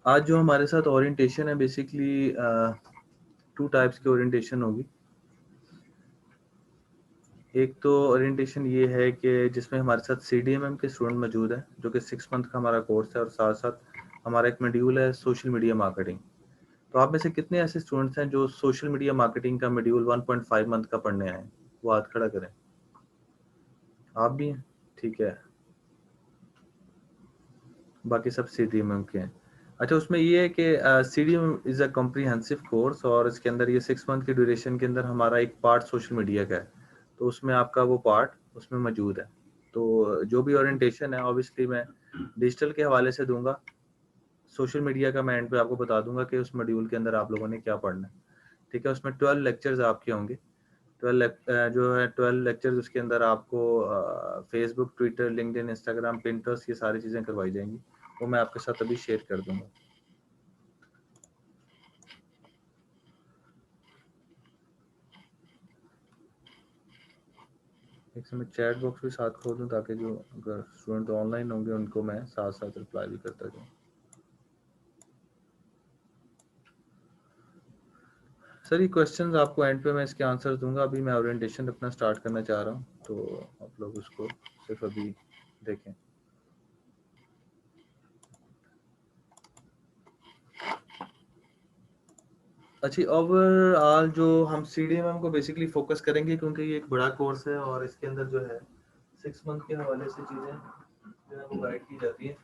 आज जो हमारे साथ ओरिएंटेशन है बेसिकली 2 टाइप्स की ओरिएंटेशन होगी। एक तो ओरिएंटेशन ये है कि जिसमें हमारे साथ सीडीएमएम के स्टूडेंट मौजूद हैं, जो कि 6 मंथ का हमारा कोर्स है और साथ-साथ हमारा एक मॉड्यूल है सोशल मीडिया मार्केटिंग। तो आप में से कितने ऐसे स्टूडेंट्स हैं जो सोशल मीडिया मार्केटिंग का मॉड्यूल 1.5 मंथ का पढ़ने आए हैं? वो हाथ खड़ा करें। आप भी हैं? ठीक है। बाकी सब सीडीएमएम के हैं। अच्छा, उसमें ये है कि CDM is a comprehensive course और इसके अंदर ये 6 मंथ की ड्यूरेशन के अंदर हमारा एक पार्ट सोशल मीडिया का है। तो उसमें आपका वो पार्ट उसमें मौजूद है। तो जो भी ओरिएंटेशन है ऑब्वियसली मैं डिजिटल के हवाले से दूँगा। सोशल मीडिया का मैं एंड पे आपको बता दूँगा कि उस मॉड्यूल के अंदर आप लोगों ने क्या पढ़ना है। ठीक है? उसमें 12 लेक्चर्स आपके होंगे। 12 लेक्चर्स उसके अंदर आपको Facebook, Twitter, LinkedIn, Instagram, Pinterest ये सारी चीज़ें करवाई जाएँगी। वो मैं आपके साथ अभी शेयर कर दूँगा। एक समय चैट बॉक्स भी साथ खोल दूँ ताकि जो अगर स्टूडेंट ऑनलाइन होंगे उनको मैं साथ-साथ रिप्लाई भी करता जाऊँ। सर ये क्वेश्चंस आपको एंड पे मैं इसके आंसर दूँगा। अभी मैं ओरिएंटेशन अपना स्टार्ट करना चाह रहा हूँ, तो आप लोग उसको सिर्फ अभी देखें। अच्छा, ओवरऑल जो हम सीडीएमएम को बेसिकली फोकस करेंगे क्योंकि ये एक बड़ा कोर्स है और इसके अंदर जो है 6 मंथ के हवाले से चीज़ें जो है वो गाइड की जाती है।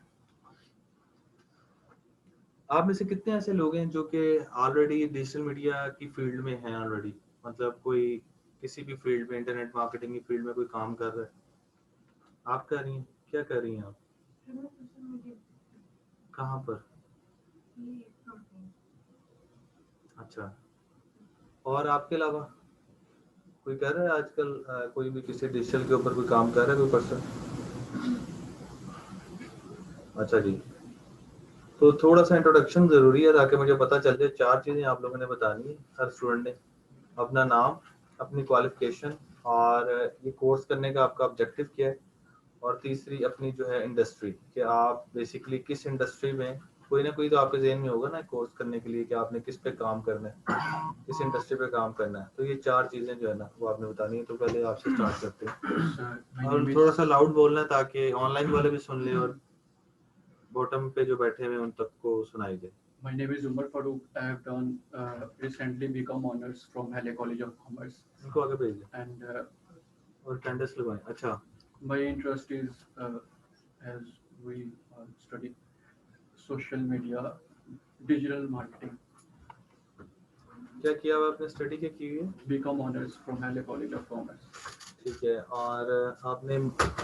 आप में से कितने ऐसे लोग हैं जो कि ऑलरेडी डिजिटल मीडिया की फील्ड में हैं ऑलरेडी? मतलब कोई किसी भी फील्ड में इंटरनेट मार्केटिंग की फील्ड में कोई काम कर रहा है? आप कर रही हैं? क्या कर रही हैं आप? कहाँ पर? अच्छा। और आपके अलावा कोई कर रहा है आजकल कोई भी किसी डिजिटल के ऊपर कोई काम कर रहा है कोई पर्सन? अच्छा जी। तो थोड़ा सा इंट्रोडक्शन ज़रूरी है ताकि मुझे पता चल जाए। 4 चीज़ें आप लोगों ने बतानी है हर स्टूडेंट ने। अपना नाम, अपनी क्वालिफ़िकेशन और ये कोर्स करने का आपका ऑब्जेक्टिव क्या है? और तीसरी अपनी जो है इंडस्ट्री कि आप बेसिकली किस इंडस्ट्री में कोई ना कोई तो आपके ज़हन में होगा ना कोर्स करने के लिए कि आपने किस पे काम करना है, किस इंडस्ट्री पे काम करना है। तो ये 4 चीज़ें जो है ना वो आपने बतानी है। तो पहले आपसे स्टार्ट करते हैं और थोड़ा सा लाउड बोलना है ताकि ऑनलाइन वाले भी सुन लें और बॉटम पे जो बैठे हुए हैं उन तक को सुनाई दे। My name is Umar Farooq. I have done recently become honors from Halle College of Commerce. इनको आगे भेज दें And और कैंडल्स लगवाएं। अच्छा, my interest is as we study social media, digital marketing. क्या किया हुआ आपने? स्टडी क्या की हुई है? Become honors from Halle College of Commerce. ठीक है। और आपने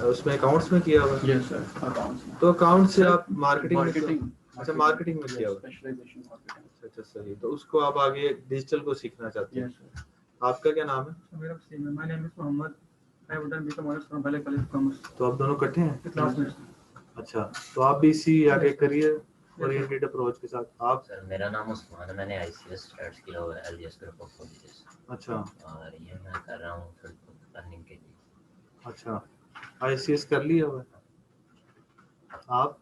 उसमें अकाउंट्स में किया हुआ? Yes sir, accounts. तो अकाउंट से Sir, आप मार्केटिंग में marketing. अच्छा मार्केटिंग में किया Yes, हुआ? specialization marketing. अच्छा सही। तो उसको आप आगे डिजिटल को सीखना चाहते हैं? Yes sir. आपका क्या नाम है? मेरा सेम है। My name is Mohammed. I have done BCom honours from Hailey college of commerce. तो आप दोनों इकट्ठे हैं? क्लासमेट्स। अच्छा, तो आप भी इसी आगे करियर ओरिएंटेड अप्रोच के साथ आप? सर मेरा नाम उस्मान है, मैंने आईसीएस स्टार्ट किया हुआ है एलजीएस ग्रुप ऑफ कॉलेजेस। अच्छा। और ये मैं कर रहा हूँ फिर प्लानिंग के लिए। अच्छा, आईसीएस कर लिया हुआ है? आप?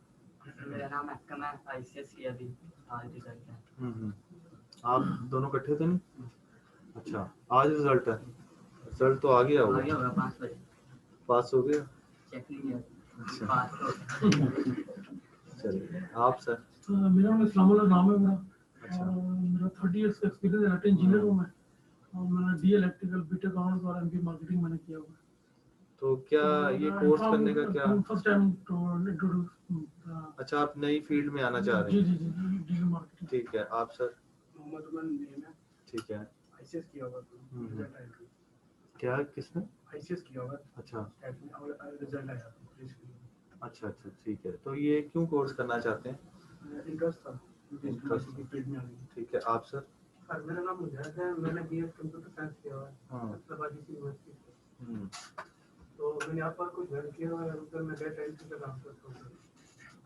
मेरा नाम अहकम है, आईसीएस की अभी आज रिजल्ट है। आप दोनों इकट्ठे थे नहीं? अच्छा, आज रिजल्ट है? रिजल्ट तो आ गया आ होगा। गया होगा 5 बजे। पास हो गया? चेक नहीं किया। अच्छा। पास हो चलिए, आप सर? मेरा नाम इस्लामुल्लाह नाम है मेरा। अच्छा। मेरा 30 इयर्स का एक्सपीरियंस है। डाटा इंजीनियर हूँ मैं और मैंने डी इलेक्ट्रिकल बीटेक ऑनर्स और एमबीए मार्केटिंग मैंने किया हुआ है। तो क्या ये कोर्स करने का क्या फर्स्ट टाइम टू इंट्रोड्यूस। अच्छा, आप नई फील्ड में आना चाह रहे जी हैं? जी जी डिजिटल मार्केटिंग। ठीक है। आप सर? मोहम्मद उमर नेम है। ठीक है। आईसीएस किया हुआ रिजल्ट आया। क्या किसने? आईसीएस किया हुआ। अच्छा और रिजल्ट आया। अच्छा अच्छा, ठीक है। तो ये क्यों कोर्स करना चाहते हैं? इंटरेस्ट था इंटरेस्ट की फील्ड में आने। ठीक है। आप सर? सर मेरा नाम मुजाहिद है। मैंने बीए कंप्यूटर साइंस किया हुआ है हाँ। इस्लामाबाद यूनिवर्सिटी से। हम्म, तो मैंने यहाँ पर कुछ ज्वाइन किया हुआ है। उधर मैं डेटा एंट्री का काम करता हूँ।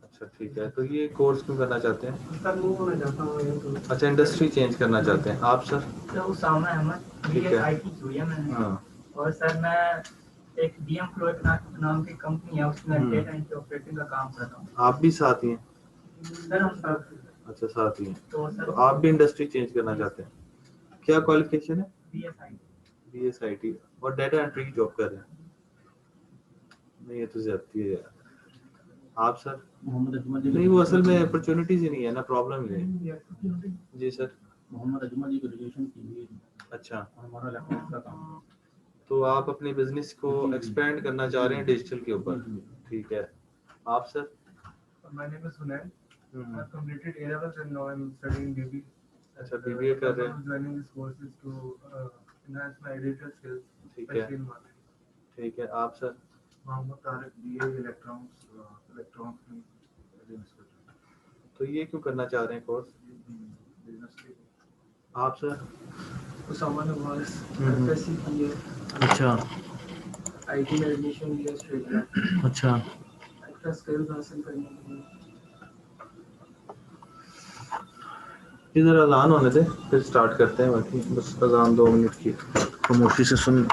अच्छा ठीक है। तो ये कोर्स क्यों करना चाहते हैं? सर मूव होना चाहता हूँ यहाँ तो। अच्छा, इंडस्ट्री चेंज करना चाहते हैं। आप सर? तो उसामा अहमद, ठीक है। बीए आईटी की है मैंने। हाँ। और सर मैं एक डीएम फ्लो नाम की कंपनी है उसमें हम्म। डेटा एंट्री ऑपरेटिंग का काम कर रहा हूँ। आप भी साथ ही हैं? सर हम साथ अच्छा साथ ही हैं। तो तो सर आप भी इंडस्ट्री चेंज करना चाहते हैं? क्या क्वालिफिकेशन है? BSI BSIT और डाटा एंट्री की जॉब कर रहे हैं? नहीं ये तो ज्यादती है यार। आप सर? मोहम्मद अजमल जी नहीं वो असल में अपॉर्चुनिटीज ही नहीं है ना, प्रॉब्लम ही है। opportunity. जी सर। मोहम्मद अजमल जी ग्रेजुएशन की हुई है अच्छा और हमारा लैपटॉप का काम है। तो आप अपने बिजनेस को जी। एक्सपेंड करना चाह रहे हैं डिजिटल के ऊपर? जी, जी। ठीक है। आप sir? My name is Sunil. Hmm, I've completed A levels and now I'm studying BB. अच्छा BBA कर रहे I'm हैं। joining this courses to enhance my digital skills, ठीक है especially in marketing. ठीक है। आप sir? Mohammed Tariq, BA Electronics, Electronics. तो ये क्यों करना चाह रहे हैं कोर्स? Business के आप सर? Usama Nawaz, हम्म। FSC की है, अच्छा IT में एडमिशन लिया ऑस्ट्रेलिया, अच्छा। एक्स्ट्रा स्किल्स हासिल करने के लिए। इधर अजान होने दे फिर स्टार्ट करते हैं, बाकी बस अजान 2 मिनट की खामोशी से सुन।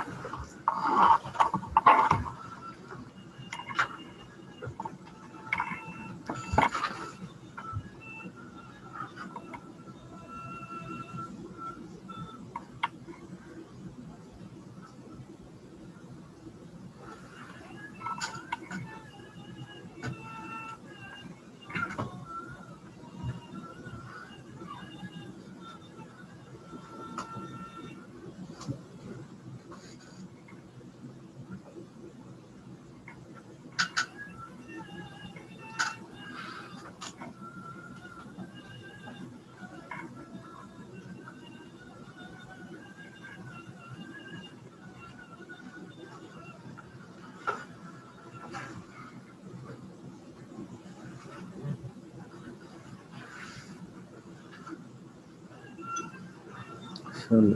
चलो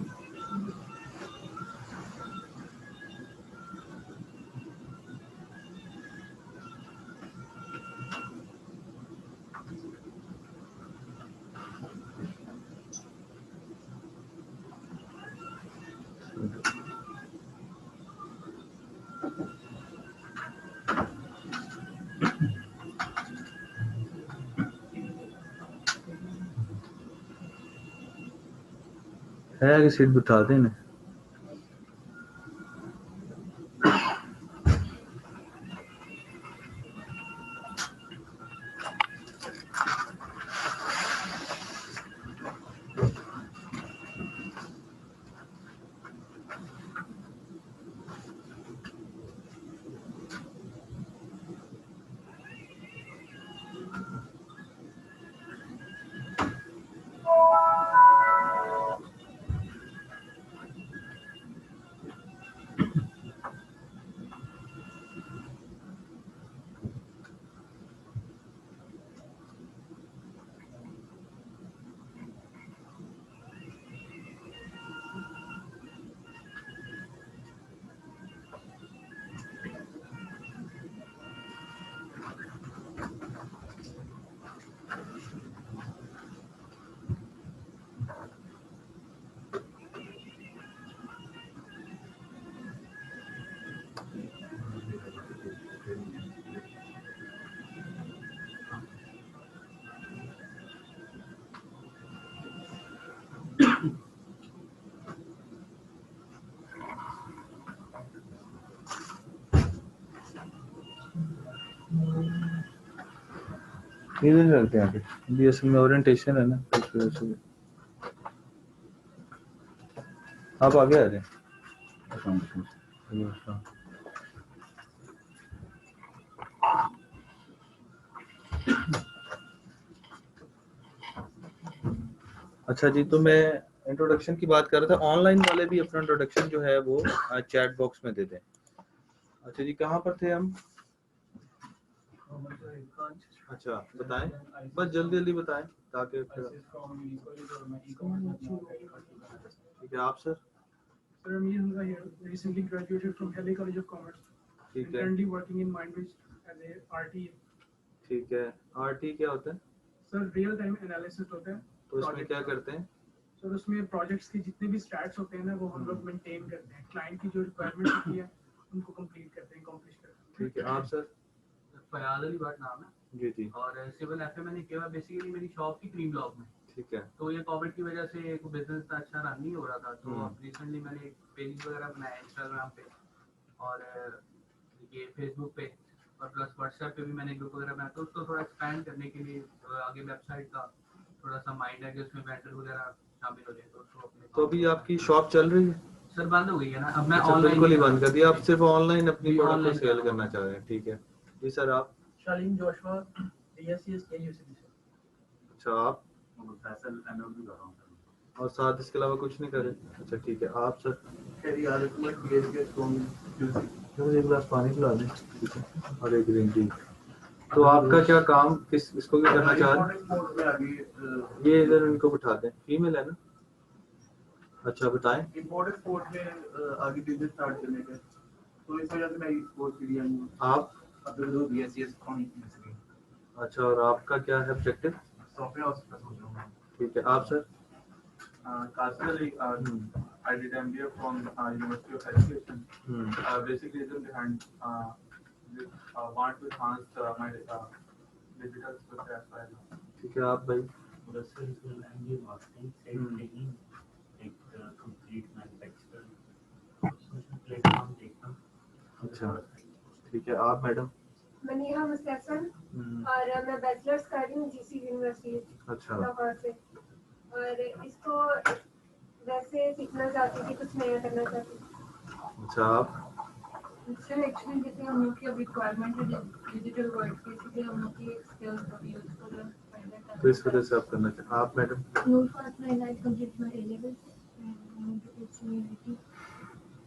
है आगे सीट बिठा दें इन्हें। इधर चलते हैं आगे, अभी असल में ओरिएंटेशन है ना तो इस वजह से। आप आगे आ जाए। अच्छा जी, तो मैं इंट्रोडक्शन की बात कर रहा था। ऑनलाइन वाले भी अपना इंट्रोडक्शन जो है वो चैट बॉक्स में दे दें। अच्छा जी, कहाँ पर थे हम? अच्छा बताएं, बस जल्दी जल्दी बताएं ताकि फिर। ठीक है। आप sir? Sir, I'm Ian here. Recently graduated from Halle College of Commerce. ठीक And है currently working in Mindbridge as a RTA. ठीक है। RT क्या होता है? Sir, real time analysis होता है. तो इसमें project क्या का. करते हैं? सर उसमें प्रोजेक्ट्स के जितने भी स्टैट्स होते हैं ना वो हम लोग मेंटेन करते हैं, क्लाइंट की जो रिक्वायरमेंट होती है उनको कंप्लीट करते हैं, अकॉम्प्लिश करते हैं। ठीक है। आप सर? फयाज अली भट्ट नाम है, जी जी और सिविल एफए मैंने किया हुआ बेसिकली मेरी शॉप थी क्रीम ब्लॉक में। ठीक है। तो ये कोविड की वजह से एक बिजनेस था अच्छा रन नहीं हो रहा था, तो अब रिसेंटली मैंने पेज वगैरह बनाया इंस्टाग्राम पे और ये फेसबुक पे और प्लस व्हाट्सएप पे भी मैंने ग्रुप वगैरह बनाया। तो उसको थोड़ा एक्सपैंड करने के लिए आगे वेबसाइट का थोड़ा सा माइंड है कि उसमें वेंडर वगैरह शामिल हो जाए। तो उसको अपने तो अभी आपकी शॉप चल रही है? सर बंद हो गई है ना, अब मैं अच्छा, ऑनलाइन बिल्कुल ही बंद कर दिया, आप सिर्फ ऑनलाइन अपनी जी, प्रोडक्ट को online सेल कर रहा करना हूँ। चाह रहे हैं। ठीक है जी सर। आप? शालीन जोशवा DSCS KUCD से। अच्छा, आप? फैसल MLB कर रहा हूँ सर। और साथ इसके अलावा कुछ नहीं करे? अच्छा ठीक है। आप sir? Carry out my DSCS from UC. मुझे एक गिलास पानी पिला दें। ठीक है, और एक ग्रीन टी। तो आपका क्या काम, किस इसको क्या करना चाह रहे हैं? मोड में आगे ये इधर इनको बिठा दें, फीमेल है ना? अच्छा बताएं। इम्पोर्टेड स्पोर्ट में आगे बिजनेस स्टार्ट करने का, तो इस वजह से मैं स्पोर्ट्स के लिए आई हूँ। आप? अब्दुल दो DSCS फ्रॉम UC। अच्छा, और आपका क्या है ऑब्जेक्टिव? सॉफ्टवेयर हाउस का सोच रहा हूँ। ठीक है। आप sir? Kasper Ali, I did MBA from University of Education. Basically, reason behind want to enhance my digital skills as well. ठीक है। आप भाई? Russell will MBA marketing, sales training, like complete manufacturing platform देखना। अच्छा ठीक है। आप madam? मैं नेहा मुस्तफर और मैं बैचलर्स कर रही हूँ GC यूनिवर्सिटी अच्छा। लाहौर से, और इसको वैसे सीखना चाहती थी, कुछ नया करना चाहती थी। अच्छा। आप? सर एक्चुअली जैसे हम लोग की अब रिक्वायरमेंट है डिजिटल वर्क के, इसलिए हम लोग की स्किल्स को भी यूज कर तो इस वजह से आप करना चाहिए। आप madam? Noor Fatima and I complete my A levels and it's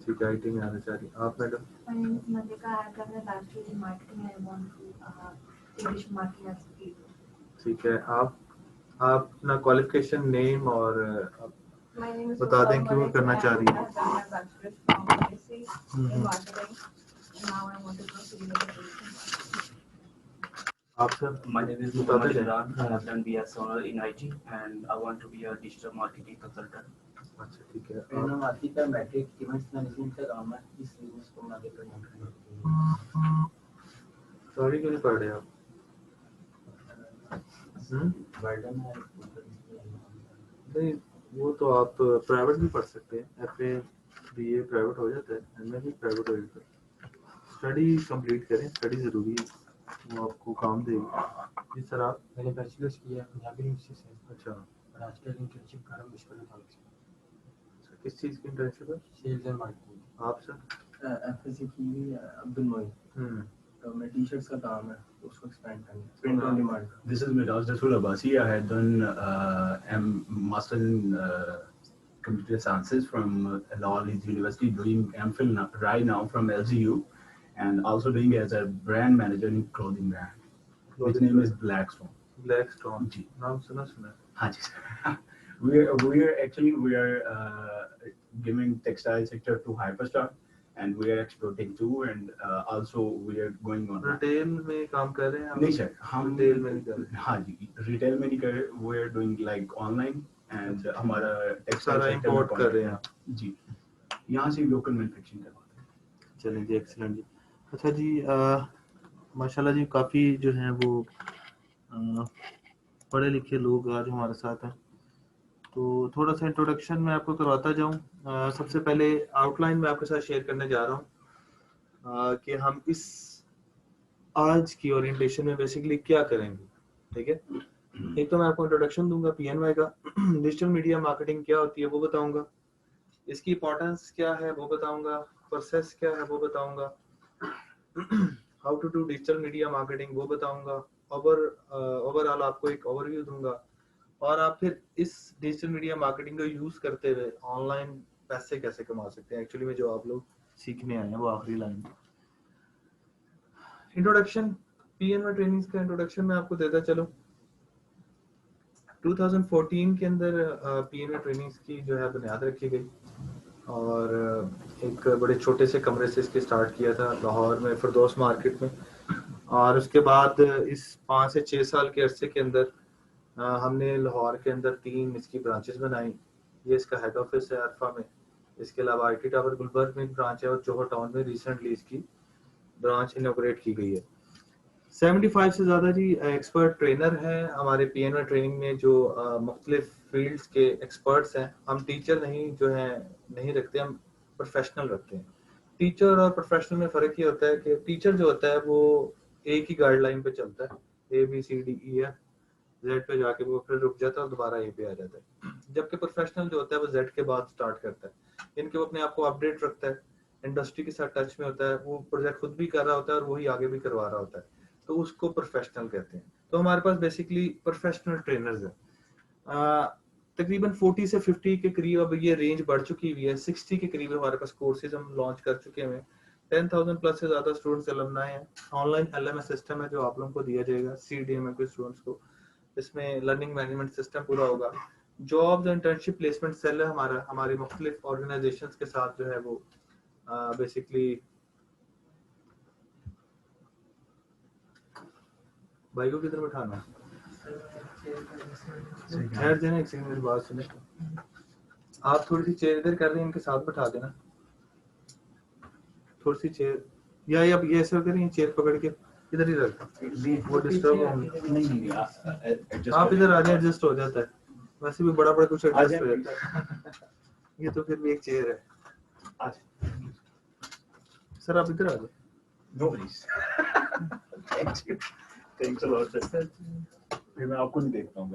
ठीक है, IT में आना चाह रही। आप madam? My name is Malika. I have done a bachelor's in marketing and I want to English marketing as a field. ठीक है। आप अपना क्वालिफिकेशन, नेम और My name is बता दें क्यों करना चाह रही I हैं। have done my bachelor's from USC in marketing. Now I want to pursue education. आप sir? My name is Muhammad Imran. I have done BS honor in IT and I want to be a digital marketing consultant. अच्छा ठीक है। मेरा नाम आतिक है, matric events management का काम है, इसलिए उसको मैं आगे प्रमोट करना सॉरी क्यों नहीं पढ़ रहे आप? बर्डन है। नहीं, वो तो आप प्राइवेट भी पढ़ सकते हैं। FA BA प्राइवेट हो जाता है, MA भी प्राइवेट हो जाता है। स्टडी कंप्लीट करें, स्टडी ज़रूरी है, वो आपको काम देगी। जी सर। आप? मैंने बैचलर्स किया पंजाबी यूनिवर्सिटी से। अच्छा। और आजकल इंटर्नशिप कर रहा हूँ मुश्किल कॉलेज में। किस चीज़ की इंटर्नशिप है? Sales and marketing. आप सर? FSC की हुई है अब्दुल मोइन। तो मैं टी-शर्ट्स का काम है, उसको एक्सपेंड करना है, print on demand. This is Miraj Rasool Abbasi. I had done master in computer sciences from Lawrence University, doing MPhil right now from LGU, and also doing as a brand manager in clothing brand, which name is Blackstone. Blackstone. जी। नाम सुना है। हाँ जी sir. we are giving textile sector to Hyperstar, and we are exporting too, and also we are going on. Retail में काम कर रहे हैं आप? नहीं सर, हम रिटेल में नहीं कर रहे। हाँ जी, रिटेल में नहीं कर रहे, we are doing like online and हमारा टेक्सटाइल सारा इंपोर्ट कर रहे हैं जी, यहाँ से लोकल मैन्युफैक्चरिंग करवाते हैं। चलें जी, एक्सीलेंट जी। अच्छा जी, माशाल्लाह जी, काफ़ी जो हैं वो पढ़े लिखे लोग आज हमारे साथ हैं। तो थोड़ा सा इंट्रोडक्शन मैं आपको करवाता जाऊं। सबसे पहले आउटलाइन मैं आपके साथ शेयर करने जा रहा हूं कि हम इस आज की ओरिएंटेशन में बेसिकली क्या करेंगे। ठीक है, एक तो मैं आपको इंट्रोडक्शन दूंगा PNY का, डिजिटल मीडिया मार्केटिंग क्या होती है वो बताऊंगा, इसकी इंपॉर्टेंस क्या है वो बताऊंगा, प्रोसेस क्या है वो बताऊंगा, how to do digital media marketing वो बताऊंगा, ओवरऑल आपको एक ओवरव्यू दूंगा, और आप फिर इस डिजिटल मीडिया मार्केटिंग को यूज करते हुए ऑनलाइन पैसे कैसे कमा सकते हैं। एक्चुअली में जो आप लोग सीखने आए हैं वो आखिरी लाइन। इंट्रोडक्शन, PNY ट्रेनिंग्स का इंट्रोडक्शन मैं आपको देता चलो। 2014 के अंदर PNY ट्रेनिंग्स की जो है बुनियाद रखी गई, और एक बड़े छोटे से कमरे से इसके स्टार्ट किया था लाहौर में फिरदौस मार्केट में, और उसके बाद इस 5 से 6 साल के अरसे के अंदर हमने लाहौर के अंदर 3 इसकी ब्रांचेस बनाई। ये इसका हेड ऑफिस है अरफा में, इसके अलावा IT टावर गुलबर्ग में एक ब्रांच है, और जोहर टाउन में रिसेंटली इसकी ब्रांच इनॉग्रेट की गई है। 75 से ज़्यादा जी एक्सपर्ट ट्रेनर हैं हमारे PNY ट्रेनिंग में, जो मुख्तलिफ फील्ड्स के एक्सपर्ट्स हैं। हम टीचर नहीं नहीं रखते, हम प्रोफेशनल रखते हैं। टीचर और प्रोफेशनल में फ़र्क ये होता है कि टीचर जो होता है वो एक ही गाइडलाइन पे चलता है, ABCDEF Z पे जाके वो फिर रुक जाता है और दोबारा A पे आ जाता है। जबकि प्रोफेशनल जो होता है वो Z के बाद स्टार्ट करता है, इनके वो अपने आप को अपडेट रखता है, इंडस्ट्री के साथ टच में होता है, वो प्रोजेक्ट खुद भी कर रहा होता है और वही आगे भी करवा रहा होता है, तो उसको प्रोफेशनल कहते हैं। तो हमारे पास बेसिकली प्रोफेशनल ट्रेनर्स हैं। तकरीबन 40 से 50 के करीब अब ये रेंज बढ़ चुकी हुई है, 60 के करीब हमारे पास कोर्सेज हम लॉन्च कर चुके हैं। 10,000 प्लस से ज़्यादा स्टूडेंट्स अलुमनाई हैं। ऑनलाइन LMS सिस्टम है जो आप लोगों को दिया जाएगा CDMA के स्टूडेंट्स को, इसमें लर्निंग मैनेजमेंट सिस्टम पूरा होगा। जॉब्स इंटर्नशिप प्लेसमेंट सेल है हमारा, हमारी मुख्तलिफ ऑर्गेनाइजेशंस के साथ जो है वो बेसिकली भाई को किधर बैठाना है? ठहर जाना, एक सेकंड मेरी बात सुने। आप थोड़ी सी चेयर इधर कर रहे हैं, इनके साथ बैठा देना थोड़ी सी चेयर, या आप ये ऐसा करें, चेयर पकड़ के इधर ही रख, वो डिस्टर्ब होंगे। आप इधर आ जाए, एडजस्ट हो जाता है, वैसे भी बड़ा कुछ एडजस्ट हो जाता है। ये तो फिर भी एक चेयर है। सर आप इधर आ जाओ। No worries, thanks a lot sir. फिर मैं आपको नहीं देखता हूँ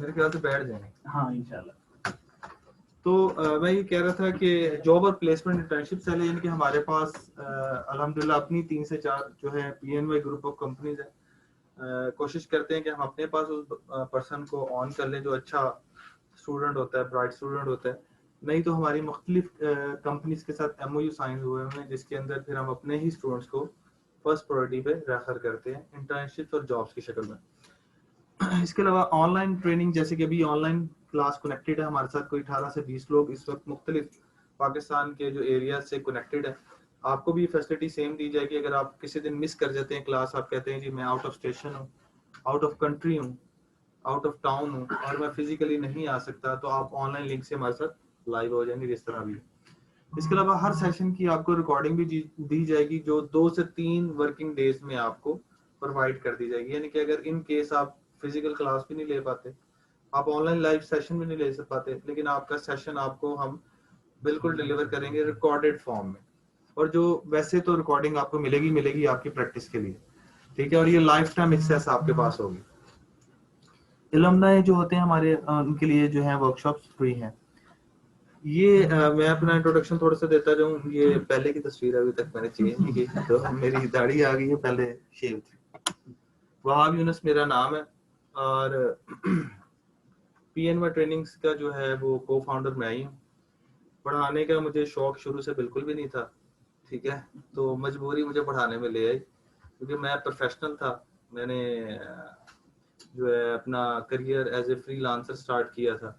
मेरे ख्याल से बैठ जाएंगे। हाँ इंशाल्लाह। तो मैं ये कह रहा था कि जॉब और प्लेसमेंट इंटर्नशिप सेल है, यानी कि हमारे पास अल्हम्दुलिल्लाह अपनी 3 से 4 जो है PNY ग्रुप ऑफ कंपनीज है। कोशिश करते हैं कि हम अपने पास उस पर्सन को ऑन कर लें जो अच्छा स्टूडेंट होता है, ब्राइट स्टूडेंट होता है। नहीं तो हमारी मुख्तलिफ कंपनीज के साथ MOU साइन हुए हैं, जिसके अंदर फिर हम अपने ही स्टूडेंट्स को फर्स्ट प्रायोरिटी पे रेफर करते हैं इंटर्नशिप और जॉब्स की शक्ल में। इसके अलावा ऑनलाइन ट्रेनिंग, जैसे कि अभी ऑनलाइन क्लास कनेक्टेड है हमारे साथ, कोई 18 से 20 लोग इस वक्त मुख्तलिफ पाकिस्तान के जो एरिया से कनेक्टेड है। आपको भी फैसिलिटी सेम दी जाएगी। अगर आप किसी दिन मिस कर जाते हैं क्लास, आप कहते हैं जी मैं आउट ऑफ स्टेशन हूँ, आउट ऑफ कंट्री हूँ, आउट ऑफ टाउन हूँ और मैं फिजिकली नहीं आ सकता, तो आप ऑनलाइन लिंक से हमारे साथ लाइव हो जाएंगे जिस तरह भी। इसके अलावा हर सेशन की आपको रिकॉर्डिंग भी दी जाएगी, जो 2 से 3 वर्किंग डेज में आपको प्रोवाइड कर दी जाएगी। यानी कि अगर इन केस आप फिजिकल क्लास भी नहीं ले पाते, आप ऑनलाइन लाइव सेशन भी नहीं ले पाते, लेकिन आपका सेशन आपको हम बिल्कुल डिलीवर करेंगे रिकॉर्डेड फॉर्म में। और जो वैसे तो रिकॉर्डिंग आपको मिलेगी आपकी प्रैक्टिस के लिए, ठीक है, और ये लाइफ टाइम एक्सेस आपके पास होगी। अलुमनाई जो होते हैं हमारे, उनके लिए जो है वर्कशॉप्स फ्री हैं। ये मैं अपना इंट्रोडक्शन थोड़ा सा देता जाऊँ। ये पहले की तस्वीर अभी तक मैंने चेंज नहीं की, तो मेरी दाढ़ी आ गई है, पहले शेव थी। वहाब यूनुस मेरा नाम है और PNY ट्रेनिंग्स का जो है वो को फाउंडर मैं ही हूँ। पढ़ाने का मुझे शौक शुरू से बिल्कुल भी नहीं था, ठीक है, तो मजबूरी मुझे पढ़ाने में ले आई, क्योंकि मैं प्रोफेशनल था। मैंने जो है अपना career as a freelancer start किया था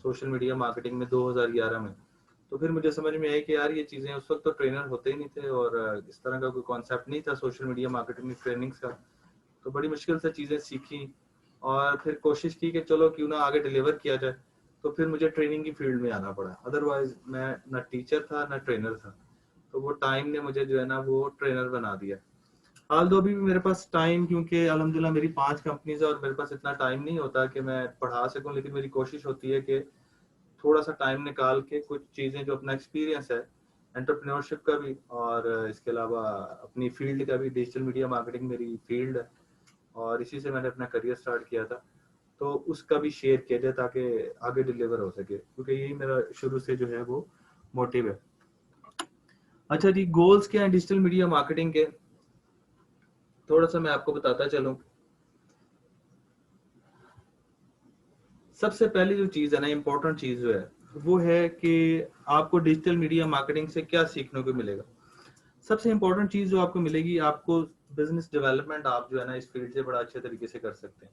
सोशल मीडिया मार्केटिंग में 2011 में। तो फिर मुझे समझ में आया कि यार ये चीज़ें, उस वक्त तो ट्रेनर होते ही नहीं थे और इस तरह का कोई कॉन्सेप्ट नहीं था सोशल मीडिया मार्केटिंग ट्रेनिंग्स का। तो बड़ी मुश्किल से चीज़ें सीखी और फिर कोशिश की कि चलो क्यों ना आगे डिलीवर किया जाए। तो फिर मुझे ट्रेनिंग की फील्ड में आना पड़ा, अदरवाइज मैं ना टीचर था ना ट्रेनर था। तो वो टाइम ने मुझे जो है ना वो ट्रेनर बना दिया। हाल दो अभी भी मेरे पास टाइम, क्योंकि अल्हम्दुलिल्लाह मेरी 5 कंपनीज है और मेरे पास इतना टाइम नहीं होता कि मैं पढ़ा सकूं, लेकिन मेरी कोशिश होती है कि थोड़ा सा टाइम निकाल के कुछ चीज़ें जो अपना एक्सपीरियंस है एंटरप्रेन्योरशिप का भी और इसके अलावा अपनी फील्ड का भी, डिजिटल मीडिया मार्केटिंग मेरी फील्ड है और इसी से मैंने अपना करियर स्टार्ट किया था, तो उसका भी शेयर किया जाए ताकि आगे डिलीवर हो सके, क्योंकि यही मेरा शुरू से जो है वो मोटिव है। अच्छा जी, गोल्स क्या हैं डिजिटल मीडिया मार्केटिंग के, थोड़ा सा मैं आपको बताता चलूं। सबसे पहली जो चीज़ है ना, इम्पोर्टेंट चीज़ जो है वो है कि आपको डिजिटल मीडिया मार्केटिंग से क्या सीखने को मिलेगा। सबसे इम्पोर्टेंट चीज़ जो आपको मिलेगी, आपको बिजनेस डेवलपमेंट आप जो है ना इस फील्ड से बड़ा अच्छे तरीके से कर सकते हैं।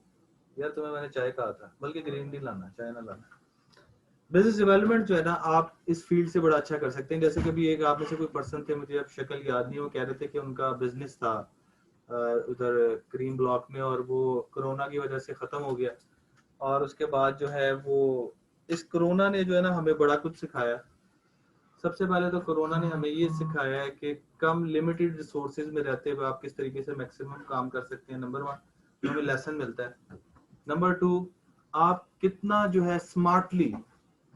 यार तुम्हें मैंने चाय कहा था, बल्कि ग्रीन टी लाना, चाय ना लाना। बिजनेस डेवलपमेंट जो है ना आप इस फील्ड से बड़ा अच्छा कर सकते हैं। जैसे कि अभी एक आप में से कोई पर्सन थे, मुझे अब शक्ल याद नहीं, वो कह रहे थे कि उनका बिजनेस था उधर क्रीम ब्लॉक में और वो कोरोना की वजह से ख़त्म हो गया। और उसके बाद जो है वो इस कोरोना ने जो है ना हमें बड़ा कुछ सिखाया। सबसे पहले तो कोरोना ने हमें ये सिखाया है कि कम लिमिटेड रिसोर्सेज में रहते हुए आप किस तरीके से मैक्सिमम काम कर सकते हैं। नंबर 1 जो हमें लेसन मिलता है। नंबर 2 आप कितना जो है स्मार्टली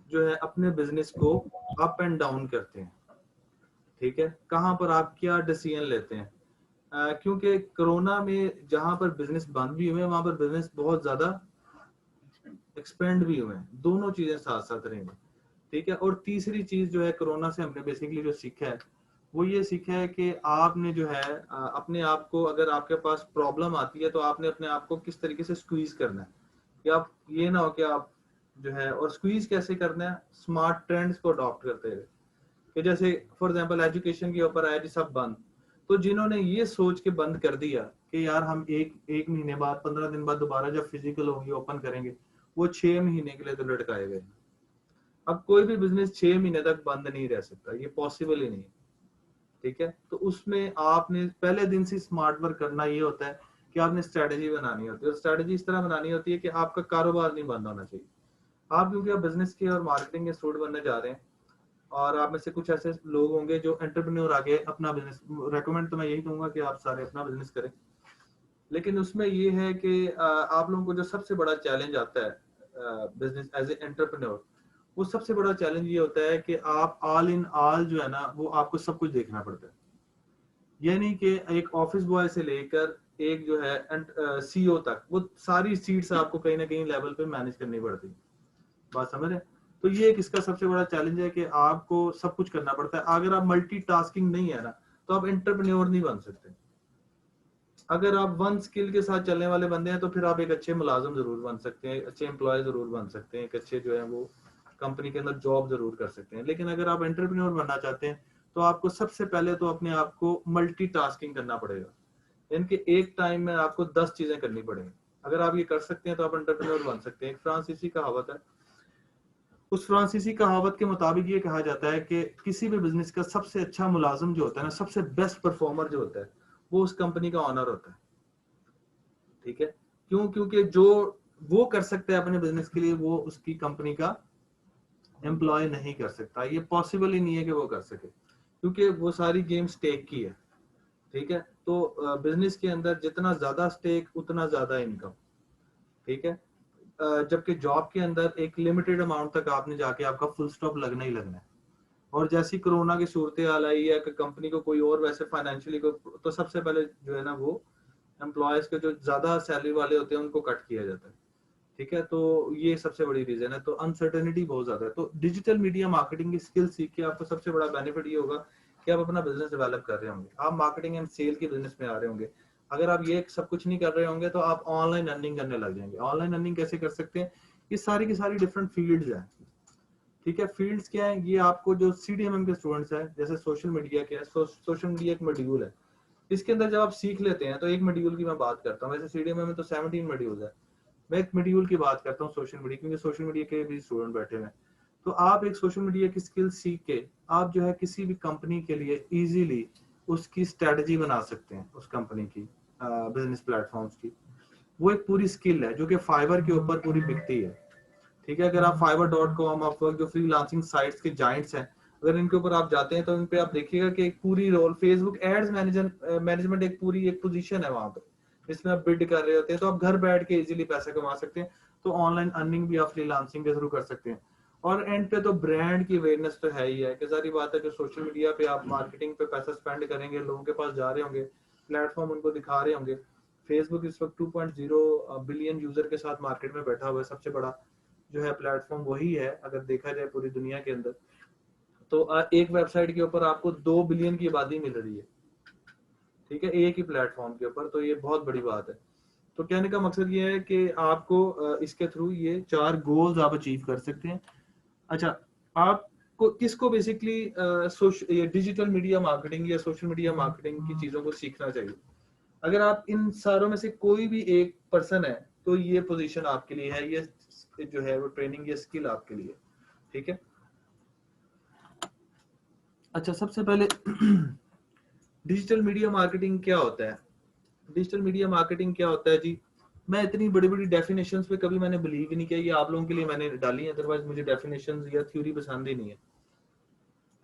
जो है अपने बिजनेस को अप एंड डाउन करते हैं, ठीक है, कहाँ पर आप क्या डिसीजन लेते हैं। क्योंकि कोरोना में जहां पर बिजनेस बंद भी हुए वहां पर बिजनेस बहुत ज्यादा एक्सपेंड भी हुए हैं, दोनों चीजें साथ साथ रहेंगी, ठीक है। और तीसरी चीज जो है कोरोना से हमने बेसिकली जो सीखा है वो ये सीखा है कि आपने जो है अपने आप को, अगर आपके पास प्रॉब्लम आती है तो आपने अपने आप को किस तरीके से स्क्वीज करना है कि आप ये ना हो कि आप जो है, और स्क्वीज कैसे करना है, स्मार्ट ट्रेंड्स को अडॉप्ट करते हुए कि जैसे फॉर एग्जांपल एजुकेशन के ऊपर आया जी सब बंद, तो जिन्होंने ये सोच के बंद कर दिया कि यार हम एक महीने बाद 15 दिन बाद दोबारा जब फिजिकल होंगे ओपन करेंगे, वो 6 महीने के लिए तो लटकाए गए। अब कोई भी बिजनेस 6 महीने तक बंद नहीं रह सकता, ये पॉसिबल ही नहीं, ठीक है। तो उसमें आपने पहले दिन से स्मार्ट वर्क करना ये होता है कि आपने स्ट्रेटेजी बनानी होती है, और स्ट्रेटेजी इस तरह बनानी होती है कि आपका कारोबार नहीं बंद होना चाहिए। आप क्योंकि आप बिजनेस के और मार्केटिंग के स्टूडेंट बनने जा रहे हैं, और आप में से कुछ ऐसे लोग होंगे जो एंटरप्रेन्योर आगे अपना बिजनेस, रेकमेंड तो मैं यही दूंगा कि आप सारे अपना बिजनेस करें, लेकिन उसमें ये है कि आप लोगों को जो सबसे बड़ा चैलेंज आता है बिजनेस एज ए एंटरप्रेन्योर, वो सबसे बड़ा चैलेंज ये होता है कि आप ऑल इन ऑल जो है ना, वो आपको सब कुछ देखना पड़ता है। यानी कि एक ऑफिस बॉय से लेकर एक जो है सीईओ तक, वो सारी सीट्स आपको कहीं ना कहीं लेवल पे मैनेज करनी पड़ती है। बात समझ रहे हैं? तो ये एक इसका सबसे बड़ा चैलेंज है कि आपको सब कुछ करना पड़ता है। अगर आप मल्टीटास्किंग नहीं है ना, तो आप एंटरप्रेन्योर नहीं बन सकते। अगर आप वन स्किल के साथ चलने वाले बंदे हैं तो फिर आप एक अच्छे मुलाजिम जरूर बन सकते हैं, अच्छे एम्प्लॉय जरूर बन सकते हैं, एक अच्छे जो है वो कंपनी के अंदर जॉब जरूर कर सकते हैं। लेकिन अगर आप एंटरप्रेन्योर बनना चाहते हैं तो आपको सबसे पहले तो अपने आप को मल्टीटास्किंग करना पड़ेगा, यानी कि एक टाइम में आपको 10 चीजें करनी पड़ेंगी। अगर आप ये कर सकते हैं तो आप एंटरप्रेन्योर बन सकते हैं। एक फ्रांसीसी कहावत है, उस फ्रांसीसी कहावत के मुताबिक ये कहा जाता है कि किसी भी बिजनेस का सबसे अच्छा मुलाजिम जो होता है ना, सबसे बेस्ट परफॉर्मर जो होता है, वो उस कंपनी का ऑनर होता है, ठीक है। क्यों? क्योंकि जो वो कर सकता है अपने बिजनेस के लिए, वो उसकी कंपनी का एम्प्लॉय नहीं कर सकता। ये पॉसिबल ही नहीं है कि वो कर सके, क्योंकि वो सारी गेम स्टेक की है, ठीक है। तो बिजनेस के अंदर जितना ज्यादा स्टेक उतना ज्यादा इनकम, ठीक है। जबकि जॉब के अंदर एक लिमिटेड अमाउंट तक आपने जाके आपका फुल स्टॉप लगना ही लगना है। और जैसी कोरोना की सूरत हाल आई है कि कंपनी को कोई और वैसे फाइनेंशियली को, तो सबसे पहले जो है ना वो एम्प्लॉयज के जो ज्यादा सैलरी वाले होते हैं उनको कट किया जाता है, ठीक है। तो ये सबसे बड़ी रीजन है। तो अनसर्टेनिटी बहुत ज्यादा है। तो डिजिटल मीडिया मार्केटिंग की स्किल सीख के आपको सबसे बड़ा बेनिफिट ये होगा कि आप अपना बिजनेस डेवलप कर रहे होंगे, आप मार्केटिंग एंड सेल के बिजनेस में आ रहे होंगे। अगर आप ये सब कुछ नहीं कर रहे होंगे तो आप ऑनलाइन अर्निंग करने लग जाएंगे। ऑनलाइन अर्निंग कैसे कर सकते हैं? ये सारी की सारी डिफरेंट फील्ड्स हैं, ठीक है। फील्ड्स क्या है? ये आपको जो CDMM के स्टूडेंट्स हैं, जैसे सोशल मीडिया के, सोशल मीडिया एक मॉड्यूल है, इसके अंदर जब आप सीख लेते हैं तो एक मॉड्यूल की मैं बात करता हूँ। वैसे CDMM में तो 17 मॉड्यूल है, मैं एक मॉड्यूल की बात करता हूँ सोशल मीडिया, क्योंकि सोशल मीडिया के भी स्टूडेंट बैठे हुए हैं। तो आप एक सोशल मीडिया की स्किल सीख के आप जो है किसी भी कंपनी के लिए इजीली उसकी स्ट्रेटजी बना सकते हैं, उस कंपनी की बिजनेस प्लेटफॉर्म्स की। वो एक पूरी स्किल है जो कि फाइवर के ऊपर पूरी बिकती है, ठीक है। अगर आप fiverr.com, अपवर्क, जो फ्रीलांसिंग साइट्स के जाइंट्स हैं, अगर इनके ऊपर आप जाते हैं तो इन पे आप देखिएगा कि एक पूरी रोल फेसबुक एड्स मैनेजमेंट एक पूरी एक पोजीशन है वहां पे, जिसमें आप बिड कर रहे होते हैं। तो आप घर बैठ के इजीली पैसे कमा सकते हैं। तो ऑनलाइन अर्निंग भी आप फ्रीलांसिंग के थ्रू कर सकते हैं। और एंड पे तो ब्रांड की अवेयरनेस तो है ही है कि सारी बात है कि सोशल मीडिया पे आप मार्केटिंग पे पैसा स्पेंड करेंगे, लोगों के पास जा रहे होंगे, प्लेटफॉर्म उनको दिखा रहे होंगे। फेसबुक इस वक्त 2.0 बिलियन यूजर के साथ मार्केट में बैठा हुआ है, सबसे बड़ा जो है प्लेटफॉर्म वही है अगर देखा जाए पूरी दुनिया के अंदर। तो एक वेबसाइट के ऊपर आपको 2 बिलियन की आबादी मिल रही है, ठीक है, एक ही प्लेटफॉर्म के ऊपर। तो ये बहुत बड़ी बात है। तो कहने का मकसद ये है कि आपको इसके थ्रू ये 4 गोल्स आप अचीव कर सकते हैं। अच्छा, आपको किसको बेसिकली ये डिजिटल मीडिया मार्केटिंग या सोशल मीडिया मार्केटिंग की चीजों को सीखना चाहिए? अगर आप इन सारों में से कोई भी एक पर्सन है तो ये पोजीशन आपके लिए है, ये जो है वो ट्रेनिंग, ये स्किल आपके लिए, ठीक है। अच्छा, सबसे पहले डिजिटल मीडिया मार्केटिंग क्या होता है? डिजिटल मीडिया मार्केटिंग क्या होता है जी? मैं इतनी बड़ी बड़ी डेफिनेशंस पे कभी मैंने बिलीव ही नहीं किया, ये आप लोगों के लिए मैंने डाली है, अदरवाइज मुझे डेफिनेशंस या थ्योरी पसंद ही नहीं है।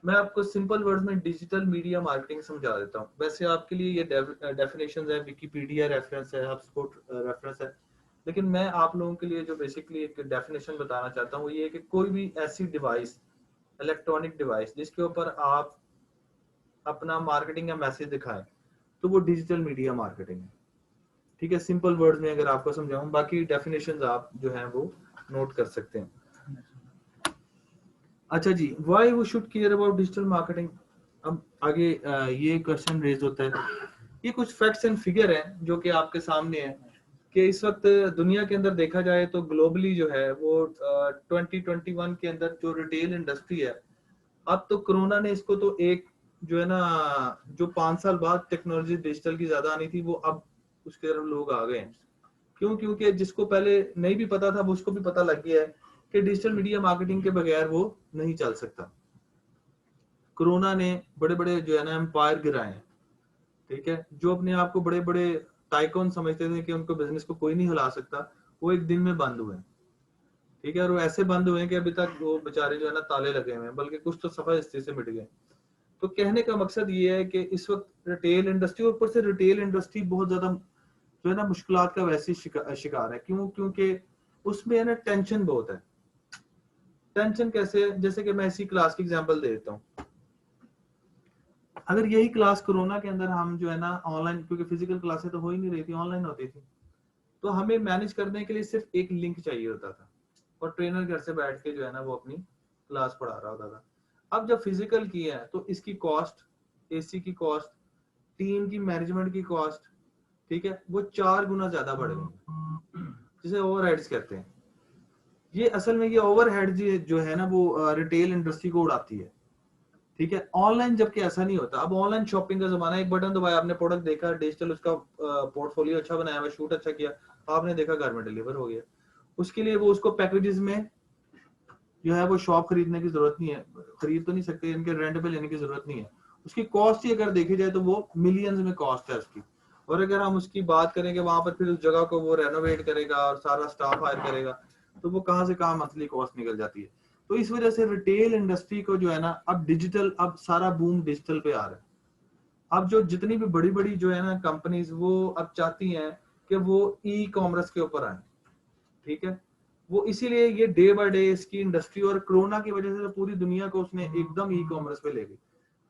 मैं आपको सिंपल वर्ड्स में डिजिटल मीडिया मार्केटिंग समझा देता हूँ। वैसे आपके लिए ये डेफिनेशन है, विकिपीडिया रेफरेंस है, हबस्पॉट रेफरेंस है, लेकिन मैं आप लोगों के लिए जो बेसिकली एक डेफिनेशन बताना चाहता हूँ वो ये है कि कोई भी ऐसी डिवाइस, इलेक्ट्रॉनिक डिवाइस जिसके ऊपर आप अपना मार्केटिंग या मैसेज दिखाएं, तो वो डिजिटल मीडिया मार्केटिंग है। ठीक है, सिंपल वर्ड्स में अगर आपको समझाऊं, बाकी डेफिनेशंस आप जो हैं वो नोट कर सकते हैं। अच्छा जी, why we should care about digital marketing. अब आगे ये क्वेश्चन रेज होता है। ये कुछ फैक्ट्स एंड फिगर हैं जो कि आपके सामने है कि इस वक्त दुनिया के अंदर देखा जाए तो ग्लोबली जो है वो 2021 के अंदर जो रिटेल इंडस्ट्री है, अब तो कोरोना ने इसको तो एक जो है ना, जो 5 साल बाद टेक्नोलॉजी डिजिटल की ज्यादा आनी थी वो अब उसके तरफ लोग आ गए हैं। क्यों? क्योंकि जिसको पहले नहीं भी पता था वो उसको भी पता लग गया है कि डिजिटल मीडिया मार्केटिंग के बगैर वो नहीं चल सकता। कोरोना ने बड़े बड़े जो है ना एम्पायर गिराए हैं। ठीक है, जो अपने आप को बड़े बड़े टाइकॉन समझते थे कि उनको बिजनेस को कोई नहीं हिला सकता, वो एक दिन में बंद हुए। ठीक है, और वो ऐसे बंद हुए कि अभी तक वो बेचारे जो है ना ताले लगे हुए हैं, बल्कि कुछ तो सफा हिस्से से मिट गए। तो कहने का मकसद ये है कि इस वक्त रिटेल इंडस्ट्री, ऊपर से रिटेल इंडस्ट्री बहुत ज्यादा जो है ना मुश्किलात का वैसे शिकार है। क्यों? क्योंकि उसमें है ना टेंशन बहुत है। टेंशन कैसे? जैसे कि मैं इसी क्लास की एग्जांपल दे देता हूँ। अगर यही क्लास कोरोना के अंदर हम जो है ना ऑनलाइन, क्योंकि फिजिकल क्लासेस तो हो ही नहीं रही थी, ऑनलाइन होती थी, तो हमें मैनेज करने के लिए सिर्फ एक लिंक चाहिए होता था और ट्रेनर घर से बैठ के जो है ना वो अपनी क्लास पढ़ा रहा होता था। अब जब फिजिकल की है तो इसकी कॉस्ट, एसी की कॉस्ट, टीम की मैनेजमेंट की कॉस्ट, ठीक है, वो 4 गुना ज्यादा बढ़ गई, जिसे ओवरहेड्स कहते हैं। ये असल में ये ओवरहेड जो है ना वो रिटेल इंडस्ट्री को उड़ाती है। ठीक है, ऑनलाइन जबकि ऐसा नहीं होता। अब ऑनलाइन शॉपिंग का जमाना है, एक बटन दबाया, आपने प्रोडक्ट देखा, डिजिटल उसका पोर्टफोलियो अच्छा बनाया हुआ, शूट अच्छा किया, आपने देखा, घर में डिलीवर हो गया। उसके लिए वो उसको पैकेजेस में जो है वो शॉप खरीदने की जरूरत नहीं है, खरीद तो नहीं सकते, इनके रेंट पे लेने की जरूरत नहीं है। उसकी कॉस्ट ही अगर देखी जाए तो वो मिलियंस में कॉस्ट है उसकी। और अगर हम उसकी बात करें कि वहां पर फिर उस जगह को वो रेनोवेट करेगा और सारा स्टाफ हायर करेगा, तो वो कहाँ से कहाँ मंथली कॉस्ट निकल जाती है। तो इस वजह से रिटेल इंडस्ट्री को जो है ना अब डिजिटल, अब सारा बूम डिजिटल पे आ रहा है। अब जो जितनी भी बड़ी बड़ी जो है ना कंपनीज, वो अब चाहती हैं कि वो ई कॉमर्स के ऊपर आए। ठीक है, वो इसीलिए ये डे बाय डे इसकी इंडस्ट्री, और कोरोना की वजह से तो पूरी दुनिया को उसने एकदम ई कॉमर्स पे ले गई।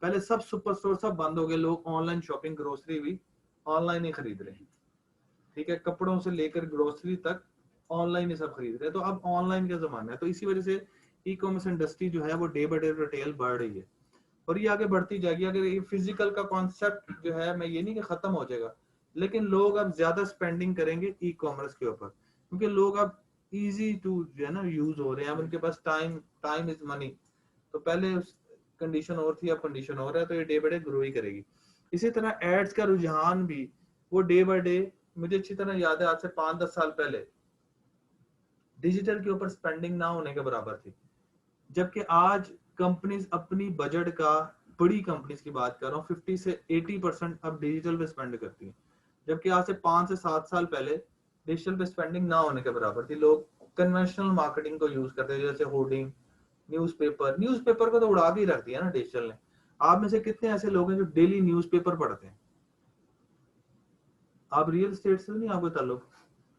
पहले सब सुपर स्टोर सब बंद हो गए, लोग ऑनलाइन शॉपिंग, ग्रोसरी भी ऑनलाइन ही खरीद रहे हैं। ठीक है, कपड़ों से लेकर ग्रोसरी तक ऑनलाइन ही सब खरीद रहे हैं। तो अब ऑनलाइन का जमाना है, तो इसी वजह से ई कॉमर्स इंडस्ट्री जो है वो डे बाय डे रिटेल बढ़ रही है और ये आगे बढ़ती जाएगी। अगर ये फिजिकल का कॉन्सेप्ट जो है, मैं ये नहीं कि खत्म हो जाएगा, लेकिन लोग अब ज्यादा स्पेंडिंग करेंगे ई कॉमर्स के ऊपर, क्योंकि लोग अब इजी टू जो है ना यूज हो रहे हैं। अब उनके पास टाइम इज मनी। तो पहले कंडीशन और थी, अब कंडीशन और है, तो ये डे बाय डे ग्रो ही करेगी। इसी तरह एड्स का रुझान भी वो डे बाय डे, मुझे अच्छी तरह याद है आज से 5-10 साल पहले डिजिटल के ऊपर स्पेंडिंग ना होने के बराबर थी, जबकि आज कंपनीज अपनी बजट का, बड़ी कंपनीज की बात कर रहा हूँ, 50 से 80% अब डिजिटल पे स्पेंड करती है, जबकि आज से 5 से 7 साल पहले डिजिटल पे स्पेंडिंग ना होने के बराबर थी। लोग कन्वेंशनल मार्केटिंग को यूज करते थे, जैसे होर्डिंग, न्यूज़पेपर को तो उड़ा के ही रख दिया ना डिजिटल ने। आप में से कितने ऐसे लोग हैं जो डेली न्यूज़पेपर पढ़ते हैं? आप रियल एस्टेट से नहीं आपको ताल्लुक?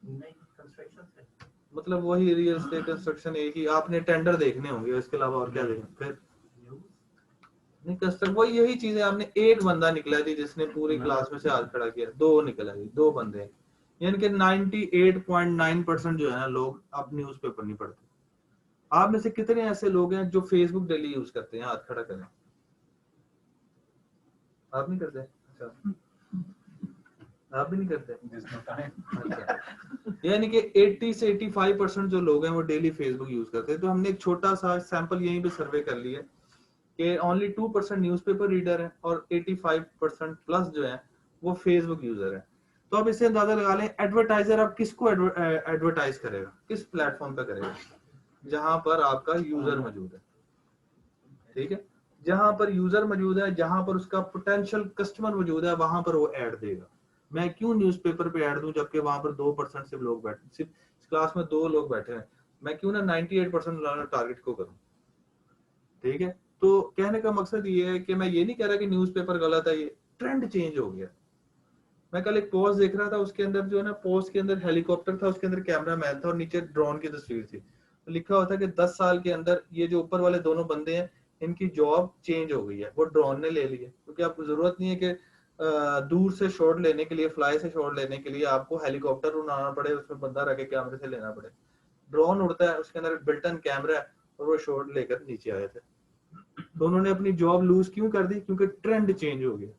नहीं, कंस्ट्रक्शन से। मतलब वही रियल एस्टेट, कंस्ट्रक्शन, एक ही आपने टेंडर देखने होंगे, इसके अलावा और क्या देखें? फिर नहीं, कंस्ट्रक्ट वही यही चीजें। आपने एक बंदा निकला थी जिसने पूरी क्लास में से हाथ खड़ा किया, 2 निकला थी, 2 बंदे, यानी कि 98.9% जो है ना लोग अब न्यूज़पेपर नहीं पढ़ते। आप में से कितने ऐसे लोग हैं जो फेसबुक डेली यूज करते हैं? हाथ खड़ा करें। आप नहीं करते? अच्छा, आप भी नहीं करते? अच्छा, यानी कि 80 से 85% जो लोग हैं वो डेली फेसबुक यूज करते हैं। तो हमने एक छोटा सा सैंपल यहीं पे सर्वे कर लिया कि ओनली 2% न्यूज़पेपर रीडर है और 85% प्लस जो है वो फेसबुक यूजर है। तो अब इससे अंदाजा लगा लें, एडवर्टाइजर अब किसको एडवर्टाइज करेगा, किस प्लेटफॉर्म पे करेगा? जहां पर आपका यूजर मौजूद है। ठीक है, जहां पर यूजर मौजूद है, जहां पर उसका पोटेंशियल कस्टमर मौजूद है, वहां पर वो ऐड देगा। मैं क्यों न्यूज़पेपर पे ऐड दूं जबकि वहां पर 2% सिर्फ लोग बैठे, सिर्फ क्लास में 2 लोग बैठे हैं? मैं क्यों ना 98% टारगेट को करूं? ठीक है, तो कहने का मकसद ये है कि मैं ये नहीं कह रहा कि न्यूज़पेपर गलत है, ये ट्रेंड चेंज हो गया। मैं कल एक पोस्ट देख रहा था, उसके अंदर जो है ना, पोस्ट के अंदर हेलीकॉप्टर था, उसके अंदर कैमरा मैन था और नीचे ड्रोन की तस्वीर थी। तो लिखा हुआ था कि 10 साल के अंदर ये जो ऊपर वाले दोनों बंदे हैं, इनकी जॉब चेंज हो गई है, वो ड्रोन ने ले ली है। क्योंकि आपको जरूरत नहीं है कि दूर से शॉट लेने के लिए, फ्लाई से शॉट लेने के लिए आपको हेलीकॉप्टर उड़ाना पड़े, उसमें बंदा रख के कैमरे से लेना पड़े। ड्रोन उड़ता है, उसके अंदर बिल्ट इन कैमरा है और वो शॉट लेकर नीचे आए थे। तो उन्होंने अपनी जॉब लूज क्यों कर दी? क्योंकि ट्रेंड चेंज हो गया।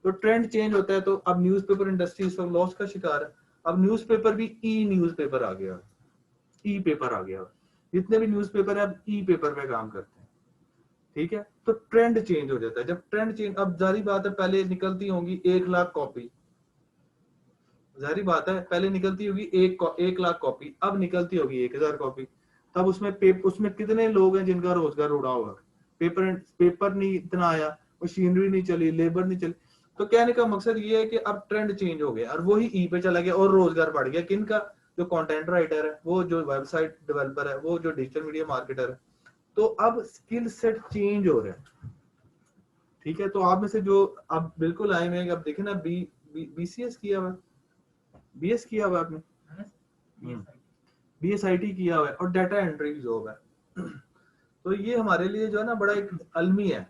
तो ट्रेंड चेंज होता है तो अब न्यूज़पेपर इंडस्ट्री इस वक्त लॉस का शिकार है। अब न्यूज़पेपर भी ई न्यूज़पेपर आ गया, ई पेपर आ गया। जितने भी न्यूज़पेपर है अब ई पेपर पे काम करते हैं, ठीक है। तो ट्रेंड चेंज हो जाता है। जब ट्रेंड चेंज, अब जारी बात है पहले निकलती होंगी 1 लाख कॉपी, जारी बात है पहले निकलती होगी 1 लाख कॉपी, अब निकलती होगी 1000 कॉपी। तब उसमें कितने लोग हैं जिनका रोजगार उड़ा हुआ? पेपर नहीं इतना आया, मशीनरी नहीं चली, लेबर नहीं चली। तो कहने का मकसद ये है कि अब ट्रेंड चेंज हो गया और वही ई पे चला गया और रोजगार बढ़ गया। किनका? जो कंटेंट राइटर है, वो जो वेबसाइट डेवलपर है, वो जो डिजिटल मीडिया मार्केटर है। तो अब स्किल सेट चेंज हो रहा है, ठीक है। तो आप में से जो अब बिल्कुल आए हुए, अब देखे ना, बीसीएस किया हुआ, बीएस किया हुआ आपने, बीएसआईटी किया हुआ है और डाटा एंट्री की जॉब है। तो ये हमारे लिए जो है ना बड़ा एक अलमी है,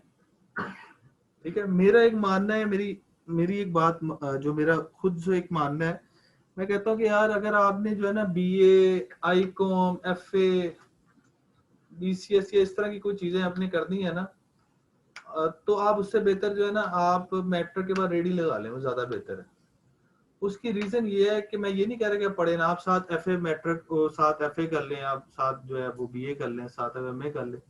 ठीक है। मेरा एक मानना है, मेरी एक बात जो मेरा खुद से एक मानना है, मैं कहता हूँ कि यार अगर आपने जो है ना बीए, आईकॉम, एफए, बीसीएस या इस तरह की कोई चीजें आपने करनी है ना, तो आप उससे बेहतर जो है ना आप मैट्रिक के बाद रेडी लगा लें, वो ज्यादा बेहतर है। उसकी रीजन ये है कि मैं ये नहीं कह रहा कि आप पढ़े ना, आप साथ एफए मैट्रिक को साथ एफए कर लें, आप साथ जो है वो बीए कर लें, साथ एमए कर लें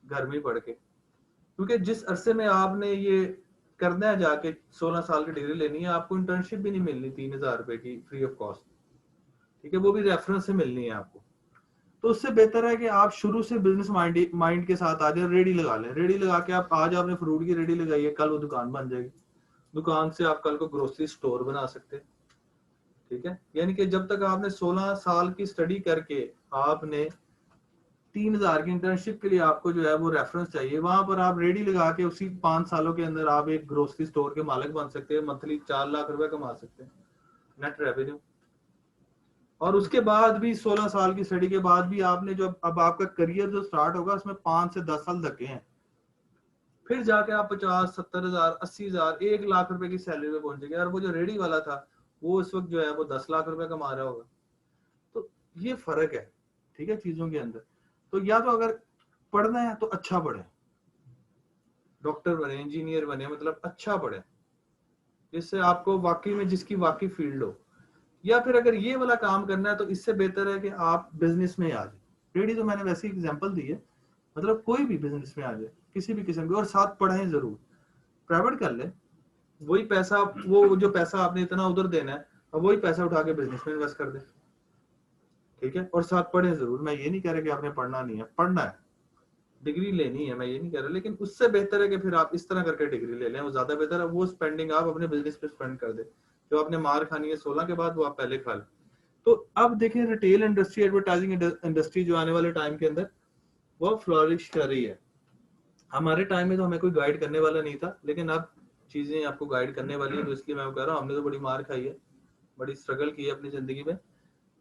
घर में ही पढ़ के। क्योंकि जिस अरसे में आपने ये करना है, जाके 16 साल की डिग्री लेनी है, आपको इंटर्नशिप भी नहीं मिलनी 3000 रुपए की फ्री ऑफ कॉस्ट, ठीक है, वो भी रेफरेंस से मिलनी है आपको। तो उससे बेहतर है कि आप शुरू से बिजनेस माइंड के साथ आ जाए, रेडी लगा लें। रेडी लगा के आप आज आपने फ्रूट की रेडी लगाई है, कल वो दुकान बन जाएगी, दुकान से आप कल को ग्रोसरी स्टोर बना सकते हैं, ठीक है। यानी कि जब तक आपने 16 साल की स्टडी करके आपने 3000 की इंटर्नशिप के लिए आपको जो है वो रेफरेंस चाहिए, वहां पर आप रेडी लगा के उसी 5 सालों के अंदर आप एक ग्रोसरी स्टोर के मालिक बन सकते हैं, मंथली 4 लाख रुपए कमा सकते हैं नेट रेवेन्यू। और उसके बाद भी 16 साल की स्टडी के बाद भी आपने जो अब आपका करियर जो स्टार्ट होगा उसमें 5 से 10 साल धक्के हैं, फिर जाके आप 50, 70,000, 80,000, 1 लाख रुपए की सैलरी पे पहुंचेंगे। और वो जो रेडी वाला था वो इस वक्त जो है वो 10 लाख रुपए कमा रहा होगा। तो ये फर्क है, ठीक है, चीजों के अंदर। तो या तो अगर पढ़ना है तो अच्छा पढ़े, डॉक्टर बने, इंजीनियर बने, मतलब अच्छा पढ़े जिससे आपको वाकई में जिसकी वाकई फील्ड हो। या फिर अगर ये वाला काम करना है तो इससे बेहतर है कि आप बिजनेस में आ जाए। रेडी तो मैंने वैसे एग्जांपल दी है, मतलब कोई भी बिजनेस में आ जाए किसी भी किस्म के, और साथ पढ़ें जरूर, प्राइवेट कर ले, वही पैसा, वो जो पैसा आपने इतना उधर देना है, अब वही पैसा उठा के बिजनेस में इन्वेस्ट कर दे, ठीक है। और साथ पढ़ें जरूर। मैं ये नहीं कह रहा कि आपने पढ़ना नहीं है, पढ़ना है, डिग्री लेनी है, मैं ये नहीं कह रहा, लेकिन उससे बेहतर है कि फिर आप इस तरह करके डिग्री ले लें, वो ज्यादा बेहतर है। वो स्पेंडिंग आप अपने बिजनेस पे स्पेंड कर दे, जो आपने मार खानी है 16 के बाद वो आप पहले खा लें। तो अब देखें रिटेल इंडस्ट्री, एडवर्टाइजिंग इंडस्ट्री जो आने वाले टाइम के अंदर वो फ्लरिश कर रही है। हमारे टाइम में तो हमें कोई गाइड करने वाला नहीं था, लेकिन अब चीजें आपको गाइड करने वाली है। तो इसलिए मैं कह रहा हूँ, हमने तो बड़ी मार खाई है, बड़ी स्ट्रगल की है अपनी जिंदगी में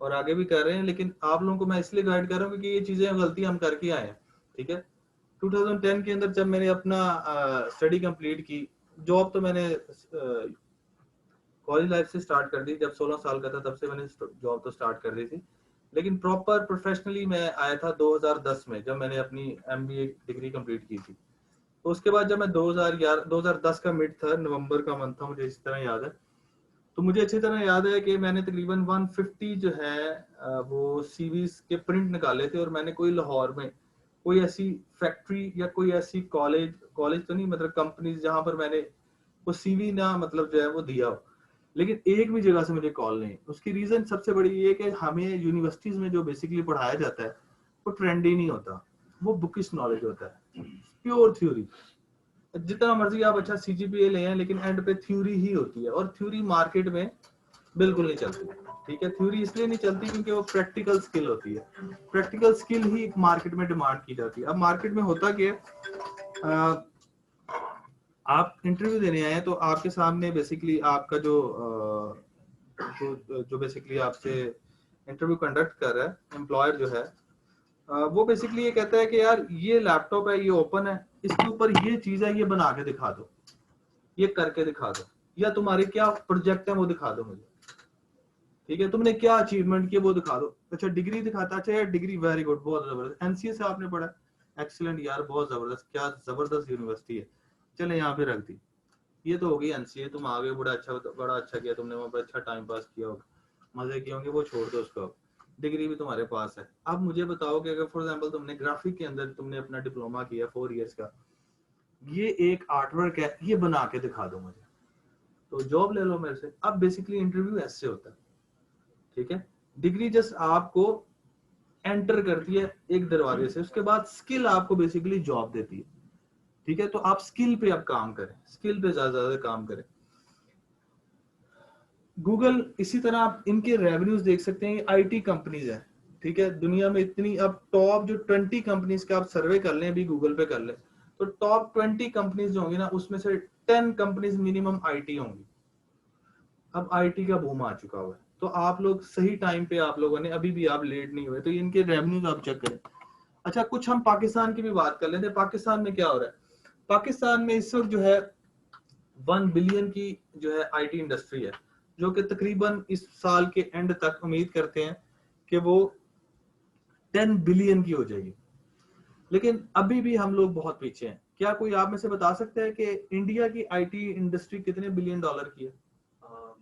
और आगे भी कर रहे हैं, लेकिन आप लोगों को मैं इसलिए गाइड कर रहा हूँ क्योंकि ये चीजें गलती हम करके आए हैं, ठीक है। 2010 के अंदर जब मैंने अपना स्टडी कंप्लीट की, जॉब तो मैंने कॉलेज लाइफ से स्टार्ट कर दी, जब 16 साल का था तब से मैंने जॉब तो स्टार्ट कर दी थी, लेकिन प्रॉपर प्रोफेशनली मैं आया था 2010 में, जब मैंने अपनी MBA डिग्री कंप्लीट की थी। तो उसके बाद जब मैं 2010 का मिड था, नवंबर का मंथ था, मुझे इस तरह याद है। तो मुझे अच्छी तरह याद है कि मैंने तकरीबन 150 जो है वो CVs के प्रिंट निकाले थे, और मैंने कोई लाहौर में कोई ऐसी फैक्ट्री या कोई ऐसी कॉलेज तो नहीं, मतलब कंपनीज जहां पर मैंने वो CV ना मतलब जो है वो दिया हो, लेकिन एक भी जगह से मुझे कॉल नहीं। उसकी रीजन सबसे बड़ी ये कि हमें यूनिवर्सिटीज में जो बेसिकली पढ़ाया जाता है वो ट्रेंडी नहीं होता, वो बुकिश नॉलेज होता है, प्योर थ्योरी। जितना मर्जी आप अच्छा CGPA ले आए, लेकिन एंड पे थ्योरी ही होती है, और थ्योरी मार्केट में बिल्कुल नहीं चलती, ठीक है। थ्योरी इसलिए नहीं चलती क्योंकि वो प्रैक्टिकल स्किल होती है, प्रैक्टिकल स्किल ही मार्केट में डिमांड की जाती है। अब मार्केट में होता क्या है आप इंटरव्यू देने आए हैं तो आपके सामने बेसिकली आपका जो बेसिकली आपसे इंटरव्यू कंडक्ट कर रहा है एम्प्लॉयर जो है, वो बेसिकली ये कहता है कि यार ये लैपटॉप है, ये ओपन है, इसके ऊपर ये चीज है, ये बना के दिखा दो, ये करके दिखा दो, या तुम्हारे क्या प्रोजेक्ट है वो दिखा दो मुझे, ठीक है, तुमने क्या अचीवमेंट किया वो दिखा दो। अच्छा डिग्री दिखाता, अच्छा यार डिग्री वेरी गुड, बहुत जबरदस्त, एनसीए से आपने पढ़ा, एक्सीलेंट यार, बहुत जबरदस्त, क्या जबरदस्त यूनिवर्सिटी है, चले यहाँ पे रख दी, ये तो हो गई एनसीए, तुम आ गए, बड़ा अच्छा किया तुमने, वहाँ पर अच्छा टाइम पास किया होगा, मजे किए होंगे, वो छोड़ दो उसको, डिग्री भी तुम्हारे पास है। अब मुझे बताओ कि अगर फॉर एग्जांपल तुमने ग्राफिक के अंदर तुमने अपना डिप्लोमा किया 4 इयर्स का, ये एक आर्ट वर्क है, ये बना के दिखा दो मुझे, तो जॉब ले लो मेरे से। अब बेसिकली इंटरव्यू ऐसे होता है, ठीक है, डिग्री जस्ट आपको एंटर करती है एक दरवाजे से, उसके बाद स्किल आपको बेसिकली जॉब देती है, ठीक है, तो आप स्किल पे अब काम करें, स्किल पे ज्यादा काम करें। गूगल इसी तरह आप इनके रेवेन्यूज देख सकते हैं, आईटी कंपनीज है, ठीक है, दुनिया में इतनी, अब टॉप जो 20 कंपनीज का आप सर्वे कर लें, अभी गूगल पे कर लें, तो टॉप 20 कंपनीज जो होंगी ना, उसमें से 10 कंपनीज मिनिमम आईटी होंगी। अब आईटी का बूम आ चुका हुआ है, तो आप लोग सही टाइम पे, आप लोगों ने अभी भी आप लेट नहीं हुए, तो इनके रेवेन्यूज आप चेक करें। अच्छा कुछ हम पाकिस्तान की भी बात कर लेते हैं, पाकिस्तान में क्या हो रहा है। पाकिस्तान में इस वक्त जो है 1 बिलियन की जो है आईटी इंडस्ट्री है, जो कि तकरीबन इस साल के एंड तक उम्मीद करते हैं कि वो 10 बिलियन की हो जाएगी, लेकिन अभी भी हम लोग बहुत पीछे हैं। क्या कोई आप में से बता सकता है कि इंडिया की आईटी इंडस्ट्री कितने बिलियन डॉलर की है?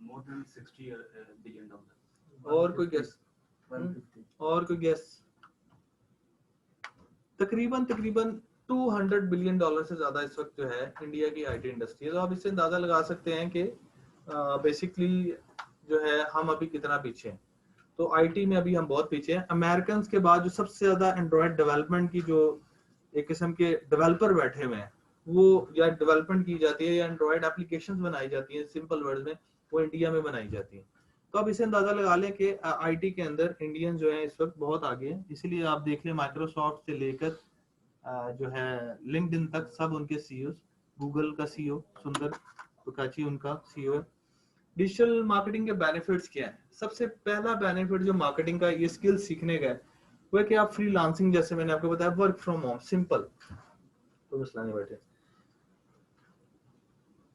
More than $60 billion. और कोई गेस? और कोई गेस? तकरीबन 200 बिलियन डॉलर से ज्यादा इस वक्त जो है इंडिया की आईटी इंडस्ट्री है। तो आप इससे अंदाजा लगा सकते हैं कि बेसिकली जो है हम अभी कितना पीछे हैं। तो आईटी में अभी हम बहुत पीछे हैं। अमेरिकन के बाद जो सबसे ज्यादा एंड्रॉयड डेवलपमेंट की जो एक किस्म के डेवलपर बैठे हुए हैं, वो या डेवलपमेंट की जाती है या एंड्रॉयड एप्लीकेशंस बनाई जाती हैं, सिंपल वर्ड में वो इंडिया में बनाई जाती है। तो अब इसे अंदाजा लगा लें कि आईटी के अंदर इंडियन जो है इस वक्त बहुत आगे हैं। इसीलिए आप देख लें माइक्रोसॉफ्ट से लेकर जो है लिंक्डइन तक सब उनके सीईओ, गूगल का सीईओ सुंदर पिचाई उनका सीईओ है। डिजिटल मार्केटिंग के बेनिफिट्स क्या हैं? सबसे पहला बेनिफिट जो मार्केटिंग का ये स्किल सीखने का है वो है कि आप फ्रीलांसिंग, जैसे मैंने आपको बताया, वर्क फ्रॉम होम, सिंपल, तो मसला नहीं बैठे।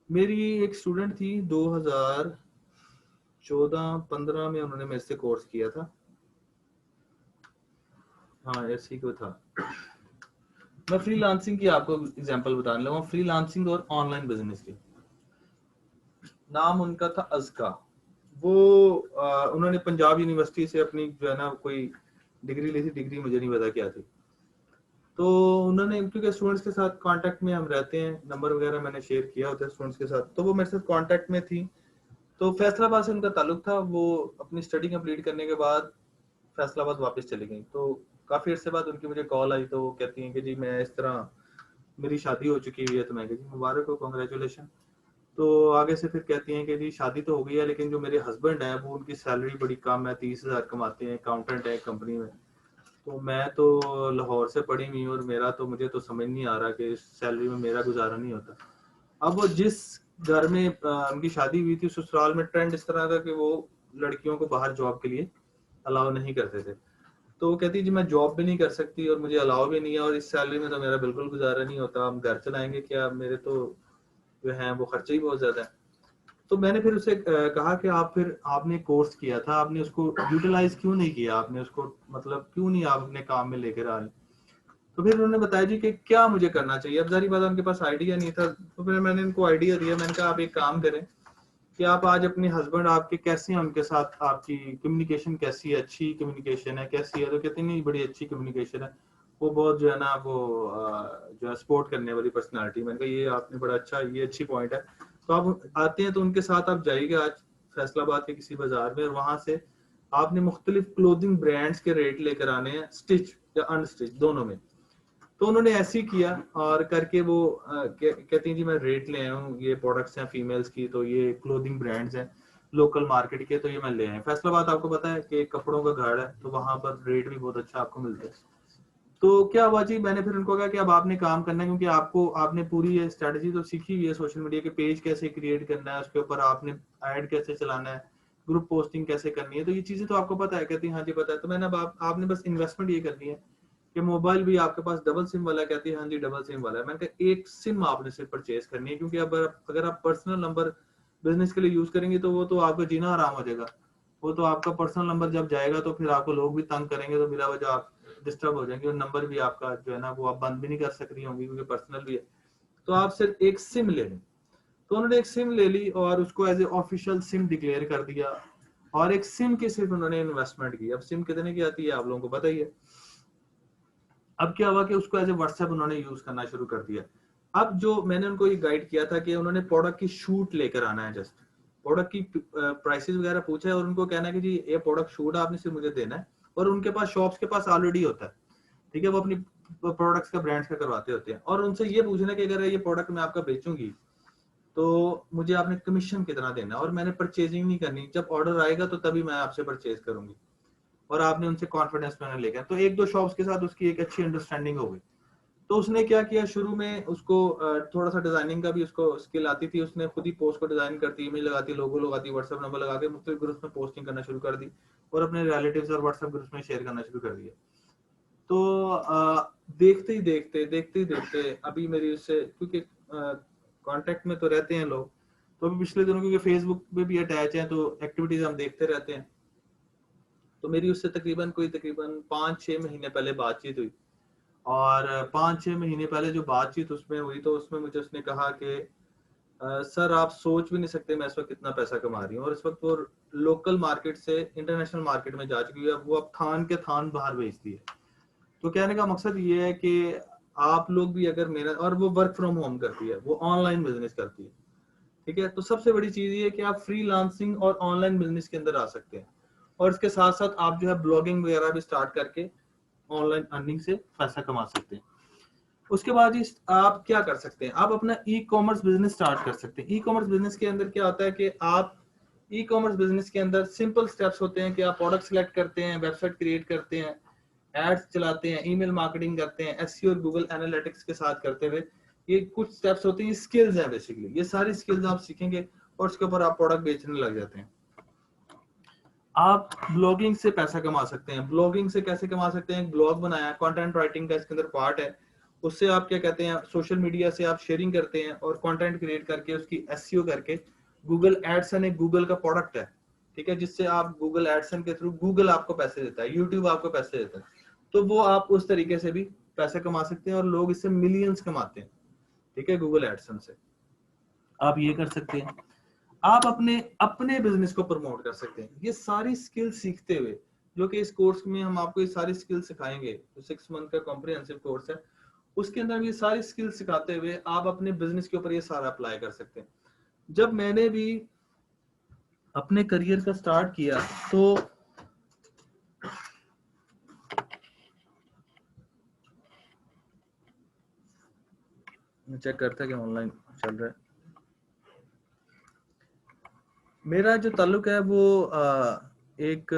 मेरी एक स्टूडेंट थी 2014-15 में, उन्होंने मेरे से कोर्स किया था, हाँ ऐसी को था। मैं फ्रीलांसिंग की आपको एग्जांपल बताने लगा, फ्रीलांसिंग और ऑनलाइन बिजनेस की। नाम उनका था अज़का। वो उन्होंने पंजाब यूनिवर्सिटी से अपनी जो है ना कोई डिग्री ली थी, डिग्री मुझे नहीं पता क्या थी। तो उन्होंने, क्योंकि स्टूडेंट्स के साथ कांटेक्ट में हम रहते हैं, नंबर वगैरह मैंने शेयर किया होता है स्टूडेंट्स के साथ, तो वो मेरे साथ कांटेक्ट में थी। तो फैसलाबाद से उनका ताल्लुक था। वो अपनी स्टडी कंप्लीट करने के बाद फैसलाबाद वापस चली गई। तो काफ़ी अर्से बाद उनकी मुझे कॉल आई, तो वो कहती हैं कि जी मैं इस तरह, मेरी शादी हो चुकी हुई है। तो मैं कहा जी मुबारक हो, कॉन्ग्रेचुलेशन। तो आगे से फिर कहती हैं कि जी शादी तो हो गई है, लेकिन जो मेरे हस्बैंड है वो, उनकी सैलरी बड़ी कम है, 30,000 कमाते हैं, अकाउंटेंट है कंपनी में। तो मैं तो लाहौर से पढ़ी हुई हूँ और मेरा तो, मुझे तो समझ नहीं आ रहा कि इस सैलरी में मेरा गुजारा नहीं होता। अब वो जिस घर में उनकी शादी हुई थी, ससुराल में ट्रेंड इस तरह का कि वो लड़कियों को बाहर जॉब के लिए अलाउ नहीं करते थे। तो वो कहती जी मैं जॉब भी नहीं कर सकती और मुझे अलाउ भी नहीं है, और इस सैलरी में तो मेरा बिल्कुल गुजारा नहीं होता, हम घर चलाएंगे क्या, मेरे तो जो है वो खर्चे ही बहुत ज्यादा है। तो मैंने फिर उसे कहा कि आप, फिर आपने कोर्स किया था, आपने उसको यूटिलाइज क्यों नहीं किया, आपने उसको मतलब क्यों नहीं आप अपने काम में लेकर आ रहे। तो फिर उन्होंने बताया जी कि क्या मुझे करना चाहिए। अब जारी बात उनके पास आइडिया नहीं था, तो फिर मैंने इनको आइडिया दिया। मैंने कहा आप एक काम करें कि आप आज अपने हस्बैंड आपके कैसे हैं, उनके साथ आपकी कम्युनिकेशन कैसी है, अच्छी कम्युनिकेशन है कैसी है? तो कहते नहीं बड़ी अच्छी कम्युनिकेशन है, वो बहुत जो है ना वो जो है सपोर्ट करने वाली पर्सनालिटी। मैंने कहा ये आपने बड़ा अच्छा, ये अच्छी पॉइंट है। तो आप आते हैं तो उनके साथ आप जाइएगा आज फैसलाबाद के किसी बाजार में, और वहां से आपने मुख्तलिफ क्लोथिंग ब्रांड्स के रेट लेकर आने हैं, स्टिच या अनस्टिच दोनों में। तो उन्होंने ऐसे ही किया और करके वो कहती हैं जी मैं रेट ले आया हूँ, ये प्रोडक्ट्स हैं फीमेल्स की, तो ये क्लोथिंग ब्रांड्स हैं लोकल मार्केट के, तो ये मैं ले आया। फैसलाबाद आपको पता है कि कपड़ों का घर है, तो वहां पर रेट भी बहुत अच्छा आपको मिलता है। तो क्या हुआ जी, मैंने फिर उनको कहा कि अब आपने काम करना है, क्योंकि आपने पूरी ये स्ट्रेटजी तो सीखी हुई है सोशल मीडिया के, पेज कैसे क्रिएट करना है, उसके ऊपर आपने ऐड कैसे चलाना है, ग्रुप पोस्टिंग कैसे करनी है, तो ये चीजें तो आपको पता है। कहती है हाँ जी पता है। तो मैंने अब आपने बस इन्वेस्टमेंट ये करनी है कि मोबाइल भी आपके पास डबल सिम वाला, कहती है हाँ जी डबल सिम वाला है। मैंने कहा एक सिम आपने सिर्फ परचेज करनी है, क्योंकि अब अगर आप पर्सनल नंबर बिजनेस के लिए यूज करेंगे तो वो तो आपका जीना आराम हो जाएगा। वो तो आपका पर्सनल नंबर जब जाएगा तो फिर आपको लोग भी तंग करेंगे, तो बिला वजह आप डिस्टर्ब हो जाएंगे, और नंबर भी आपका जो है ना वो आप बंद भी नहीं कर सक रही होंगी क्योंकि पर्सनल भी है। तो आप सिर्फ एक सिम ले लें। तो उन्होंने एक सिम ले ली और उसको as a official SIM declare कर दिया, और एक सिम की सिर्फ उन्होंने इन्वेस्टमेंट की। अब सिम कितने की आती है आप लोगों को पता ही है। अब क्या हुआ कि उसको एज ए व्हाट्सएप उन्होंने यूज करना शुरू कर दिया। अब जो मैंने उनको ये गाइड किया था कि उन्होंने प्रोडक्ट की शूट लेकर आना है, जस्ट प्रोडक्ट की प्राइसेस वगैरह पूछा है, और उनको कहना है कि जी ये प्रोडक्ट शूट आपने सिर्फ मुझे देना है, और उनके पास शॉप्स के पास ऑलरेडी होता है, ठीक है, वो अपनी प्रोडक्ट्स का ब्रांड्स का करवाते होते हैं, और उनसे ये पूछना कि अगर ये प्रोडक्ट मैं आपका बेचूंगी तो मुझे आपने कमीशन कितना देना, और मैंने परचेजिंग नहीं करनी, जब ऑर्डर आएगा तो तभी मैं आपसे परचेज करूंगी, और आपने उनसे कॉन्फिडेंस मैंने लेकर। तो एक दो शॉप्स के साथ उसकी एक अच्छी अंडरस्टैंडिंग हो गई। तो उसने क्या किया, शुरू में उसको थोड़ा सा डिजाइनिंग का भी उसको स्किल आती थी, उसने खुद ही पोस्ट को डिजाइन करती, इमेज लगाती, लोगो लगाती, व्हाट्सएप नंबर लगा के मुख्तलिफ ग्रुप्स में पोस्टिंग करना शुरू कर दी, और अपने रिलेटिव्स और व्हाट्सएप ग्रुप्स में शेयर करना शुरू कर दिया। तो देखते ही देखते अभी मेरी उससे, क्योंकि कांटेक्ट में तो रहते हैं लोग, तो अभी पिछले दिनों क्योंकि फेसबुक पे भी अटैच है तो एक्टिविटीज हम देखते रहते हैं, तो मेरी उससे तकरीबन 5-6 महीने पहले बातचीत हुई, और 5-6 महीने पहले जो बातचीत उसमें हुई तो उसमें मुझे उसने कहा कि सर आप सोच भी नहीं सकते मैं इस वक्त कितना पैसा कमा रही हूँ, और इस वक्त वो लोकल मार्केट से इंटरनेशनल मार्केट में जा चुकी है, वो अब थान के थान बाहर बेचती है। तो कहने का मकसद ये है कि आप लोग भी अगर मेरा, और वो वर्क फ्रॉम होम करती है, वो ऑनलाइन बिजनेस करती है, ठीक है। तो सबसे बड़ी चीज ये है कि आप फ्रीलांसिंग और ऑनलाइन बिजनेस के अंदर आ सकते हैं, और इसके साथ साथ आप जो है ब्लॉगिंग वगैरह भी स्टार्ट करके ऑनलाइन अर्निंग से पैसा कमा सकते हैं। उसके बाद आप क्या कर सकते हैं, आप अपना ई कॉमर्स बिजनेस स्टार्ट कर सकते हैं। ई कॉमर्स बिजनेस के अंदर क्या होता है कि आप ई कॉमर्स बिजनेस के अंदर सिंपल स्टेप्स होते हैं कि आप प्रोडक्ट सिलेक्ट करते हैं, वेबसाइट क्रिएट करते हैं, एड्स चलाते हैं, ईमेल मार्केटिंग करते हैं, एसईओ और गूगल एनालिटिक्स के साथ करते हुए, ये कुछ स्टेप्स होते हैं, ये स्किल्स हैं बेसिकली। ये सारी स्किल्स आप सीखेंगे और उसके ऊपर आप प्रोडक्ट बेचने लग जाते हैं। आप ब्लॉगिंग से पैसा कमा सकते हैं। ब्लॉगिंग से कैसे कमा सकते हैं, ब्लॉग बनाया, कंटेंट राइटिंग का इसके अंदर पार्ट है, उससे आप क्या कहते हैं सोशल मीडिया से आप शेयरिंग करते हैं और कंटेंट क्रिएट करके उसकी एसईओ करके, गूगल एडसन एक गूगल का प्रोडक्ट है, ठीक है, जिससे आप गूगल एडसन के थ्रू गूगल आपको पैसे देता है, यूट्यूब आपको पैसे देता है, तो वो आप उस तरीके से भी पैसे कमा सकते हैं, और लोग इससे मिलियंस कमाते हैं, ठीक है, गूगल एडसन से आप ये कर सकते हैं। आप अपने बिजनेस को प्रमोट कर सकते हैं। ये सारी स्किल सीखते हुए, जो कि इस कोर्स में हम आपको ये सारी स्किल सिखाएंगे, जो 6 मंथ का कॉम्प्रिहेंसिव कोर्स है, उसके अंदर ये सारी स्किल सिखाते हुए आप अपने बिजनेस के ऊपर ये सारा अप्लाई कर सकते हैं। जब मैंने भी अपने करियर का स्टार्ट किया तो चेक करता है कि ऑनलाइन चल रहा है। मेरा जो ताल्लुक है वो एक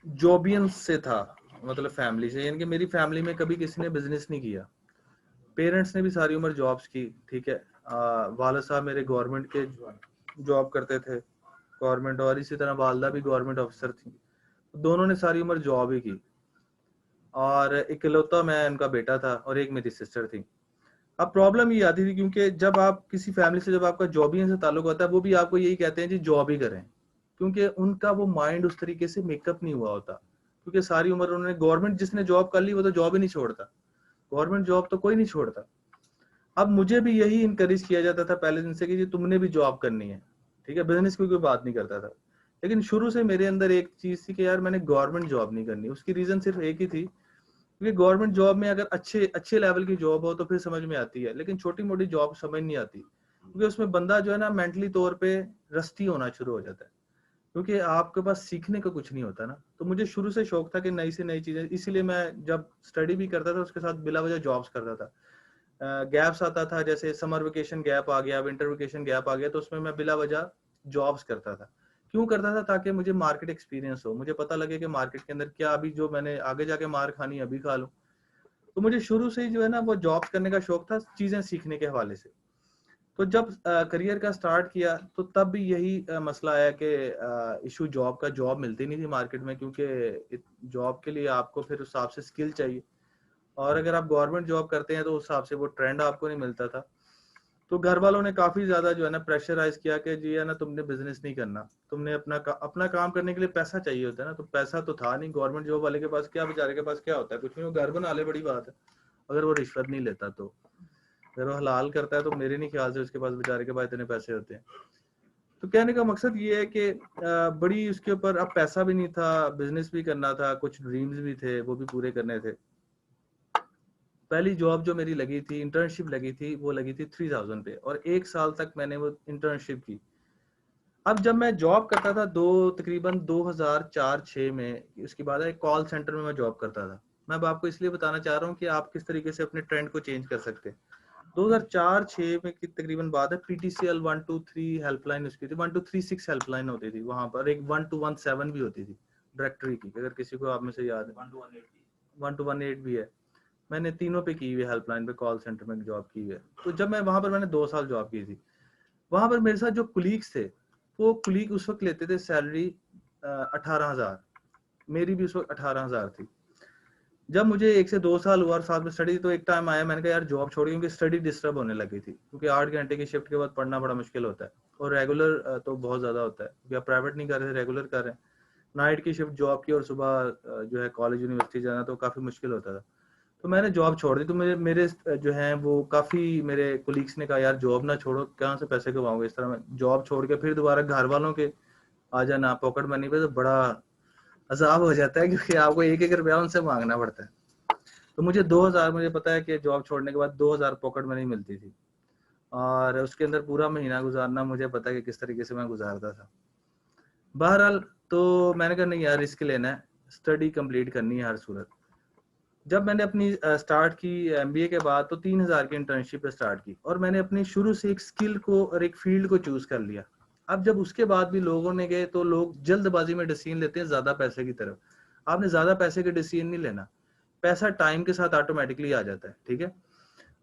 जॉबियन से था, मतलब फैमिली से, यानी कि मेरी फैमिली में कभी किसी ने बिजनेस नहीं किया। पेरेंट्स ने भी सारी उम्र जॉब्स की, ठीक है। वालिद साहब मेरे गवर्नमेंट के जॉब करते थे, गवर्नमेंट, और इसी तरह वालदा भी गवर्नमेंट ऑफिसर थी, दोनों ने सारी उम्र जॉब ही की, और इकलौता मैं उनका बेटा था और एक मेरी सिस्टर थी। अब प्रॉब्लम ये आती थी क्योंकि जब आप किसी फैमिली से, जब आपका जॉबियन से ताल्लुक होता है, वो भी आपको यही कहते हैं जी जॉब ही करें, क्योंकि उनका वो माइंड उस तरीके से मेकअप नहीं हुआ होता, क्योंकि सारी उम्र उन्होंने गवर्नमेंट, जिसने जॉब कर ली वो तो जॉब ही नहीं छोड़ता, गवर्नमेंट जॉब तो कोई नहीं छोड़ता। अब मुझे भी यही इनकरेज किया जाता था पहले दिन से कि जी तुमने भी जॉब करनी है, ठीक है, बिजनेस की कोई बात नहीं करता था। लेकिन शुरू से मेरे अंदर एक चीज थी कि यार मैंने गवर्नमेंट जॉब नहीं करनी। उसकी रीजन सिर्फ एक ही थी, क्योंकि गवर्नमेंट जॉब में अगर अच्छे लेवल की जॉब हो तो फिर समझ में आती है, लेकिन छोटी मोटी जॉब समझ नहीं आती, क्योंकि उसमें बंदा जो है ना मेंटली तौर पे रस्टी होना शुरू हो जाता है, क्योंकि आपके पास सीखने का कुछ नहीं होता ना। तो मुझे शुरू से शौक था कि नई से नई चीजें, इसीलिए मैं जब स्टडी भी करता था उसके साथ बिला वजह जॉब्स करता था। गैप्स आता था, जैसे समर वेकेशन गैप आ गया, विंटर वेकेशन गैप आ गया, तो उसमें मैं बिला वजह जॉब्स करता था। क्यों करता था? ताकि मुझे मार्केट एक्सपीरियंस हो, मुझे पता लगे कि मार्केट के अंदर क्या, अभी जो मैंने आगे जाके मार खानी अभी खा लूं। तो मुझे शुरू से ही जो है ना वो जॉब करने का शौक था, चीजें सीखने के हवाले से। तो जब करियर का स्टार्ट किया तो तब भी यही मसला आया कि इशू जॉब का, जॉब मिलती नहीं थी मार्केट में, क्योंकि जॉब के लिए आपको फिर उस हिसाब से स्किल चाहिए, और अगर आप गवर्नमेंट जॉब करते हैं तो उस हिसाब से वो ट्रेंड आपको नहीं मिलता था। तो घर वालों ने काफी ज्यादा जो है ना प्रेशराइज किया कि जी है ना तुमने बिजनेस नहीं करना, तुमने अपना काम करने के लिए पैसा चाहिए होता है ना। तो पैसा तो था नहीं, गवर्नमेंट जॉब वाले के पास क्या, बेचारे के पास क्या होता है, कुछ नहीं, वो घर बना ले, बड़ी बात है। अगर वो रिश्वत नहीं लेता तो, अगर वो हलाल करता है तो मेरे नहीं ख्याल से उसके पास बेचारे के पास इतने पैसे होते हैं। तो कहने का मकसद ये है कि बड़ी उसके ऊपर अब पैसा भी नहीं था, बिजनेस भी करना था, कुछ ड्रीम्स भी थे, वो भी पूरे करने थे। पहली जॉब जो मेरी लगी थी, इंटर्नशिप लगी थी, वो लगी थी 3000 पे, और 1 साल तक मैंने वो इंटर्नशिप की। अब जब मैं जॉब करता था तकरीबन 2004-06 में, उसके बाद एक कॉल सेंटर में मैं जॉब करता था। मैं अब आपको इसलिए बताना चाह रहा हूँ कि आप किस तरीके से अपने ट्रेंड को चेंज कर सकते हैं। 2004-06 में की तकरीबन बात है, PTCL 123 हेल्पलाइन उसकी थी, 1236 हेल्पलाइन होती थी वहां पर, एक 1217 भी होती थी डायरेक्टरी की, अगर किसी को आप में से याद है। 1218 भी है। मैंने तीनों पे की हुई है, हेल्पलाइन पे, कॉल सेंटर में जॉब की हुई है। तो जब मैं वहां पर, मैंने 2 साल जॉब की थी, वहां पर मेरे साथ जो कुलीग्स थे, वो कुलीग उस वक्त लेते थे सैलरी 18,000, मेरी भी उस वक्त 18,000 थी। जब मुझे 1 से 2 साल हुआ और साथ में स्टडी, तो एक टाइम आया, मैंने कहा यार जॉब छोड़, क्योंकि स्टडी डिस्टर्ब होने लगी थी, क्योंकि 8 घंटे की शिफ्ट के बाद पढ़ना बड़ा मुश्किल होता है, और रेगुलर तो बहुत ज्यादा होता है, क्योंकि आप प्राइवेट नहीं कर रहे, रेगुलर कर रहे हैं। नाइट की शिफ्ट जॉब की और सुबह जो है कॉलेज यूनिवर्सिटी जाना, तो काफी मुश्किल होता था। तो मैंने जॉब छोड़ दी। तो मेरे जो है वो काफी मेरे कोलीग्स ने कहा यार जॉब ना छोड़ो, कहाँ से पैसे कमाओगे इस तरह में, जॉब छोड़ के फिर दोबारा घर वालों के आ जाना पॉकेट मनी पे, तो बड़ा अजाब हो जाता है, क्योंकि आपको 1-1 रुपया उनसे मांगना पड़ता है। तो मुझे 2000, मुझे पता है कि जॉब छोड़ने के बाद 2000 पॉकेट मनी मिलती थी, और उसके अंदर पूरा महीना गुजारना मुझे पता है कि किस तरीके से मैं गुजारता था। बहरहाल तो मैंने कहा नहीं यार, रिस्क लेना है, स्टडी कंप्लीट करनी है हर सूरत। जब मैंने अपनी स्टार्ट की MBA के बाद, तो 3000 की इंटर्नशिप पे स्टार्ट की, और मैंने अपनी शुरू से एक स्किल को और एक फील्ड को चूज कर लिया। अब जब उसके बाद भी लोगों ने गए, तो लोग जल्दबाजी में डिसीजन लेते हैं ज्यादा पैसे की तरफ। आपने ज्यादा पैसे के डिसीजन नहीं लेना, पैसा टाइम के साथ ऑटोमेटिकली आ जाता है, ठीक है।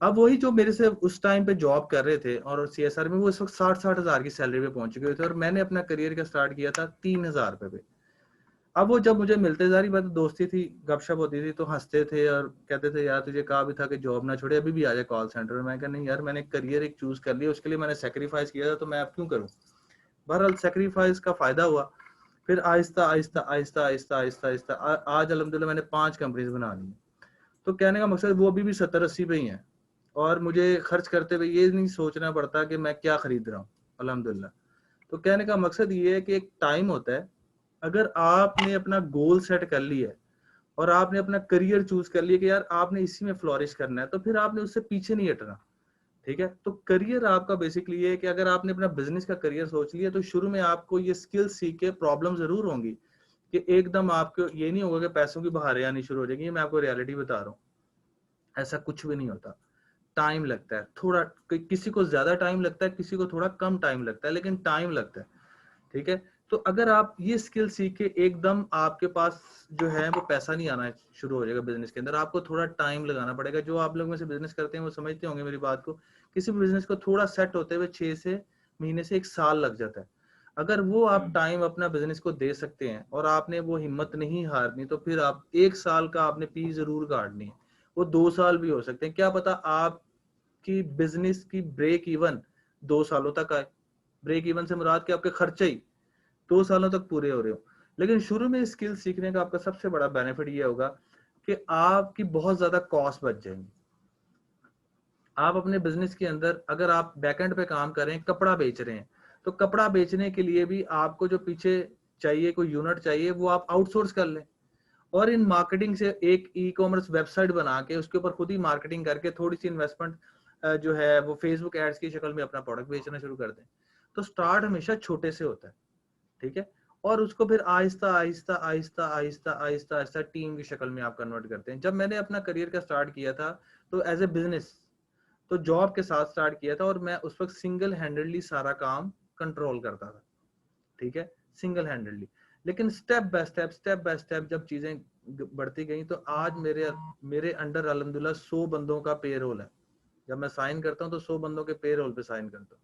अब वही जो मेरे से उस टाइम पे जॉब कर रहे थे और CSR में, वो इस वक्त 60-60 हजार की सैलरी पे पहुंच गए थे, और मैंने अपना करियर का स्टार्ट किया था 3000 रुपए पे। अब वो जब मुझे मिलते, सारी बात दोस्ती थी, गपशप होती थी, तो हंसते थे और कहते थे यार तुझे कहा भी था कि जॉब ना छोड़े, अभी भी आ जाए कॉल सेंटर में। मैं कहा नहीं यार, मैंने करियर एक चूज कर लिया, उसके लिए मैंने सेक्रीफाइस किया था, तो मैं अब क्यों करूं। बहरहाल सेक्रीफाइस का फायदा हुआ, फिर आहिस्ता आहिस्ता आहिस्ता आहिस्ता आहिस्ता आहिस्ता आज अल्हम्दुलिल्लाह मैंने 5 कंपनीज बना ली। तो कहने का मकसद, वो अभी भी 70-80 पे ही है, और मुझे खर्च करते हुए ये नहीं सोचना पड़ता कि मैं क्या खरीद रहा हूँ, अल्हम्दुलिल्लाह। तो कहने का मकसद ये है कि एक टाइम होता है, अगर आपने अपना गोल सेट कर लिया है और आपने अपना करियर चूज कर लिया कि यार आपने इसी में फ्लोरिश करना है, तो फिर आपने उससे पीछे नहीं हटना, ठीक है। तो करियर आपका बेसिकली ये है कि अगर आपने अपना बिजनेस का करियर सोच लिया, तो शुरू में आपको ये स्किल सीख के, प्रॉब्लम जरूर होंगी कि एकदम आपको ये नहीं होगा कि पैसों की बहारें आनी शुरू हो जाएंगी। ये मैं आपको रियलिटी बता रहा हूँ, ऐसा कुछ भी नहीं होता। टाइम लगता है थोड़ा, किसी को ज्यादा टाइम लगता है, किसी को थोड़ा कम टाइम लगता है, लेकिन टाइम लगता है, ठीक है। तो अगर आप ये स्किल सीख के एकदम आपके पास जो है वो पैसा नहीं आना शुरू हो जाएगा बिजनेस के अंदर, आपको थोड़ा टाइम लगाना पड़ेगा। जो आप लोग में से बिजनेस करते हैं वो समझते होंगे मेरी बात को, किसी भी बिजनेस को थोड़ा सेट होते हुए 6 महीने से 1 साल लग जाता है। अगर वो आप टाइम अपना बिजनेस को दे सकते हैं और आपने वो हिम्मत नहीं हारनी, तो फिर आप 1 साल का आपने पी जरूर काटनी है, वो 2 साल भी हो सकते हैं, क्या पता आपकी बिजनेस की ब्रेक इवन 2 सालों तक आए। ब्रेक इवन से मुराद कि आपके खर्चे ही 2 सालों तक पूरे हो रहे हो। लेकिन शुरू में स्किल सीखने का आपका सबसे बड़ा बेनिफिट ये होगा कि आपकी बहुत ज्यादा कॉस्ट बच जाएंगी। आप अपने बिजनेस के अंदर, अगर आप बैकएंड पे काम कर रहे हैं, कपड़ा बेच रहे हैं, तो कपड़ा बेचने के लिए भी आपको जो पीछे चाहिए, कोई यूनिट चाहिए, वो आप आउटसोर्स कर लें, और इन मार्केटिंग से एक ई-कॉमर्स वेबसाइट बना के उसके ऊपर खुद ही मार्केटिंग करके थोड़ी सी इन्वेस्टमेंट जो है वो फेसबुक एड्स की शक्ल में अपना प्रोडक्ट बेचना शुरू कर दें। तो स्टार्ट हमेशा छोटे से होता है, ठीक है, और उसको फिर आहिस्ता आहिस्ता आहिस्ता आहिस्ता आहिस्ता आहिस्ता टीम की शक्ल में आप कन्वर्ट करते हैं। जब मैंने अपना करियर का स्टार्ट किया था, तो एज ए बिजनेस, तो जॉब के साथ स्टार्ट किया था, और मैं उस वक्त सिंगल हैंडेडली सारा काम कंट्रोल करता था, ठीक है, सिंगल हैंडेडली। लेकिन स्टेप बाय स्टेप जब चीजें बढ़ती गई, तो आज मेरे अंडर अल्हम्दुलिल्लाह 100 बंदों का पेरोल है। जब मैं साइन करता हूँ तो 100 बंदों के पेरोल पे साइन करता हूँ।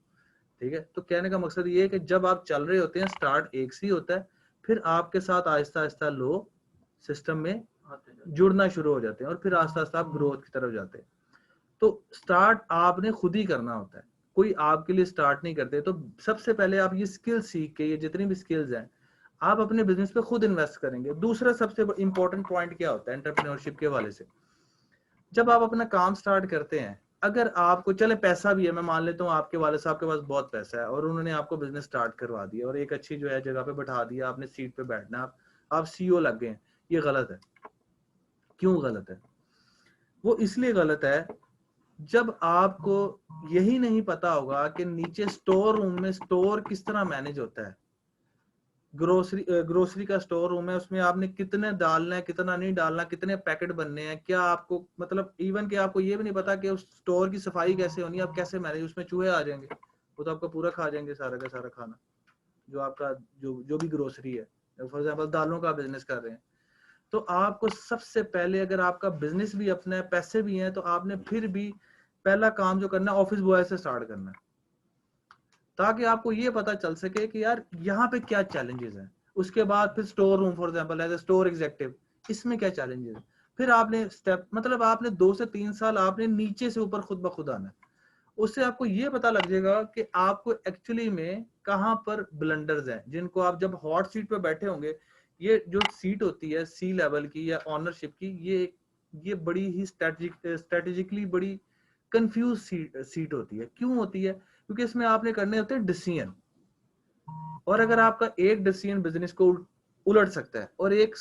ठीक है, तो कहने का मकसद ये है कि जब आप चल रहे होते हैं, स्टार्ट एक से ही होता है, फिर आपके साथ आहिस्ता आहिस्ता लोग सिस्टम में जुड़ना शुरू हो जाते हैं और फिर आहिस्ता आहिस्ता आप ग्रोथ की तरफ जाते हैं। तो स्टार्ट आपने खुद ही करना होता है, कोई आपके लिए स्टार्ट नहीं करते। तो सबसे पहले आप ये स्किल सीख के, ये जितनी भी स्किल्स हैं, आप अपने बिजनेस पे खुद इन्वेस्ट करेंगे। दूसरा सबसे इंपॉर्टेंट पॉइंट क्या होता है एंटरप्रेन्योरशिप के हवाले से, जब आप अपना काम स्टार्ट करते हैं, अगर आपको चले पैसा भी है, मैं मान लेता हूँ आपके वाले साहब के पास बहुत पैसा है और उन्होंने आपको बिजनेस स्टार्ट करवा दिया और एक अच्छी जो है जगह पे बैठा दिया, आपने सीट पे बैठना, आप सीईओ लग गए हैं, ये गलत है। क्यों गलत है? वो इसलिए गलत है, जब आपको यही नहीं पता होगा कि नीचे स्टोर रूम में स्टोर किस तरह मैनेज होता है। ग्रोसरी का स्टोर रूम है, उसमें आपने कितने डालना है, कितना नहीं डालना, कितने पैकेट बनने हैं, क्या आपको मतलब इवन कि आपको ये भी नहीं पता कि उस स्टोर की सफाई कैसे होनी है, आप कैसे मैनेज, उसमें चूहे आ जाएंगे, वो तो आपका पूरा खा जाएंगे सारा का सारा खाना, जो आपका जो भी ग्रोसरी है। फॉर एग्जाम्पल दालों का बिजनेस कर रहे हैं, तो आपको सबसे पहले, अगर आपका बिजनेस भी अपना है, पैसे भी हैं, तो आपने फिर भी पहला काम जो करना है ऑफिस बॉय से स्टार्ट करना है, ताकि आपको ये पता चल सके कि यार यहाँ पे क्या चैलेंजेस हैं। उसके बाद फिर store room, for example as a store executive, इसमें क्या चैलेंजेस हैं। फिर आपने स्टेप, मतलब आपने 2 से 3 साल आपने नीचे से ऊपर खुद ब खुद आना है। उससे आपको ये पता लग जाएगा कि आपको एक्चुअली में कहाँ पर ब्लंडर्स हैं, जिनको आप जब हॉट सीट पे बैठे होंगे, ये जो सीट होती है सी लेवल की या ऑनरशिप की, ये बड़ी ही स्ट्रेटेजिकली बड़ी कंफ्यूज सीट होती है। क्यों होती है? क्योंकि इसमें आपने करने होते हैं डिसीजन, और अगर आपका एक डिसीजन बिजनेस को उलट सकता है और एक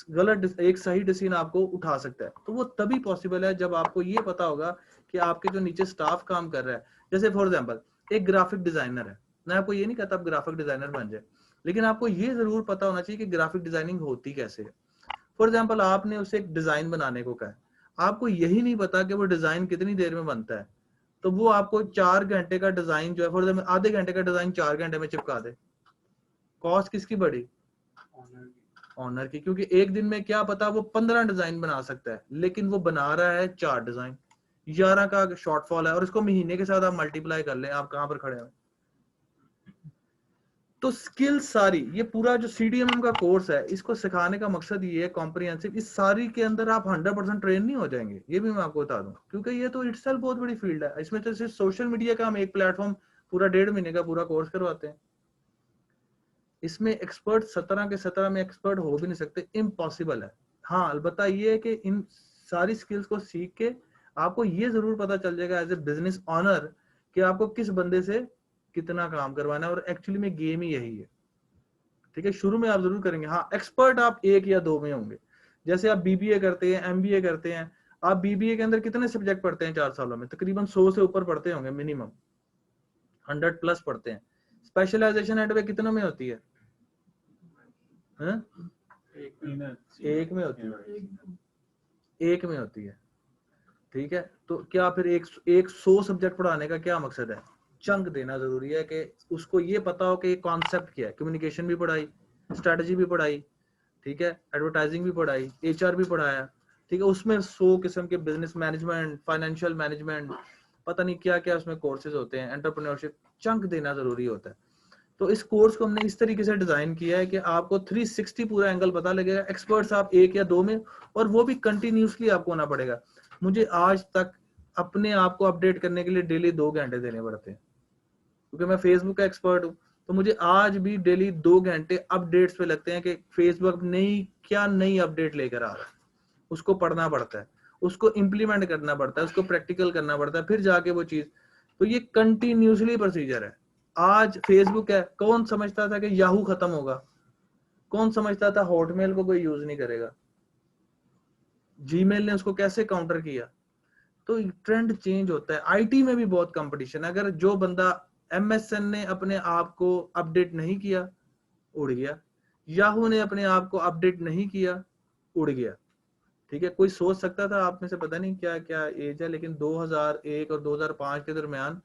सही डिसीजन आपको उठा सकता है, तो वो तभी पॉसिबल है जब आपको ये पता होगा कि आपके जो नीचे स्टाफ काम कर रहा है। जैसे फॉर एग्जांपल एक ग्राफिक डिजाइनर है, मैं आपको ये नहीं कहता आप ग्राफिक डिजाइनर बन जाए, लेकिन आपको ये जरूर पता होना चाहिए कि ग्राफिक डिजाइनिंग होती कैसे है। फॉर एग्जाम्पल आपने उसे एक डिजाइन बनाने को कहा, आपको यही नहीं पता कि वो डिजाइन कितनी देर में बनता है, तो वो आपको 4 घंटे का डिजाइन जो है, फॉर एग्जाम्पल आधे घंटे का डिजाइन 4 घंटे में चिपका दे। कॉस्ट किसकी बढ़ी? ऑनर की, क्योंकि एक दिन में क्या पता वो 15 डिजाइन बना सकता है, लेकिन वो बना रहा है 4 डिजाइन, 11 का शॉर्टफॉल है, और इसको महीने के साथ आप मल्टीप्लाई कर लें, आप कहां पर खड़े हैं। तो स्किल सारी, ये पूरा जो CDMM का कोर्स है, इसको सिखाने का मकसद ये है कॉम्प्रिहेंसिव, इस सारी के अंदर आप 100% ट्रेन नहीं हो जाएंगे, ये भी मैं आपको बता दूं, क्योंकि ये तो इटसेल्फ बहुत बड़ी फील्ड है। इसमें तो सिर्फ सोशल मीडिया का हम एक प्लेटफॉर्म पूरा 1.5 महीने का पूरा कोर्स करवाते हैं। इसमें एक्सपर्ट 17 के 17 में एक्सपर्ट हो भी नहीं सकते, इम्पॉसिबल है। हाँ, अलबत्ता ये है कि इन सारी स्किल्स को सीख के आपको ये जरूर पता चल जाएगा एज ए बिजनेस ऑनर कि आपको किस बंदे से कितना काम करवाना है, और एक्चुअली में गेम ही यही है। ठीक है, शुरू में आप जरूर करेंगे, हाँ एक्सपर्ट आप 1 या 2 में होंगे। जैसे आप BBA करते हैं, MBA करते हैं, आप BBA के अंदर कितने सब्जेक्ट पढ़ते हैं 4 सालों में? तकरीबन 100 से ऊपर पढ़ते होंगे, मिनिमम 100 प्लस पढ़ते हैं। स्पेशलाइजेशन एट वे कितनों में होती है? एक में होती है, एक में होती है। ठीक है, तो क्या फिर एक 100 सब्जेक्ट पढ़ाने का क्या मकसद है? चंक देना जरूरी है कि उसको ये पता हो कि कॉन्सेप्ट क्या है। कम्युनिकेशन भी पढ़ाई, स्ट्रेटजी भी पढ़ाई, ठीक है, एडवर्टाइजिंग भी पढ़ाई, HR भी पढ़ाया, ठीक है, उसमें 100 किस्म के बिजनेस मैनेजमेंट, फाइनेंशियल मैनेजमेंट, पता नहीं क्या क्या उसमें कोर्सेज होते हैं, एंटरप्रेन्योरशिप, चंक देना जरूरी होता है। तो इस कोर्स को हमने इस तरीके से डिजाइन किया है कि आपको 360 पूरा एंगल पता लगेगा। एक्सपर्ट्स आप 1 या 2 में, और वो भी कंटिन्यूसली आपको होना पड़ेगा। मुझे आज तक अपने आप को अपडेट करने के लिए डेली 2 घंटे देने पड़ते हैं, क्योंकि मैं फेसबुक का एक्सपर्ट हूँ, तो मुझे आज भी डेली 2 घंटे अपडेट्स पे लगते हैं कि फेसबुक क्या नई अपडेट लेकर आ रहा है। उसको पढ़ना पड़ता है, उसको इम्प्लीमेंट करना पड़ता है, उसको प्रैक्टिकल करना पड़ता है, फिर जाके वो चीज। तो ये कंटिन्यूसली प्रोसीजर है। आज फेसबुक है, कौन समझता था कि याहू खत्म होगा? कौन समझता था हॉटमेल को कोई यूज नहीं करेगा? जीमेल ने उसको कैसे काउंटर किया? तो ट्रेंड चेंज होता है। IT में भी बहुत कंपटीशन है। अगर जो बंदा MSN ने अपने आप को अपडेट नहीं किया, उड़ गया। याहू ने अपने आप को अपडेट नहीं किया, उड़ गया। ठीक है, कोई सोच सकता था? आप में से पता नहीं क्या क्या एज है, लेकिन 2001 और 2005 के दरमियान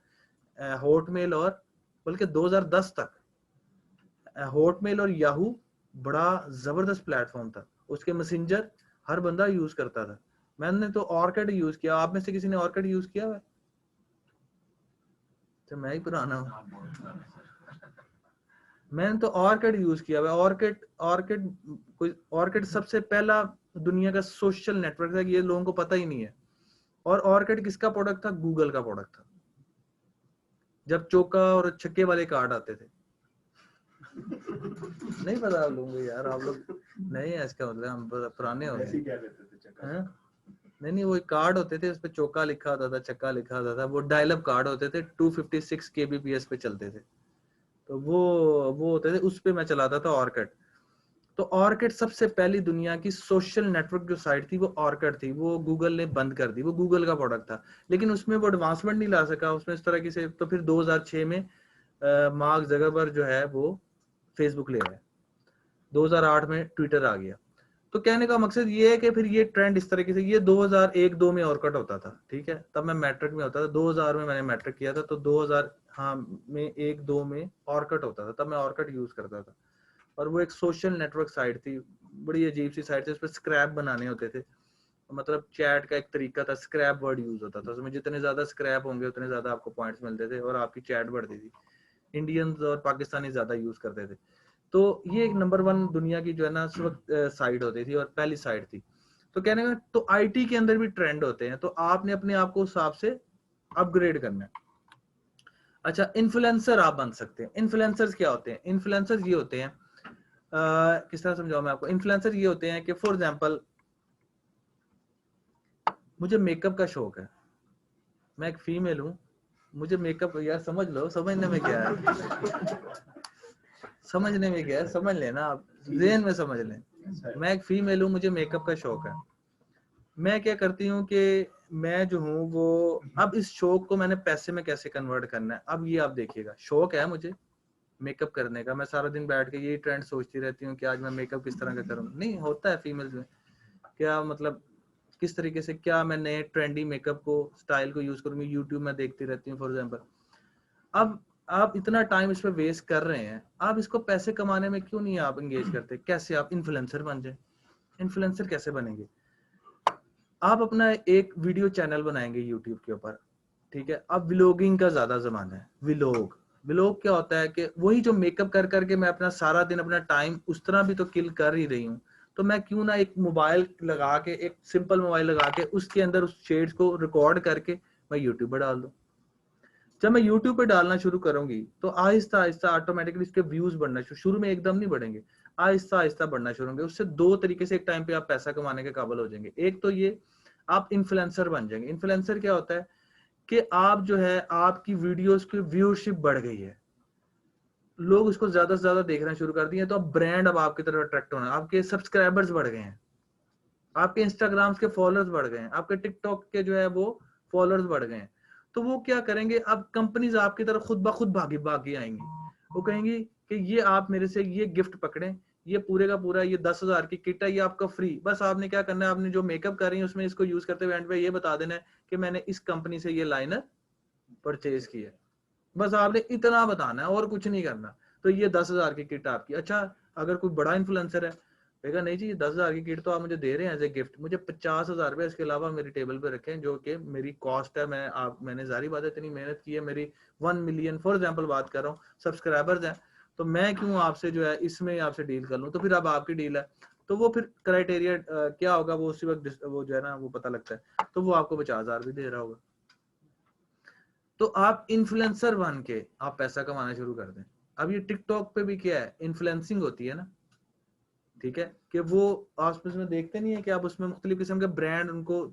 हॉटमेल, और बल्कि 2010 तक हॉटमेल और याहू बड़ा जबरदस्त प्लेटफॉर्म था। उसके मैसेंजर हर बंदा यूज करता था। मैंने तो ऑर्किड यूज किया, आप में से किसी ने ऑर्किड यूज किया है? तो मैं ही पुराना हूँ। मैंने तो ऑर्किड यूज किया हुआ। ऑर्किड सबसे पहला दुनिया का सोशल नेटवर्क था, ये लोगों को पता ही नहीं है। और ऑर्किड किसका प्रोडक्ट था? गूगल का प्रोडक्ट था, जब चौका और छक्के वाले कार्ड आते थे। नहीं पता आप लोगों को? यार आप लोग नहीं है, इसका मतलब हम पुराने हो गए। नहीं, वो कार्ड होते थे, उस पे चौका लिखा होता था, छक्का लिखा होता था। वो डायल अप कार्ड होते थे, 256 kbps पे चलते थे। तो वो होते थे, उस पे मैं चलाता था ऑर्किड। तो ऑर्किड सबसे पहली दुनिया की सोशल नेटवर्क जो साइट थी वो ऑर्किड थी। वो गूगल ने बंद कर दी, वो गूगल का प्रोडक्ट था, लेकिन उसमें वो एडवांसमेंट नहीं ला सका उसमें इस तरह की से। तो फिर 2006 में मार्क ज़करबर्ग जो है वो फेसबुक ले आया, 2008 में ट्विटर आ गया। तो कहने का मकसद ये है कि फिर ये ट्रेंड इस तरीके से, ये 2001-2 में ऑर्किड होता था, ठीक है, तब मैं मैट्रिक में होता था। 2000 में मैंने मैट्रिक किया था, तो 2000 में 1-2 में ऑर्किड होता था, तब मैं ऑर्किड यूज करता था। और वो एक सोशल नेटवर्क साइट थी, बड़ी अजीब सी साइट थी, उस पर स्क्रैप बनाने होते थे। मतलब चैट का एक तरीका था, स्क्रैप वर्ड यूज होता था उसमें, जितने ज्यादा स्क्रैप होंगे उतने ज्यादा आपको पॉइंट्स मिलते थे और आपकी चैट बढ़ती थी। इंडियंस और पाकिस्तानी ज्यादा यूज करते थे। तो ये एक नंबर 1 दुनिया की जो है ना उस वक्त साइट होती थी और पहली साइट थी। तो कहने में तो आईटी के अंदर भी ट्रेंड होते हैं, तो आपने अपने आप को उस हिसाब से अपग्रेड करना है। अच्छा, इन्फ्लुएंसर आप बन सकते हैं। इन्फ्लुएंसर्स क्या होते हैं? इन्फ्लुएंसर्स ये होते हैं, किस तरह समझाऊं मैं आपको। इन्फ्लुएंसर ये होते हैं कि फॉर एग्जांपल मुझे मेकअप का शौक है, मैं एक फीमेल हूं, मुझे मेकअप, यार समझ लो, समझने में क्या है, समझने में क्या है, समझ लेना आप, ज़हन में समझ लें। मैं एक फीमेल हूँ, मुझे मेकअप का शौक है। मैं क्या करती हूँ कि मैं जो हूँ वो, अब इस शौक को मैंने पैसे में कैसे कन्वर्ट करना है। अब ये आप देखिएगा, शौक है मुझे मेकअप करने का, मैं सारा दिन बैठ के यही ट्रेंड सोचती रहती हूँ कि आज मैं मेकअप किस तरह का करूँ। नहीं होता है फीमेल्स में, क्या मतलब किस तरीके से, क्या मैं नए ट्रेंडी मेकअप को, स्टाइल को यूज करूँगी, यूट्यूब में देखती रहती हूँ फॉर एग्जाम्पल। अब आप इतना टाइम इस पे वेस्ट कर रहे हैं, आप इसको पैसे कमाने में क्यों नहीं आप एंगेज करते? कैसे आप इन्फ्लुएंसर बन जाए? इन्फ्लुएंसर कैसे बनेंगे? आप अपना एक वीडियो चैनल बनाएंगे यूट्यूब के ऊपर, ठीक है। अब व्लॉगिंग का ज्यादा जमाना है। व्लॉग क्या होता है कि वही जो मेकअप कर करके मैं अपना सारा दिन अपना टाइम उस तरह भी तो किल कर ही रही हूँ, तो मैं क्यों ना एक मोबाइल लगा के, एक सिंपल मोबाइल लगा के उसके अंदर उस शेड्स को रिकॉर्ड करके मैं यूट्यूब पर डाल दूं। जब मैं यूट्यूब पे डालना शुरू करूंगी तो आहिस्ता आहिस्ता ऑटोमेटिकली इसके व्यूज बढ़ना शुरू में एकदम नहीं बढ़ेंगे, आहिस्ता आहिस्ता बढ़ना शुरू होंगे। उससे 2 तरीके से एक टाइम पे आप पैसा कमाने के काबिल हो जाएंगे। एक तो ये आप इन्फ्लुएंसर बन जाएंगे। इन्फ्लुएंसर क्या होता है कि आप जो है, आपकी वीडियोस की व्यूअरशिप बढ़ गई है, लोग उसको ज्यादा से ज्यादा देखना शुरू कर दिए, तो अब ब्रांड अब आपकी तरफ अट्रैक्ट होना, आपके सब्सक्राइबर्स बढ़ गए हैं, आपके इंस्टाग्राम के फॉलोअर्स बढ़ गए हैं, आपके टिकटॉक के जो है वो फॉलोअर्स बढ़ गए हैं। तो वो क्या करेंगे, अब कंपनीज आपकी तरफ खुद ब खुद भागी आएंगी। वो कहेंगी कि ये आप मेरे से ये गिफ्ट पकड़े, ये पूरे का पूरा ये 10,000 की किट है, ये आपका फ्री। बस आपने क्या करना है, आपने जो मेकअप कर रही है उसमें इसको यूज करते हुए एंड पे ये बता देना है कि मैंने इस कंपनी से ये लाइनर परचेज की है। बस आपने इतना बताना है और कुछ नहीं करना। तो ये 10,000 की किट आपकी। अच्छा, अगर कोई बड़ा इन्फ्लुएंसर है, कहेगा नहीं जी ये 10,000 की किट तो आप मुझे दे रहे हैं एज ए गिफ्ट, मुझे 50,000 रुपये इसके अलावा मेरी टेबल पे रखें, जो कि मेरी कॉस्ट है। मैंने जारी बात है इतनी मेहनत की है, मेरी 1 मिलियन फॉर एग्जाम्पल बात कर रहा हूँ सब्सक्राइबर्स हैं, तो मैं क्यों आपसे जो है इसमें आपसे डील कर लूँ। तो फिर अब आपकी डील है, तो वो फिर क्राइटेरिया क्या होगा वो उसी वक्त वो जो है ना वो पता लगता है, तो वो आपको 50,000 भी दे रहा होगा। तो आप इन्फ्लुएंसर बन के आप पैसा कमाना शुरू कर दें। अब ये टिकटॉक पे भी क्या है, इन्फ्लुएंसिंग होती है ना, ठीक है, कि वो आप उसमें देखते नहीं है कि आप उसमें मुख्तलिफ किस्म के ब्रांड उनको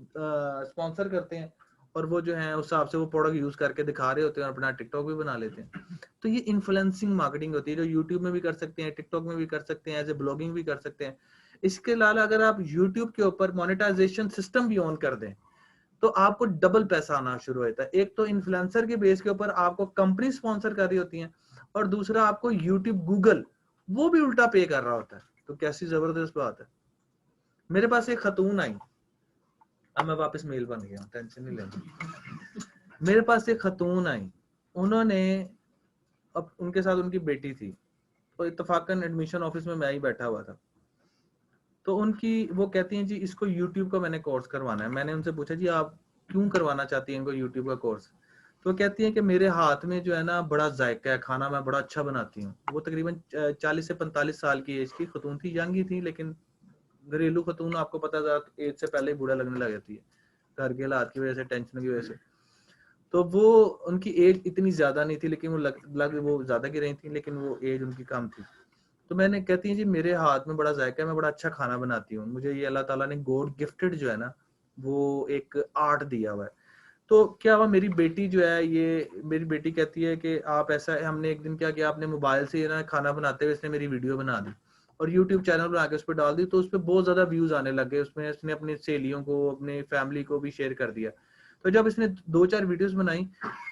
स्पॉन्सर करते हैं और वो जो है उस हिसाब से वो प्रोडक्ट यूज करके दिखा रहे होते हैं और अपना टिकटॉक भी बना लेते हैं। तो ये इन्फ्लुएंसिंग मार्केटिंग होती है, जो यूट्यूब में भी कर सकते हैं, टिकटॉक में भी कर सकते हैं, एज ए ब्लॉगिंग भी कर सकते हैं। इसके अलावा अगर आप यूट्यूब के ऊपर मोनेटाइजेशन सिस्टम भी ऑन कर दें तो आपको डबल पैसा आना शुरू होता है। एक तो इन्फ्लुएंसर के बेस के ऊपर आपको कंपनी स्पॉन्सर कर रही होती है, और दूसरा आपको यूट्यूब गूगल वो भी उल्टा पे कर रहा होता है। तो कैसी जबरदस्त बात है। मेरे पास एक खतून आई, अब मैं वापस मेल बन गया, टेंशन नहीं लेनी। मेरे पास एक खतून आई, उन्होंने अब उनके साथ उनकी बेटी थी, तो इत्तफाकन एडमिशन ऑफिस में मैं ही बैठा हुआ था। तो उनकी वो कहती हैं जी इसको यूट्यूब का मैंने कोर्स करवाना है। मैंने उनसे पूछा जी आप क्यों करवाना चाहती हैं इनको यूट्यूब का कोर्स? तो कहती हैं कि मेरे हाथ में जो है ना बड़ा जायका है, खाना मैं बड़ा अच्छा बनाती हूँ। वो तकरीबन 40 से 45 साल की एज की खतून थी, यंग ही थी, लेकिन घरेलू खतून आपको पता था एज से पहले ही बूढ़ा लगने लग जाती है घर के हालात की वजह से, टेंशन की वजह से। तो वो उनकी एज इतनी ज्यादा नहीं थी, लेकिन वो लग वो ज्यादा की रही थी, लेकिन वो एज उनकी कम थी। तो मैंने कहती है जी मेरे हाथ में बड़ा जायका है, मैं बड़ा अच्छा खाना बनाती हूँ, मुझे ये अल्लाह ताला ने गॉड गिफ्टेड जो है ना वो एक आर्ट दिया हुआ है। तो क्या हुआ, मेरी बेटी जो है, ये मेरी बेटी कहती है कि आप ऐसा है, हमने एक दिन क्या किया, आपने मोबाइल से ना खाना बनाते हुए इसने मेरी वीडियो बना दी और यूट्यूब चैनल बना के उस पर डाल दी। तो उस पर बहुत ज्यादा व्यूज आने लग गए, उसमें इसने अपनी सहेलियों को, अपनी फैमिली को भी शेयर कर दिया। तो जब इसने 2-4 वीडियोस बनाई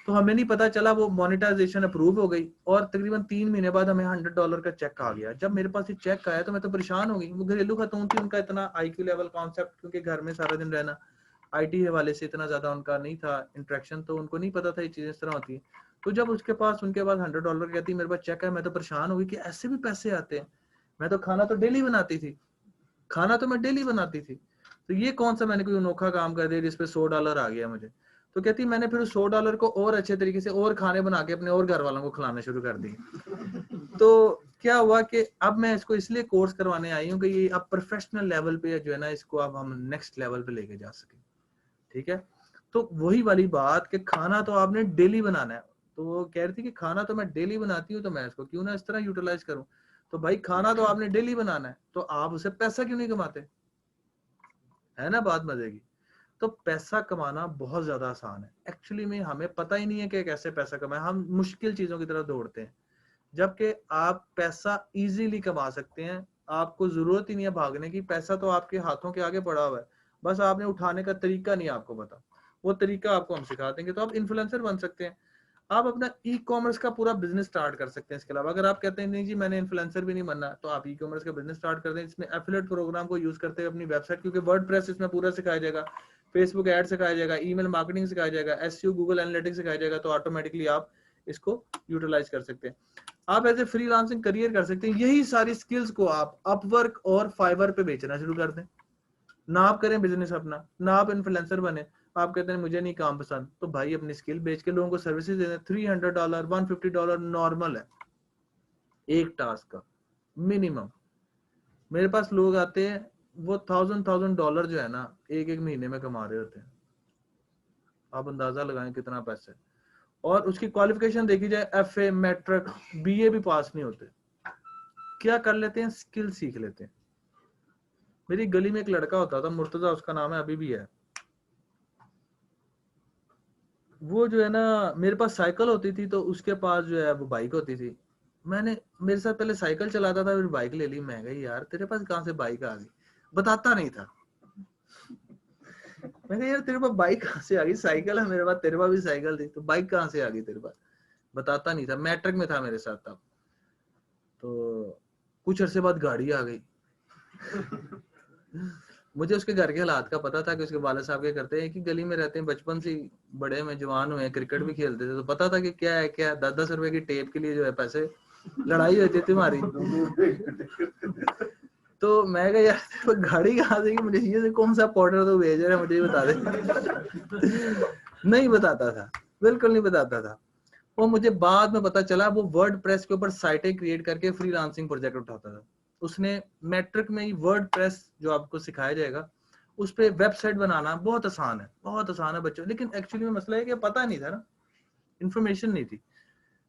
तो हमें नहीं पता चला, वो मोनेटाइजेशन अप्रूव हो गई और तकरीबन 3 महीने बाद हमें $100 का चेक आ गया। जब मेरे पास ये चेक आया तो मैं तो परेशान हो गई। वो घरेलू खतून थी, उनका इतना IQ लेवल कॉन्सेप्ट, क्योंकि घर में सारा दिन रहना, IT हवाले से इतना ज्यादा उनका नहीं था इंटरेक्शन, तो उनको नहीं पता था ये चीजें इस तरह होती है। तो जब उनके पास $100 कहती मेरे पास चेक है, मैं तो परेशान हो गई कि ऐसे भी पैसे आते हैं। मैं तो खाना तो डेली बनाती थी, खाना तो मैं डेली बनाती थी, तो ये कौन सा मैंने कोई अनोखा काम कर दिया जिसपे $100 आ गया मुझे। तो कहती मैंने फिर $100 को और अच्छे तरीके से और खाने बना के अपने और घर वालों को खिलाना शुरू कर दिए। तो क्या हुआ कि अब मैं इसको इसलिए कोर्स करवाने आई हूँ कि ये अब प्रोफेशनल लेवल पे जो है ना, इसको अब हम नेक्स्ट लेवल पे लेके जा सके। ठीक है, तो वही वाली बात कि खाना तो आपने डेली बनाना है। तो वो कह रही थी कि खाना तो मैं डेली बनाती हूँ, तो मैं इसको क्यों ना इस तरह यूटिलाइज करूँ। तो भाई खाना तो आपने डेली बनाना है, तो आप उसे पैसा क्यों नहीं कमाते? है ना बात मजे की। तो पैसा कमाना बहुत ज्यादा आसान है एक्चुअली में, हमें पता ही नहीं है कि कैसे पैसा कमाएं, हम मुश्किल चीजों की तरफ दौड़ते हैं, जबकि आप पैसा इजीली कमा सकते हैं। आपको जरूरत ही नहीं है भागने की, पैसा तो आपके हाथों के आगे पड़ा हुआ है, बस आपने उठाने का तरीका नहीं आपको पता, वो तरीका आपको हम सिखा देंगे। तो आप इन्फ्लुएंसर बन सकते हैं, आप अपना ई-कॉमर्स का पूरा बिजनेस स्टार्ट कर सकते हैं। इसके अलावा अगर आप कहते हैं नहीं जी मैंने इन्फ्लुएंसर भी नहीं बनना, तो आप ई-कॉमर्स का बिजनेस स्टार्ट कर दें, इसमें एफिलिएट प्रोग्राम को यूज करते हुए अपनी वेबसाइट, क्योंकि वर्डप्रेस इसमें पूरा सिखाया जाएगा, फेसबुक एड सिखाया जाएगा, ईमेल मार्केटिंग सिखाया जाएगा, एसईओ गूगल एनालिटिक्स सिखाया जाएगा, तो ऑटोमेटिकली आप इसको यूटिलाइज कर सकते हैं। आप एज ए फ्रीलांसिंग करियर कर सकते हैं। यही सारी स्किल्स को आप अपवर्क और फाइवर पे बेचना शुरू कर दें। ना आप करें बिजनेस अपना, ना आप इन्फ्लुएंसर बने, आप कहते हैं मुझे नहीं काम पसंद, तो भाई अपनी स्किल बेच के लोगों को सर्विसेज दे दें। $300 $150 नॉर्मल है एक टास्क का मिनिमम। मेरे पास लोग आते हैं वो $1000 जो है ना एक महीने में कमा रहे होते हैं, आप अंदाजा लगाएं कितना पैसा है। और उसकी क्वालिफिकेशन देखी जाए FA मैट्रिक BA भी पास नहीं होते, क्या कर लेते हैं, स्किल सीख लेते हैं। मेरी गली में एक लड़का होता था, मुर्तजा उसका नाम है, अभी भी है। वो जो है ना, मेरे पास साइकिल होती थी तो उसके पास जो है वो बाइक होती थी। मैंने मेरे साथ पहले साइकिल चलाता था, फिर बाइक ले ली। मैं गई यार तेरे पास कहाँ से बाइक आ गई, बताता नहीं था। मैंने यार तेरे पास बाइक कहाँ से आ गई, साइकिल है मेरे पास, तेरे पास भी साइकिल थी, तो बाइक कहाँ से आ गई तेरे पास, बताता नहीं था। मैट्रिक में था मेरे साथ तब। तो कुछ अरसे बाद गाड़ी आ गई। मुझे उसके घर के हालात का पता था कि उसके वाले साहब क्या करते हैं कि गली में रहते हैं, बचपन से बड़े में जवान हुए, क्रिकेट भी खेलते थे, तो पता था कि क्या है क्या 10-10 रुपए की टेप के लिए जो है पैसे लड़ाई होती थी हमारी। तो मैं कहा यार गाड़ी कहाँ से, मुझे ये कौन सा पाउडर तो भेज रहा है, मुझे बता दे। नहीं बताता था, बिल्कुल नहीं बताता था। वो मुझे बाद में पता चला वो वर्डप्रेस के ऊपर साइटें क्रिएट करके फ्रीलांसिंग प्रोजेक्ट उठाता था। उसने मैट्रिक में ही वर्डप्रेस जो आपको सिखाया जाएगा उस पे वेबसाइट बनाना बहुत आसान है, बहुत आसान है बच्चों। लेकिन एक्चुअली में मसला है कि पता नहीं था ना, इन्फॉर्मेशन नहीं थी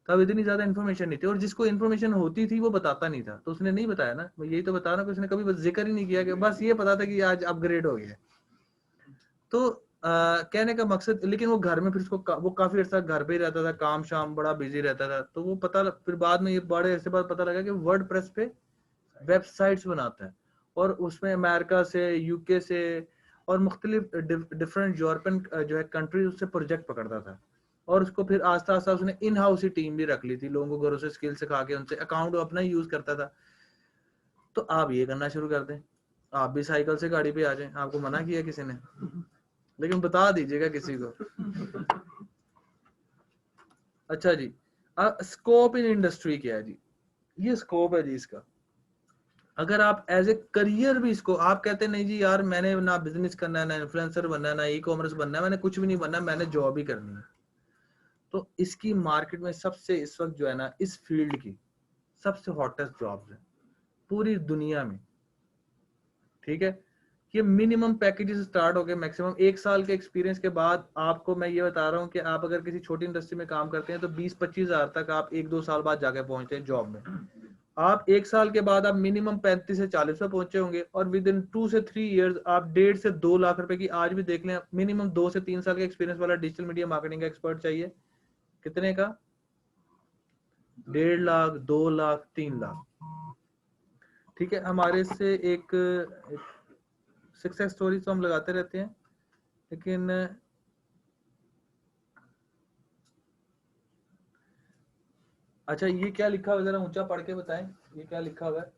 तब, इतनी ज्यादा इन्फॉर्मेशन नहीं थी, और जिसको इन्फॉर्मेशन होती थी वो बताता नहीं था। तो उसने नहीं बताया ना, मैं यही तो बता रहा हूँ, उसने कभी जिक्र ही नहीं किया कि बस ये पता था कि आज अपग्रेड हो गया। तो कहने का मकसद, लेकिन वो घर में फिर उसको वो काफी अर्सा घर पे ही रहता था, काम शाम बड़ा बिजी रहता था। तो वो पता फिर बाद में ये बड़े अरसे बाद पता लगा कि वर्डप्रेस पे वेबसाइट्स बनाता है, और उसमें अमेरिका से, UK से और मुख्तलिफ डिफरेंट यूरोपियन जो है कंट्रीज उससे प्रोजेक्ट पकड़ता था। और उसको फिर आस्ता आस्ता उसने इन हाउस ही टीम भी रख ली थी, लोगों को घरों से स्किल सिखा के उनसे अकाउंट अपना ही यूज करता था। तो आप ये करना शुरू कर दें, आप भी साइकिल से गाड़ी पे आ जाएं, आपको मना किया किसी ने, लेकिन बता दीजिएगा किसी को। अच्छा जी, स्कोप इन इंडस्ट्री क्या है जी, ये स्कोप है जी इसका। अगर आप एज ए करियर भी इसको आप कहते नहीं जी यार मैंने ना बिजनेस करना है, ना इन्फ्लुएंसर बनना है, ना ई कॉमर्स बनना है, मैंने कुछ भी नहीं बनना, मैंने जॉब ही करनी है, तो इसकी मार्केट में सबसे इस वक्त जो है ना इस फील्ड की सबसे हॉटेस्ट जॉब्स है पूरी दुनिया में। ठीक है, ये मिनिमम पैकेजेस स्टार्ट हो गए मैक्सिमम 1 साल के एक्सपीरियंस के बाद। आपको मैं ये बता रहा हूँ कि आप अगर किसी छोटी इंडस्ट्री में काम करते हैं तो 20-25 हज़ार तक आप 1-2 साल बाद जाके पहुंचते हैं जॉब में। आप 1 साल के बाद आप मिनिमम 35 से 40 पे पहुंचे होंगे और विद इन 2 से 3 इयर्स आप 1.5 से 2 लाख रुपए की, आज भी देख लें, मिनिमम 2 से 3 साल का एक्सपीरियंस वाला डिजिटल मीडिया मार्केटिंग का एक्सपर्ट चाहिए। कितने का? 1.5 लाख, 2 लाख, 3 लाख। ठीक है, हमारे से एक सक्सेस स्टोरी तो हम लगाते रहते हैं, लेकिन अच्छा ये क्या लिखा हुआ है, जरा ऊंचा पढ़ के बताएं, ये क्या लिखा हुआ है?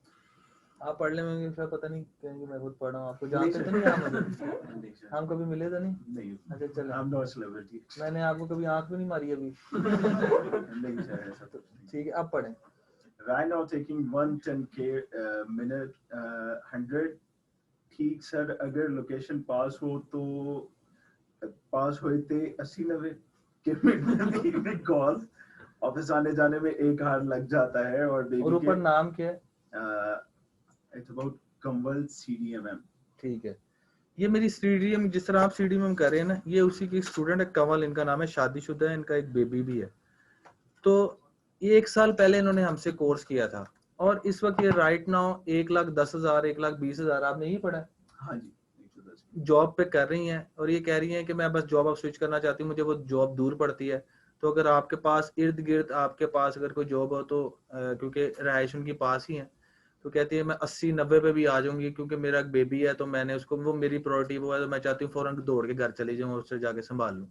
आप पढ़ ले, मुझे फिर पता नहीं कहेंगे मैं खुद पढ़ रहा हूँ। आपको जानते तो नहीं आप? हम कभी मिले तो नहीं? अच्छा चलो, मैंने आपको कभी आंख भी नहीं मारी अभी। ठीक है, अब पढ़ें। Right now taking 110k minute 100। ठीक सर, अगर लोकेशन पास हो तो पास होते 80-90 के कॉल, ऑफिस आने जाने में 1 हार लग जाता है। और ऊपर नाम क्या है? It's about Kanwal CDMM। ठीक है, ये मेरी CDM, जिस तरह आप CDMM कर रहे हैं ना, ये उसी की स्टूडेंट है, कंवल इनका नाम है, शादीशुदा है, इनका एक बेबी भी है। तो ये 1 साल पहले इन्होंने हमसे कोर्स किया था और इस वक्त ये राइट नाउ 1,10,000 1,20,000 आपने यही पढ़ा? हाँ जी, जॉब पे कर रही हैं और ये कह रही हैं कि मैं बस जॉब अब स्विच करना चाहती हूँ, मुझे वो जॉब दूर पड़ती है। तो अगर आपके पास इर्द गिर्द आपके पास अगर कोई जॉब हो तो क्योंकि रहायश उनकी पास ही है, तो कहती है मैं 80-90 पे भी आ जाऊंगी, क्योंकि मेरा एक बेबी है तो मैंने उसको, वो मेरी प्रायोरिटी वो है, तो मैं चाहती हूँ फौरन दौड़ के घर चली जाऊँ, उससे जाके संभाल लूँ।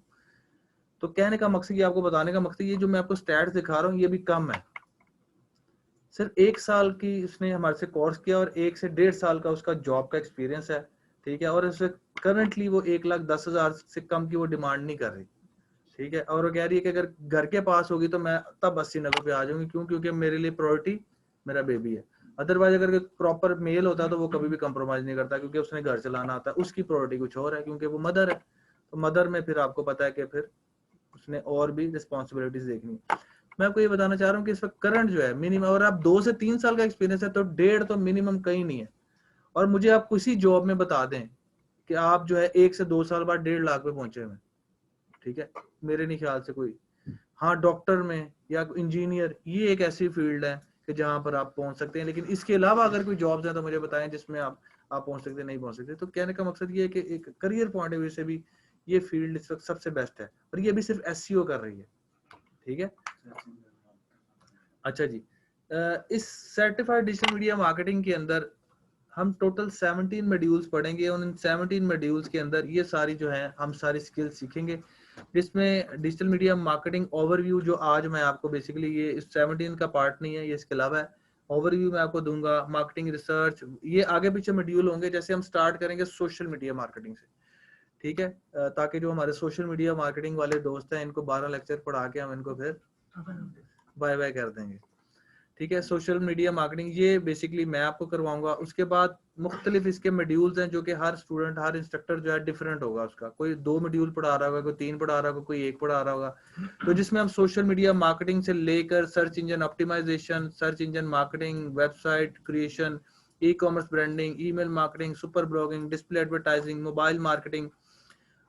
तो कहने का मकसद, ये आपको बताने का मकसद, ये जो मैं आपको स्टैट्स दिखा रहा हूँ ये भी कम है। सिर्फ 1 साल की उसने हमारे से कोर्स किया और 1 से 1.5 साल का उसका जॉब का एक्सपीरियंस है। ठीक है, और उसे करंटली वो 1,10,000 से कम की वो डिमांड नहीं कर रही। ठीक है, और वो कह रही है कि अगर घर के पास होगी तो मैं तब 80-90 पे आ जाऊंगी, क्यों? क्योंकि मेरे लिए प्रायोरिटी मेरा बेबी है। अदरवाइज अगर प्रॉपर मेल होता तो वो कभी भी कंप्रोमाइज नहीं करता, क्योंकि उसने घर चलाना आता है, उसकी प्रायोरिटी कुछ और है, क्योंकि वो मदर है। तो मदर में फिर आपको पता है कि फिर उसने और भी रिस्पॉन्सिबिलिटीज देखनी। मैं आपको ये बताना चाह रहा हूँ कि इस वक्त करंट जो है मिनिमम, और आप 2 से 3 साल का एक्सपीरियंस है तो 1.5 तो मिनिमम कहीं नहीं है। और मुझे आप किसी जॉब में बता दें कि आप जो है 1 से 2 साल बाद 1.5 लाख पे पहुंचे हुए। ठीक है, मेरे नहीं ख्याल से कोई। हाँ, डॉक्टर में या इंजीनियर, ये एक ऐसी फील्ड है कि जहां पर आप पहुंच सकते हैं, लेकिन इसके अलावा अगर कोई जॉब्स हैं तो मुझे बताएं जिसमें आप पहुंच सकते, नहीं पहुंच सकते। तो कहने का मकसद ये है कि एक करियर पॉइंट ऑफ व्यू से भी ये फील्ड इस वक्त सबसे बेस्ट है, और ये भी सिर्फ SEO कर रही है। ठीक है, अच्छा जी, इस सर्टिफाइड डिजिटल मीडिया मार्केटिंग के अंदर हम टोटल 17 मॉड्यूल्स पढ़ेंगे, और इन 17 मॉड्यूल्स के अंदर ये सारी जो है हम सारी स्किल्स सीखेंगे, जिसमें डिजिटल मीडिया मार्केटिंग ओवरव्यू, जो आज मैं आपको बेसिकली, ये इस 17 का पार्ट नहीं है, ये इसके अलावा है, ओवरव्यू मैं आपको दूंगा, मार्केटिंग रिसर्च, ये आगे पीछे मॉड्यूल होंगे। जैसे हम स्टार्ट करेंगे सोशल मीडिया मार्केटिंग से, ठीक है, ताकि जो हमारे सोशल मीडिया मार्केटिंग वाले दोस्त हैं इनको 12 लेक्चर पढ़ा के हम इनको फिर बाय बाय कर देंगे। ठीक है, सोशल मीडिया मार्केटिंग ये बेसिकली मैं आपको करवाऊंगा। उसके बाद मुख्तलिफ इसके मॉड्यूल्स हैं जो कि हर स्टूडेंट, हर इंस्ट्रक्टर जो है डिफरेंट होगा उसका, कोई 2 मॉड्यूल पढ़ा रहा होगा, कोई 3 पढ़ा रहा होगा, कोई 1 पढ़ा रहा होगा। तो जिसमें हम सोशल मीडिया मार्केटिंग से लेकर search engine optimisation, search engine marketing, website creation, e commerce branding, email marketing, super blogging, display advertising, mobile marketing,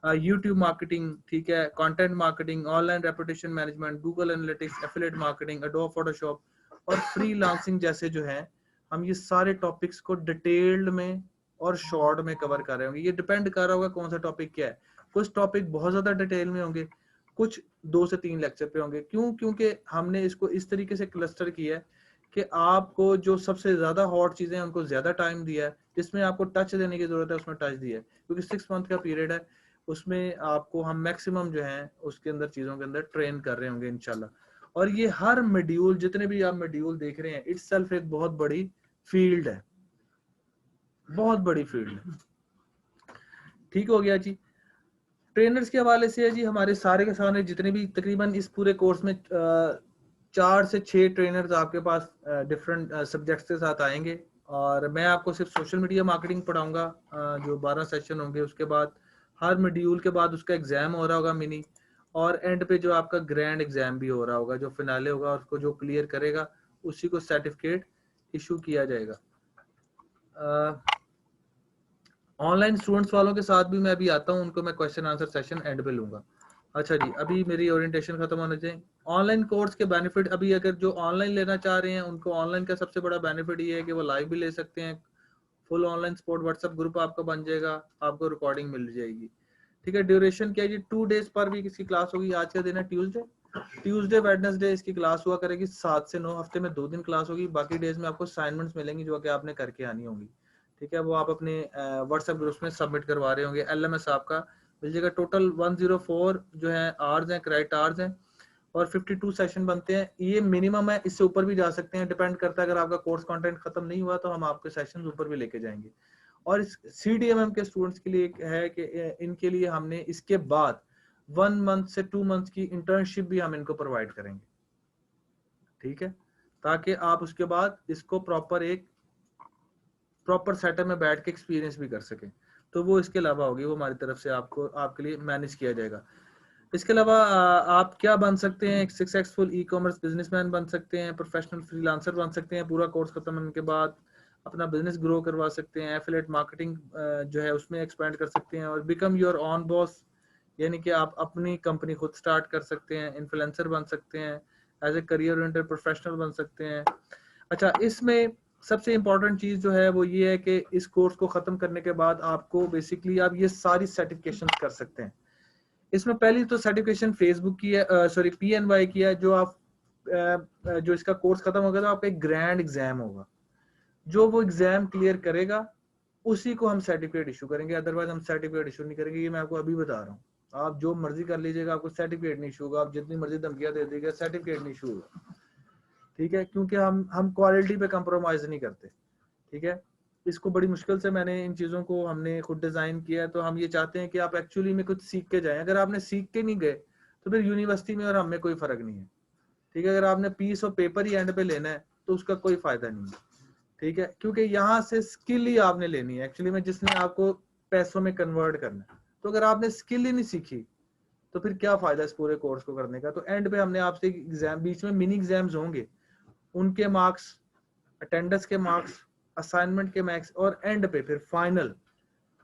YouTube marketing, ठीक है, content marketing, online reputation management, Google Analytics, affiliate marketing, Adobe Photoshop और freelancing जैसे जो है, हम ये सारे topics को डिटेल्ड में और शॉर्ट में कवर कर रहे होंगे। ये डिपेंड कर रहा होगा कौन सा टॉपिक क्या है। कुछ टॉपिक बहुत ज्यादा डिटेल में होंगे, कुछ 2 से 3 लेक्चर पे होंगे। क्यों? क्योंकि हमने इसको इस तरीके से क्लस्टर किया है कि आपको जो सबसे ज्यादा हॉट चीजें हैं उनको ज्यादा टाइम दिया है, जिसमें आपको टच देने की जरूरत है उसमें टच दिया है, क्योंकि 6 मंथ का पीरियड है, उसमें आपको हम मैक्सिमम जो है उसके अंदर चीजों के अंदर ट्रेन कर रहे होंगे इंशाल्लाह। और ये हर मॉड्यूल, जितने भी आप मॉड्यूल देख रहे हैं, इटसेल्फ एक बहुत बड़ी फील्ड है, बहुत बड़ी फील्ड है। ठीक हो गया जी। ट्रेनर्स के हवाले से है जी, हमारे सारे के सारे जितने भी तकरीबन इस पूरे कोर्स में 4 से 6 ट्रेनर्स आपके पास डिफरेंट सब्जेक्ट्स के साथ आएंगे, और मैं आपको सिर्फ सोशल मीडिया मार्केटिंग पढ़ाऊंगा, जो 12 सेशन होंगे। उसके बाद हर मॉड्यूल के बाद उसका एग्जाम हो रहा होगा मिनी, और एंड पे जो आपका ग्रैंड एग्जाम भी हो रहा होगा, जो फिनाले होगा, उसको जो क्लियर करेगा उसी को सर्टिफिकेट इशू किया जाएगा। ऑनलाइन स्टूडेंट्स वालों के साथ भी मैं अभी आता हूँ, उनको मैं क्वेश्चन आंसर सेशन एंड पे लूंगा। अच्छा जी, अभी मेरी ओरिएंटेशन खत्म होने चाहिए। ऑनलाइन कोर्स के बेनिफिट, अभी अगर जो ऑनलाइन लेना चाह रहे हैं उनको ऑनलाइन का सबसे बड़ा बेनिफिट ये है कि वो लाइव भी ले सकते हैं, full online support WhatsApp group आपका बन जाएगा, आपको रिकॉर्डिंग मिल जाएगी। ठीक है, ड्यूरेशन क्या है जी, 2 डेज पर वीक इसकी क्लास होगी। आज का दिन है ट्यूसडे वेडनेसडे इसकी क्लास हुआ करेगी 7 से 9, हफ्ते में 2 दिन क्लास होगी। बाकी डेज में आपको असाइनमेंट्स मिलेंगी जो कि आपने करके आनी होंगी। ठीक है, वो आप अपने व्हाट्सएप ग्रुप्स में सबमिट करवा रहे होंगे। एलएमएस आपका मिल जाएगा। टोटल 104 जो है आवर्स हैं, क्रेडिट आवर्स हैं, और 52 सेशन बनते हैं। ये मिनिमम है, इससे ऊपर भी जा सकते हैं, डिपेंड करता है। अगर आपका कोर्स कंटेंट खत्म नहीं हुआ तो हम आपके सेशंस ऊपर भी लेके जाएंगे। और इस CDMM के स्टूडेंट्स के लिए है कि इनके लिए हमने इसके बाद 1 मंथ से 2 मंथ की इंटर्नशिप भी हम इनको प्रोवाइड करेंगे। ठीक है, ताकि आप उसके बाद इसको प्रॉपर सेटअप में बैठ के एक्सपीरियंस भी कर सकें। तो वो इसके अलावा होगी, वो हमारी तरफ से आपको आपके लिए मैनेज किया जाएगा। इसके अलावा आप क्या बन सकते हैं, एक सक्सेसफुल ई-कॉमर्स बिजनेसमैन बन सकते हैं, प्रोफेशनल फ्रीलांसर बन सकते हैं। पूरा कोर्स खत्म होने के बाद अपना बिजनेस ग्रो करवा सकते हैं, एफिलिएट मार्केटिंग जो है उसमें एक्सपेंड कर सकते हैं, और बिकम योर ऑन बॉस, यानी कि आप अपनी कंपनी खुद स्टार्ट कर सकते हैं, इन्फ्लुएंसर बन सकते हैं, as a career oriented professional बन सकते हैं। अच्छा, इसमें सबसे इंपॉर्टेंट चीज जो है वो ये है कि इस कोर्स को खत्म करने के बाद आपको बेसिकली आप ये सारी सर्टिफिकेशन कर सकते हैं। इसमें पहली तो सर्टिफिकेशन फेसबुक की है, PNY की है। जो आप जो इसका कोर्स खत्म होगा तो आपका एक ग्रैंड एग्जाम होगा, जो वो एग्जाम क्लियर करेगा उसी को हम सर्टिफिकेट इशू करेंगे। अदरवाइज हम सर्टिफिकेट इशू नहीं करेंगे, ये मैं आपको अभी बता रहा हूँ। आप जो मर्जी कर लीजिएगा, आपको सर्टिफिकेट नहीं इशू होगा। आप जितनी मर्जी धमकियां दे दीजिएगा, सर्टिफिकेट नहीं इशू होगा। ठीक है, क्योंकि हम क्वालिटी पे कंप्रोमाइज नहीं करते। ठीक है, इसको बड़ी मुश्किल से मैंने इन चीज़ों को हमने खुद डिज़ाइन किया है। तो हम ये चाहते हैं कि आप एक्चुअली में कुछ सीख के जाएं। अगर आपने सीख के नहीं गए तो फिर यूनिवर्सिटी में और हमें कोई फ़र्क नहीं है। ठीक है, अगर आपने पीस और पेपर ही एंड पे लेना है तो उसका कोई फ़ायदा नहीं है। ठीक है, क्योंकि यहाँ से स्किल ही आपने लेनी है एक्चुअली में, जिसने आपको पैसों में कन्वर्ट करना है। तो अगर आपने स्किल ही नहीं सीखी तो फिर क्या फ़ायदा इस पूरे कोर्स को करने का। तो एंड पे हमने आपसे एग्जाम, बीच में मिनी एग्जाम्स होंगे, उनके मार्क्स, अटेंडेंस के मार्क्स, असाइनमेंट के मार्क्स, और एंड पे फिर फाइनल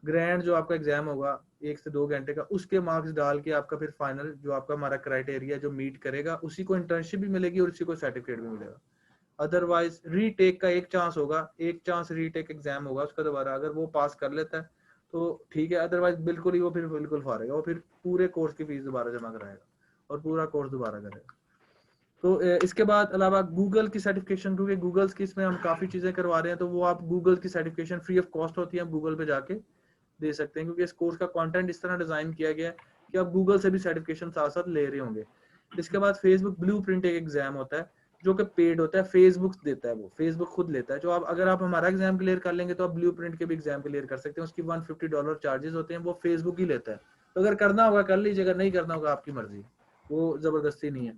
ग्रैंड जो आपका एग्जाम होगा 1 से 2 घंटे का, उसके मार्क्स डाल के आपका फिर फाइनल जो आपका हमारा क्राइटेरिया जो मीट करेगा उसी को इंटर्नशिप भी मिलेगी और उसी को सर्टिफिकेट भी मिलेगा। अदरवाइज रीटेक का एक चांस होगा, एक चांस रीटेक एग्जाम होगा उसका दोबारा, अगर वो पास कर लेता है तो ठीक है, अदरवाइज बिल्कुल ही वो फिर बिल्कुल फारेगा, वो फिर पूरे कोर्स की फीस दोबारा जमा कराएगा और पूरा कोर्स दोबारा करेगा। तो इसके बाद अलावा गूगल की सर्टिफिकेशन, क्योंकि गूगल्स की इसमें हम काफ़ी चीज़ें करवा रहे हैं, तो वो आप गूगल की सर्टिफिकेशन फ्री ऑफ कॉस्ट होती है, आप गूगल पे जाके दे सकते हैं। क्योंकि इस कोर्स का कंटेंट इस तरह डिज़ाइन किया गया है कि आप गूगल से भी सर्टिफिकेशन साथ साथ ले रहे होंगे। इसके बाद फेसबुक ब्लूप्रिंट एक एग्जाम होता है जो कि पेड होता है, फेसबुक देता है, वो फेसबुक खुद लेता है। जो आप अगर आप हमारा एग्जाम क्लियर कर लेंगे तो आप ब्लूप्रिंट के भी एग्जाम क्लियर कर सकते हैं। उसकी $150 चार्जेस होते हैं, वो फेसबुक ही लेता है। तो अगर करना होगा कर लीजिएगा, नहीं करना होगा आपकी मर्जी, वो जबरदस्ती नहीं है।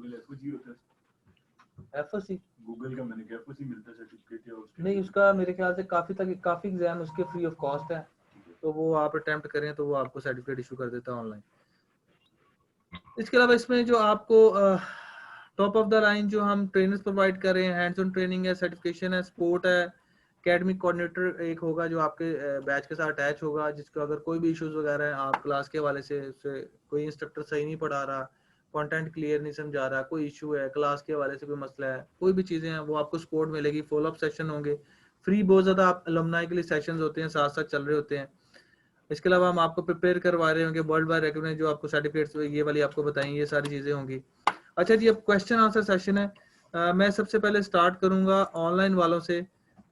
FOC गूगल का मैंने कहा FOC मिलता है सर्टिफिकेट या उसके नहीं, उसका मेरे ख्याल से काफी एग्जाम उसके फ्री ऑफ कॉस्ट है, तो वो आप अटेम्प्ट करें तो वो आपको सर्टिफिकेट इशू कर देता है ऑनलाइन। इसके अलावा इसमें जो आपको टॉप ऑफ द लाइन जो हम ट्रेनर्स प्रोवाइड कर रहे हैं, हैंड्स ऑन ट्रेनिंग है, सर्टिफिकेशन है, स्पोर्ट है, एकेडमिक कोऑर्डिनेटर एक होगा जो आपके बैच के साथ अटैच होगा, जिसको अगर कोई भी इश्यूज वगैरह हैं आप क्लास के हवाले से, उससे कोई इंस्ट्रक्टर सही नहीं पढ़ा रहा, कंटेंट क्लियर नहीं समझा रहा, कोई इशू है, क्लास के हवाले से कोई मसला है, कोई भी चीज़ें हैं, वो आपको सपोर्ट मिलेगी। फॉलोअप सेशन होंगे फ्री, बहुत ज़्यादा आप अलुमनाई के लिए सेशंस होते हैं, साथ साथ चल रहे होते हैं। इसके अलावा हम आपको प्रिपेयर करवा रहे होंगे वर्ल्ड वाइड रिकॉग्नाइज जो आपको सर्टिफिकेट्स ये वाली आपको बताएंगे, ये सारी चीज़ें होंगी। अच्छा जी, अब क्वेश्चन आंसर सेशन है। मैं सबसे पहले स्टार्ट करूँगा ऑनलाइन वालों से।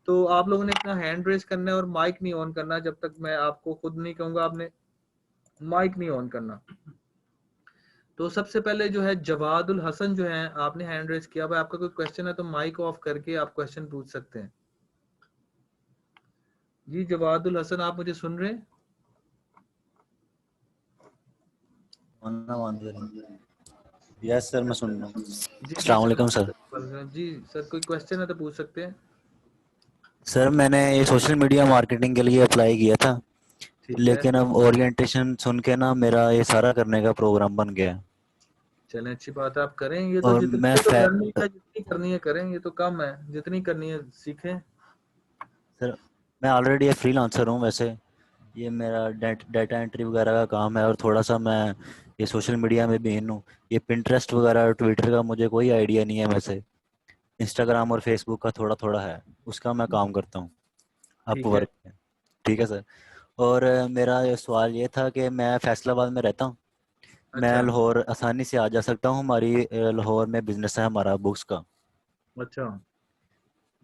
तो आप लोगों ने इतना हैंड रेज करना है और माइक नहीं ऑन करना जब तक मैं आपको खुद नहीं कहूँगा, आपने माइक नहीं ऑन करना। तो सबसे पहले जो है जवादुल हसन जो है, आपने हैंड रेज किया। भाई आपका कोई क्वेश्चन है तो माइक ऑफ करके आप क्वेश्चन पूछ सकते हैं। जी जवादुल हसन, आप मुझे सुन रहे हैं? यस सर, मैं सुन रहा हूँ। अस्सलाम वालेकुम सर। जी सर, कोई क्वेश्चन है तो पूछ सकते हैं। सर मैंने ये सोशल मीडिया मार्केटिंग के लिए अप्लाई किया था, ठीक है, लेकिन अब ओरिएंटेशन सुन के ना मेरा ये सारा करने का प्रोग्राम बन गया। चलें अच्छी बात है, आप करेंगे तो और जितनी मैं ये तो लर्निंग है, जितनी करनी है करेंगे तो कम है, जितनी करनी है सीखें। सर मैं ऑलरेडी फ्रीलांसर हूँ वैसे, ये मेरा डाटा एंट्री वगैरह का काम है, और थोड़ा सा मैं ये सोशल मीडिया में भी इन हूँ। ये पिंटरेस्ट वगैरह ट्विटर का मुझे कोई आइडिया नहीं है, वैसे इंस्टाग्राम और फेसबुक का थोड़ा थोड़ा है, उसका मैं काम करता हूँ ठीक है, अपवर्क पे। ठीक है सर। और मेरा ये सवाल ये था कि मैं फैसलाबाद में रहता हूँ, मैं अच्छा लाहौर आसानी से आ जा सकता हूँ? हमारी लाहौर में बिजनेस है हमारा बुक्स का, अच्छा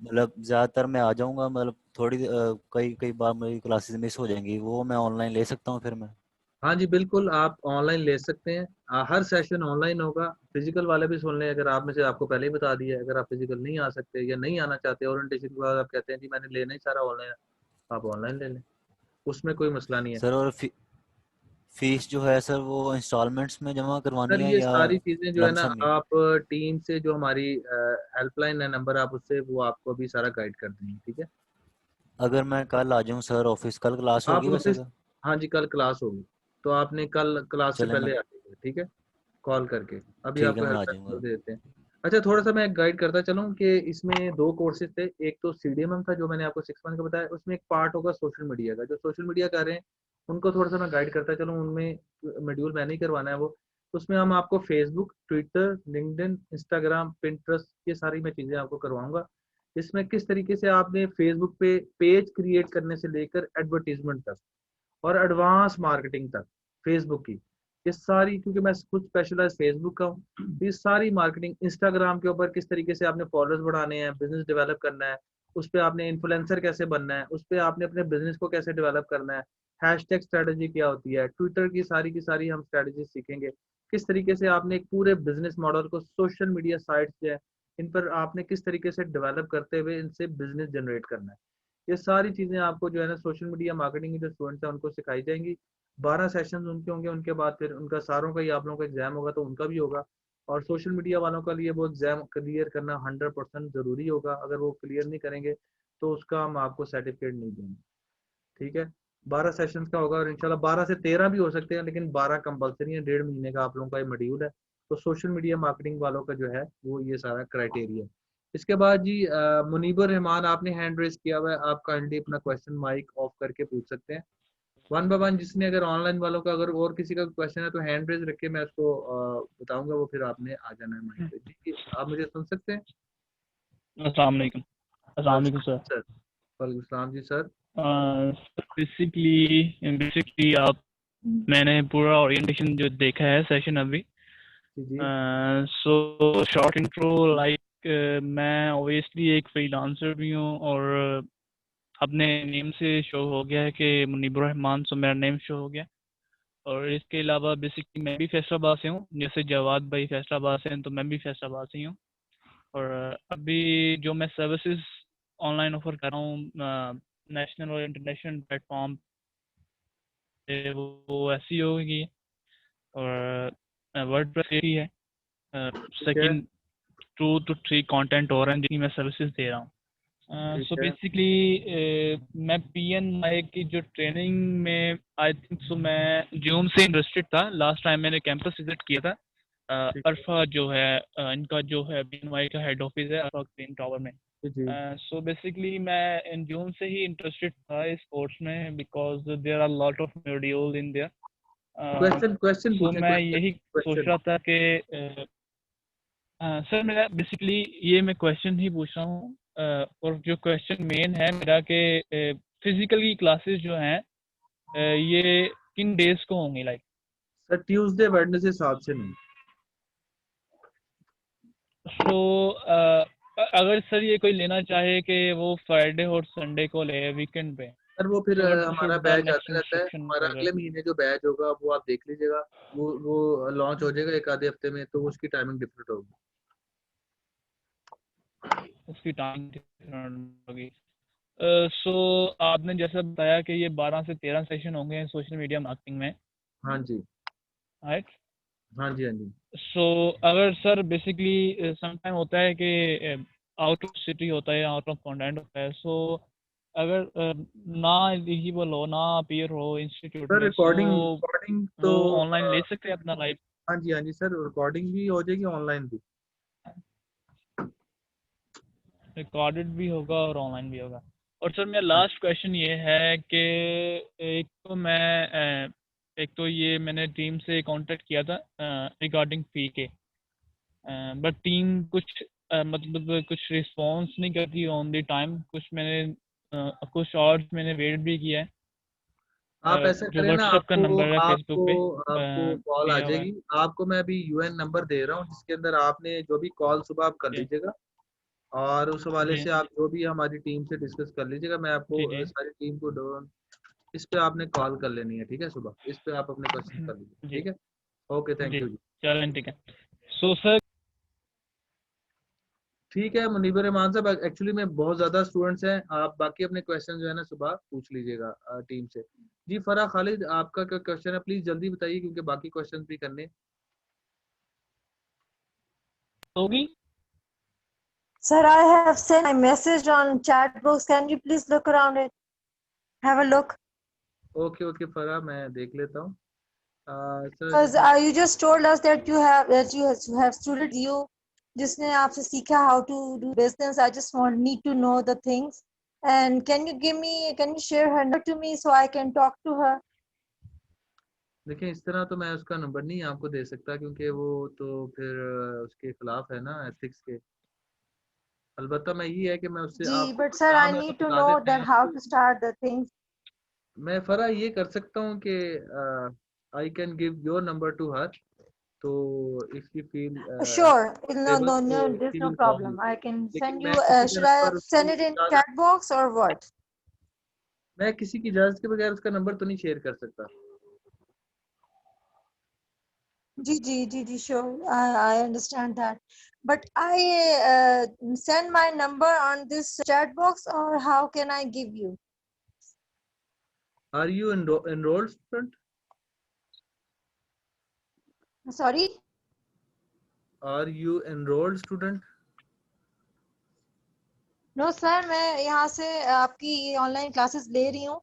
मतलब ज़्यादातर मैं आ जाऊँगा, मतलब थोड़ी कई कई बार मेरी क्लासेस मिस हो जाएंगी, वो मैं ऑनलाइन ले सकता हूँ फिर मैं? हाँ जी बिल्कुल, आप ऑनलाइन ले सकते हैं। हर सेशन ऑनलाइन होगा, फिजिकल वाले भी सुन लें। अगर आप में से आपको पहले ही बता दिया है, अगर आप फिजिकल नहीं आ सकते या नहीं आना चाहते, ओरिएंटेशन के बाद आप कहते हैं जी मैंने लेना ही सारा ऑनलाइन, आप ऑनलाइन ले लें, उसमें कोई मसला नहीं है। सर और फीस जो है सर वो इंस्टॉलमेंट्स में जमा करवानी सर है ये या सारी चीज़ें जो है ना, लमसम में? आप टीम से जो हमारी हेल्पलाइन है नंबर, आप उससे वो आपको अभी सारा गाइड कर देंगे। ठीक है, अगर मैं कल आ जाऊँ सर ऑफिस, कल क्लास आप होगी वैसे ऑफिस, तो? हाँ जी कल क्लास होगी, तो आपने कल क्लास से चले मैं, पहले आ जाइए। ठीक है, कॉल करके अभी ठीक है आपको मैं आ हेल्पलाइन जाऊँगा। नंबर दे देते हैं। अच्छा थोड़ा सा मैं गाइड करता चलूँ कि इसमें दो कोर्सेज थे, एक तो CDMM था जो मैंने आपको 6 मंथ का बताया, उसमें एक पार्ट होगा सोशल मीडिया का। जो सोशल मीडिया कर रहे हैं उनको थोड़ा सा मैं गाइड करता चलूँ, उनमें मॉड्यूल मैंने ही करवाना है वो। उसमें हम आपको Facebook, Twitter, LinkedIn, Instagram, Pinterest, ये सारी मैं चीज़ें आपको करवाऊंगा। इसमें किस तरीके से आपने फेसबुक पे पेज क्रिएट करने से लेकर एडवर्टीजमेंट तक और एडवांस मार्केटिंग तक फेसबुक की, ये सारी, क्योंकि मैं खुद स्पेशलाइज फेसबुक का हूँ, ये सारी मार्केटिंग, इंस्टाग्राम के ऊपर किस तरीके से आपने फॉलोअर्स बढ़ाने हैं, बिजनेस डेवलप करना है, उस पर आपने इन्फ्लुएंसर कैसे बनना है, उस पर आपने अपने बिजनेस को कैसे डेवलप करना है, हैशटैग स्ट्रेटजी क्या होती है, ट्विटर की सारी हम स्ट्रेटजी सीखेंगे। किस तरीके से आपने एक पूरे बिजनेस मॉडल को सोशल मीडिया साइट्स जो है इन पर आपने किस तरीके से डेवलप करते हुए इनसे बिजनेस जनरेट करना है, ये सारी चीजें आपको जो है ना सोशल मीडिया मार्केटिंग के जो स्टूडेंट्स हैं उनको सिखाई जाएंगी। 12 सेशंस उनके होंगे, उनके बाद फिर उनका सारों का ही आप लोगों का एग्जाम होगा, तो उनका भी होगा। और सोशल मीडिया वालों के लिए वो एग्जाम क्लियर करना 100% जरूरी होगा, अगर वो क्लियर नहीं करेंगे तो उसका हम आपको सर्टिफिकेट नहीं देंगे। ठीक है, 12 सेशंस का होगा और इंशाल्लाह 12 से 13 भी हो सकते हैं, लेकिन 12 कंपलसरी है, 1.5 महीने का आप लोगों का ये मॉड्यूल है। तो सोशल मीडिया मार्केटिंग वालों का जो है वो ये सारा क्राइटेरिया। इसके बाद जी मुनीबर रहमान, आपने हैंड रेस किया हुआ है, आप काइंडली अपना क्वेश्चन माइक ऑफ करके पूछ सकते हैं वन बाय वन। जिसने अगर ऑनलाइन वालों का अगर और किसी का क्वेश्चन है तो हैंड रेस रख के मैं उसको बताऊंगा, वो फिर आपने आ जाना है माइक पे। जी आप मुझे सुन सकते हैं? अस्सलाम वालेकुम। अस्सलाम वालेकुम सर। सर वालेकुम सलाम जी सर। बेसिकली आप, मैंने पूरा ओरिएंटेशन जो देखा है सेशन अभी, जी सो शॉर्ट इंट्रो लाइक मैं ओबियसली एक फ्रीलांसर भी हूँ और अपने नेम से शो हो गया है कि मुनीबुर रहमान, सो मेरा नेम शो हो गया। और इसके अलावा बेसिकली मैं भी फैसलाबाद से हूँ, जैसे जवाद भाई फैसलाबाद से हैं तो मैं भी फैसलाबाद से ही हूँ। और अभी जो मैं सर्विसेज ऑनलाइन ऑफर कर रहा हूँ नेशनल और इंटरनेशनल प्लेटफॉर्म पे, वो एसईओ की है और वर्डप्रेस की है। सेकंड 2 to 3 कंटेंट और हैं जिनकी मैं सर्विसेज दे रहा हूँ। सो बेसिकली मैं PNI की जो ट्रेनिंग में आई थिंक सो मैं जूम से इंटरेस्टेड था। लास्ट टाइम मैंने कैंपस विजिट किया था। अरफा जो है इनका जो है PNY का हेड ऑफिस है अरफा क्वीन टावर में। सो बेसिकली मैं इन जून से ही इंटरेस्टेड था इस कोर्स में, because there are lot of module in there. Question so मैं यही सोच रहा था कि सर मेरा बेसिकली ये मैं क्वेश्चन ही पूछ रहा हूँ। और जो क्वेश्चन मेन है मेरा कि फिजिकल की क्लासेस जो हैं ये किन डेज को होंगी? लाइक सर ट्यूसडे वेडनेसडे साथ से नहीं। सो अगर सर ये कोई लेना चाहे कि वो फ्राइडे और संडे को ले वीकेंड पे, सर वो फिर so what हमारा should the बैच next आता रहता है, instruction हमारा अगर अगले महीने जो बैच होगा वो आप देख लीजिएगा, वो लॉन्च हो जाएगा एक आधे हफ्ते में, तो उसकी टाइमिंग डिफरेंट होगी। उसकी टाइम डिफरेंट होगी। सो आपने जैसा बताया कि ये 12 से 13 सेशन होंगे सोशल मीडिया मार्केटिंग में, हाँ जी राइट? हाँ जी हाँ जी। सो अगर सर बेसिकली समटाइम होता है कि आउट ऑफ सिटी होता है, आउट ऑफ कंटेंट होता है, सो अगर ना एलिजिबल हो, ना अपीयर हो इंस्टीट्यूट सर में, रिकॉर्डिंग वो तो ऑनलाइन ले सकते हैं अपना लाइव? हाँ जी सर, रिकॉर्डिंग भी हो जाएगी ऑनलाइन भी। रिकॉर्डेड भी होगा और ऑनलाइन भी होगा। और सर मेरा लास्ट क्वेश्चन ये है कि एक तो ये मैंने टीम से कांटेक्ट किया था रिगार्डिंग फी के, बट टीम कुछ मतलब कुछ रिस्पांस नहीं करती ऑन द टाइम। कुछ और मैंने वेट भी किया है। आप ऐसा जो करें ना, व्हाट्सएप का आपको नंबर है फेसबुक आपको पे आपको कॉल आ दिया हुआ है। जाएगी। आपको मैं अभी यूएन नंबर दे रहा हूँ, जिसके अंदर आपने जो भी कॉल सुबह आप कर जी लीजिएगा, और उस हवाले जी से आप जो भी हमारी टीम से डिस्कस कर लीजिएगा। मैं जी आपको जी सारी टीम को इस पे आपने कॉल कर लेनी है, ठीक है? सुबह इस पे आप अपने क्वेश्चन कर लीजिए, जी ठीक है? ओके, थैंक जी यू जी। चलें ठीक है। सो सर ठीक है मुनीबर रहमान साहब, एक्चुअली में बहुत ज़्यादा स्टूडेंट्स हैं, आप बाकी अपने क्वेश्चन जो है ना सुबह पूछ लीजिएगा टीम से। जी फराह खालिद, आपका क्या क्वेश्चन है? प्लीज़ जल्दी बताइए, क्योंकि बाकी क्वेश्चन भी करने। होगी। Sir, I have sent my message on chat box. Can you please look around it? Have a look. Okay Farah, मैं देख लेता हूँ। Sir Because you just told us that you have student you जिसने आपसे सीखा how to do business. I just need to know the things. And can you share her number to me so I can talk to her? देखिए, इस तरह तो मैं उसका number नहीं आपको दे सकता, क्योंकि वो तो फिर उसके खिलाफ है ना, एथिक्स के। अलबत्ता मैं ये है कि मैं उससे जी, आपको but sir, नाम I है तो need to बता know देते that हैं how आपको। to start the things. मैं फराह ये कर सकता हूँ कि I can give your number to her, तो if you feel Sure. Comfortable तो There's she no will call you. problem. I can लेकिन send मैं you. किसी Should तरह I पर send उसकी it in इजाजत, chat box or what? मैं किसी की इजाजत के बगैर उसका नंबर तो नहीं शेयर कर सकता। G, sure. I understand that. But I send my number on this chat box, or how can I give you? Are you enrolled student? Sorry? Are you enrolled student? No, sir. मैं यहाँ से आपकी online classes ले रही हूँ,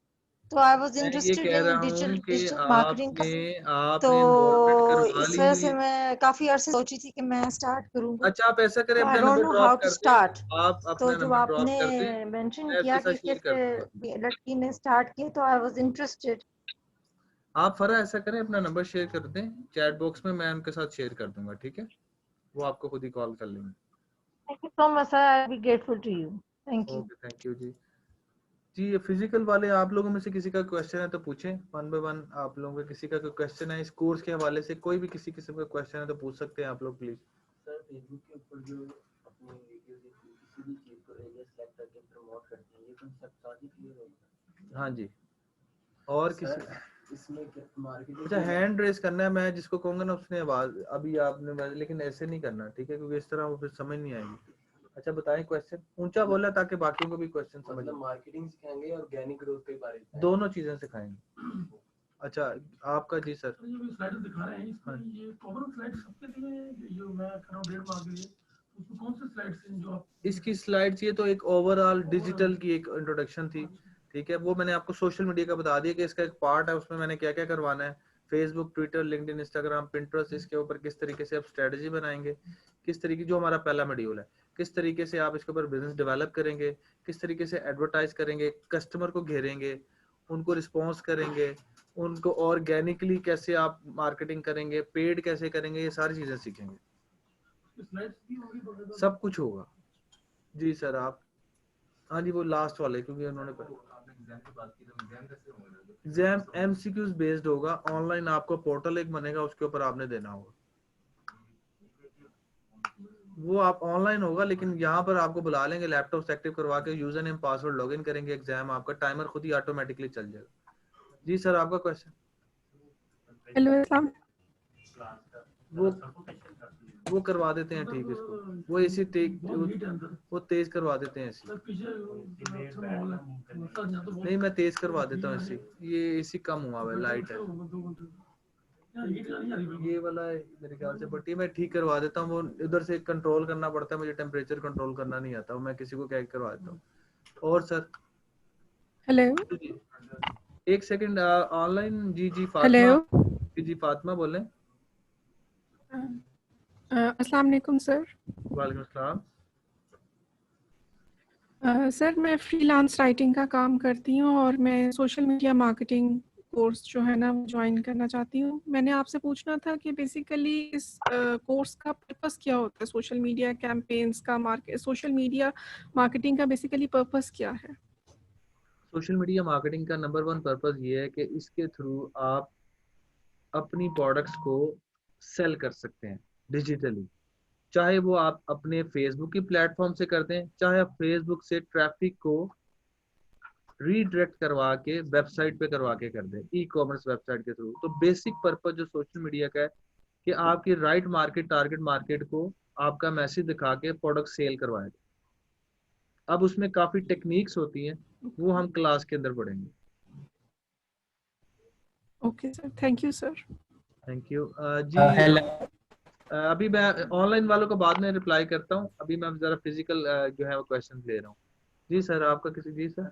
तो I was मैं ये interested कह in रहा हूँ कि digital marketing का। आपने तो आपने enrollment करवा इस ली वजह हुई से है। मैं काफी अरसे सोची थी कि मैं स्टार्ट करूँगी। अच्छा, आप ऐसा करें, तो I अपना don't number know how drop to कर दें। start. आप तो अपना जब नंबर ड्रॉप आपने कर दें, मेंशन मैं किया उसके साथ कि शेयर कर दूंगा। कैसे लड़की ने स्टार्ट किया, तो I was interested. आप फरा ऐसा करें, अपना नंबर शेयर कर दें चैट बॉक्स में, मैं उनके साथ शेयर कर दूंगा, ठीक है? वो आपको खुद ही कॉल कर लेंगे। Thank you so much, sir. I'll be grateful to you. Thank you. Okay, thank you जी। जी, ये फिजिकल वाले आप लोगों में से किसी का क्वेश्चन है तो पूछें, वन बाय वन। आप लोगों का किसी का कोई क्वेश्चन है इस कोर्स के हवाले से, कोई भी किसी किस्म का क्वेश्चन है तो पूछ सकते हैं आप लोग, प्लीज। सर फेसबुक के ऊपर जो अपनी वीडियो किसी भी चीज को एरिया सेलेक्ट करके प्रमोट करते हैं, ये कांसेप्ट साथ ही क्लियर होगा? हाँ जी। और किसी इसमें मार्केटिंग, अच्छा, हैंड रेस करना है, मैं जिसको कहूंगा ना उसने आवाज अभी आपने, लेकिन ऐसे नहीं करना, ठीक है? क्योंकि इस तरह वो फिर समझ नहीं आएगी। अच्छा बताएं, क्वेश्चन ऊंचा बोला ताकि बाकियों को भी क्वेश्चन समझ आए। मार्केटिंग सिखाएंगे और ऑर्गेनिक ग्रोथ के बारे में दोनों चीजें सिखाएंगे। अच्छा, आपका जी सर। ये भी स्लाइड दिखा रहे हैं, इसमें ये कॉमन स्लाइड सबके लिए जो मैं कर रहा हूँ 1.5 माह के लिए, उसमें कौन से स्लाइड्स हैं जो आप? इसकी स्लाइड्स, ये तो एक ओवरऑल डिजिटल की एक इंट्रोडक्शन थी, ठीक है? वो मैंने आपको सोशल मीडिया का बता दिया कि इसका एक पार्ट है, उसमें मैंने क्या क्या करवाना है। Facebook, Twitter, LinkedIn, Instagram, Pinterest, इसके ऊपर किस तरीके से आप स्ट्रेटजी बनाएंगे, किस तरीके, जो हमारा पहला मॉड्यूल है, किस तरीके से आप इसके ऊपर बिजनेस डेवलप करेंगे, किस तरीके से एडवर्टाइज करेंगे, कस्टमर को घेरेंगे, उनको रिस्पॉन्स करेंगे, उनको ऑर्गेनिकली कैसे आप मार्केटिंग करेंगे, पेड कैसे करेंगे, ये सारी चीजें सीखेंगे। सब कुछ होगा जी सर। आप हाँ जी, वो लास्ट वाले, क्योंकि उन्होंने एग्जाम एमसीक्यूज बेस्ड होगा। ऑनलाइन आपको पोर्टल एक बनेगा, उसके ऊपर आपने देना होगा। वो आप ऑनलाइन होगा, लेकिन यहाँ पर आपको बुला लेंगे, लैपटॉप से एक्टिव करवा के यूजर नेम पासवर्ड लॉगिन करेंगे, एग्जाम आपका टाइमर खुद ही ऑटोमेटिकली चल जाएगा। जी सर, आपका क्वेश्चन। हेलो, वो करवा देते हैं, ठीक है? इसको वो एसी वो तेज करवा देते हैं एसी। नहीं, मैं तेज करवा देता हूँ एसी। ये एसी कम हुआ है, लाइट है ये वाला है मेरे ख्याल से, बट ये मैं ठीक करवा देता हूँ। वो उधर से कंट्रोल करना पड़ता है मुझे, टेम्परेचर कंट्रोल करना नहीं आता, मैं किसी को क्या करवा देता हूँ। और सर हेलो एक सेकंड ऑनलाइन जी फातिमा। हेलो जी फातिमा बोलें। अस्सलाम वालेकुम सर। वालेकुम अस्सलाम। सर मैं फ्रीलांस राइटिंग का काम करती हूँ और मैं सोशल मीडिया मार्केटिंग कोर्स जो है ना वो ज्वाइन करना चाहती हूँ। मैंने आपसे पूछना था कि बेसिकली इस कोर्स का पर्पस क्या होता है, सोशल मीडिया कैंपेन्स का सोशल मीडिया मार्केटिंग का बेसिकली पर्पस क्या है? सोशल मीडिया मार्केटिंग का नंबर 1 पर्पस ये है कि इसके थ्रू आप अपनी प्रोडक्ट्स को सेल कर सकते हैं डिजिटली। चाहे वो आप अपने फेसबुक की प्लेटफॉर्म से करते हैं, चाहे आप फेसबुक से ट्रैफिक को रीडायरेक्ट करवा के वेबसाइट पे करवा के कर दें, ई कॉमर्स वेबसाइट के थ्रू। तो बेसिक पर्पस जो सोशल मीडिया का है कि आपकी राइट मार्केट, टारगेट मार्केट को आपका मैसेज दिखा के प्रोडक्ट सेल करवाए। अब उसमें काफ़ी टेक्निक्स होती हैं, वो हम क्लास के अंदर पढ़ेंगे। Okay sir, thank you sir. Thank you जी। हेलो अभी मैं ऑनलाइन वालों को बाद में रिप्लाई करता हूँ, अभी मैं जरा फिजिकल जो है वो क्वेश्चन ले रहा हूँ। जी सर, आपका किसी जी सर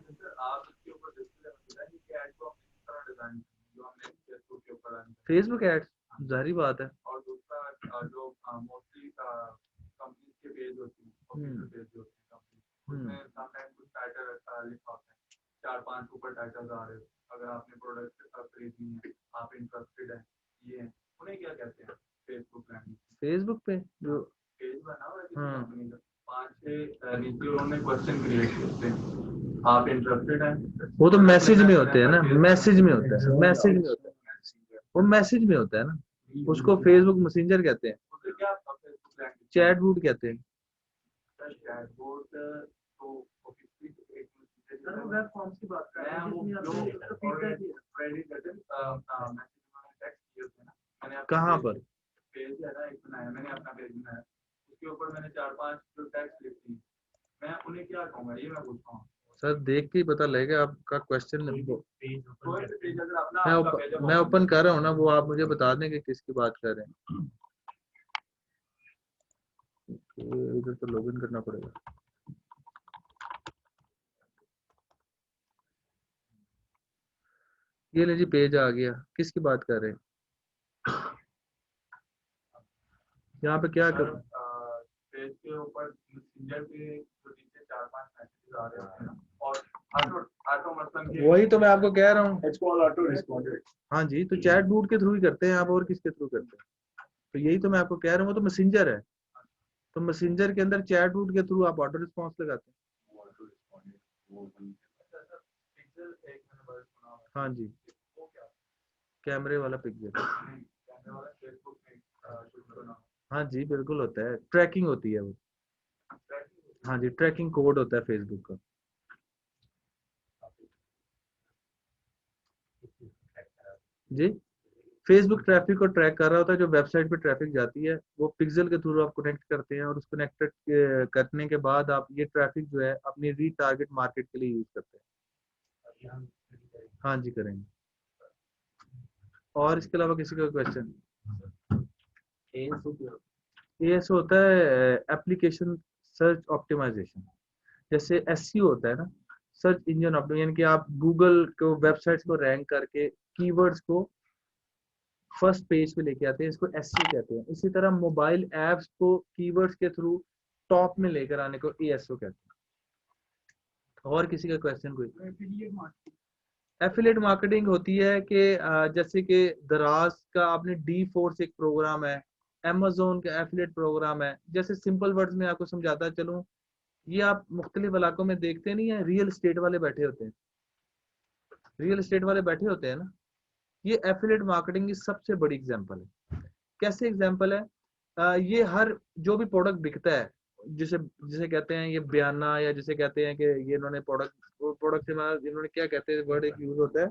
फेसबुक एड्स, जाहिर बात है। और दूसरा जो मोस्टली कंपनी के पेज होती है, ऑफिशियल पेज जो होती है कंपनी, उसमें समटाइम कुछ टाइटल लिखा होता है, 4-5 ऊपर टाइटल्स आ रहे हो, अगर आपने प्रोडक्ट खरीदनी है, आप इंटरेस्टेड हैं, ये हैं, उन्हें क्या कहते हैं? फेसबुक लैंडिंग फेसबुक पे जो पेज बना हुआ है किसी कंपनी का, 5-6 नीचे उन्होंने क्वेश्चन क्रिएट करते हैं, आप इंटरेस्टेड हैं? वो तो मैसेज में होते हैं ना, मैसेज में होता है, मैसेज में होता है, वो मैसेज में होता है ना, उसको फेसबुक मैसेंजर कहते हैं, उसे क्या फेसबुक लैंडिंग चैटबॉट कहते हैं। चैटबॉट तो ऑफिशियली एक वेब फॉर्म की बात कर रहे हैं, वो जो ऑलरेडी मैसेज में टेक्स्ट किए होते हैं ना, मैंने कहाँ पर पेज है ना एक बनाया, मैंने अपना पेज बनाया, उसके ऊपर मैंने 4-5 जो टेक्स्ट लिखी, मैं उन्हें क्या कहूँगा, ये मैं पूछता हूँ सर, देख के ही पता लगेगा आपका क्वेश्चन। मैं ओपन कर रहा हूँ ना, वो आप मुझे बता दें कि किसकी बात कर रहे हैं। इधर तो लॉगिन करना पड़ेगा। ये ले जी, पेज आ गया, किसकी बात कर रहे हैं? यहाँ पे क्या कर पेज के ऊपर मैसेंजर पे जो नीचे 4-5 मैसेजेस आ रहे होते हैं और ऑटो मतलब वही तो मैं आपको कह रहा हूँ, इट्स कॉल्ड ऑटो रिस्पॉन्डेड। हाँ जी, तो चैटबॉट के थ्रू ही करते हैं आप, और किसके थ्रू करते हैं? तो यही तो मैं आपको कह रहा हूँ, वो तो मैसेंजर है, तो मैसेंजर के अंदर चैटबॉट के थ्रू आप ऑटो रिस्पॉन्स लगाते हैं। हाँ जी, कैमरे वाला पिक्चर, हाँ जी बिल्कुल होता है, ट्रैकिंग होती है वो, हाँ जी, ट्रैकिंग कोड होता है फेसबुक का। जी, फेसबुक ट्रैफिक को ट्रैक कर रहा होता है, जो वेबसाइट पे ट्रैफिक जाती है वो पिक्सल के थ्रू आप कनेक्ट करते हैं, और उस कनेक्टेड करने के बाद आप ये ट्रैफिक जो है अपनी रीटारगेट मार्केट के लिए यूज करते हैं। हाँ जी करेंगे। और इसके अलावा किसी का क्वेश्चन? एएसओ होता है एप्लीकेशन सर्च ऑप्टिमाइजेशन, जैसे एसईओ होता है ना, सर्च इंजन ऑप्टिमाइजेशन, यानी कि आप गूगल को वेबसाइट्स को रैंक करके कीवर्ड्स को फर्स्ट पेज पे लेके आते हैं, इसको एसईओ कहते हैं। इसी तरह मोबाइल एप्स को कीवर्ड्स के थ्रू टॉप में लेकर आने को एएसओ कहते हैं। और किसी का क्वेश्चन? कोई एफिलिएट मार्केटिंग होती है कि जैसे कि दराज का आपने डी फोर्स एक प्रोग्राम है, अमेज़न का एफिलिएट प्रोग्राम है। जैसे सिंपल वर्ड्स में आपको समझाता चलूं, ये आप मुख्तलिफ इलाकों में देखते नहीं है, रियल एस्टेट वाले बैठे होते हैं, रियल एस्टेट वाले बैठे होते हैं ना, ये एफिलिएट मार्केटिंग की सबसे बड़ी एग्जांपल है। कैसे एग्जांपल है? ये हर जो भी प्रोडक्ट बिकता है, जिसे जिसे कहते हैं ये बयाना, या जिसे कहते हैं कि ये इन्होंने प्रोडक्ट से इन्होंने क्या कहते हैं, वर्ड एक यूज होता है,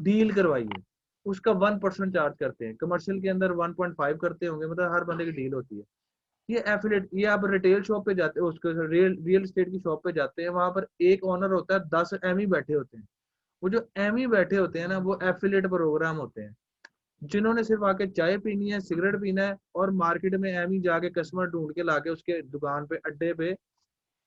डील करवाई है, उसका 1% चार्ज करते हैं। कमर्शियल के अंदर 1.5 करते होंगे, मतलब हर बंदे की डील होती है। ये एफिलिएट, ये आप रिटेल शॉप पे जाते हैं, उसके रियल एस्टेट की शॉप पे जाते हैं, वहां पर एक ओनर होता है, 10 एमई बैठे होते हैं। वो जो एमई बैठे होते हैं ना, वो एफिलिएट प्रोग्राम होते हैं, जिन्होंने सिर्फ आके चाय पीनी है, सिगरेट पीना है, और मार्केट में एमई जाके कस्टमर ढूंढ के लाके उसके दुकान पे, अड्डे पे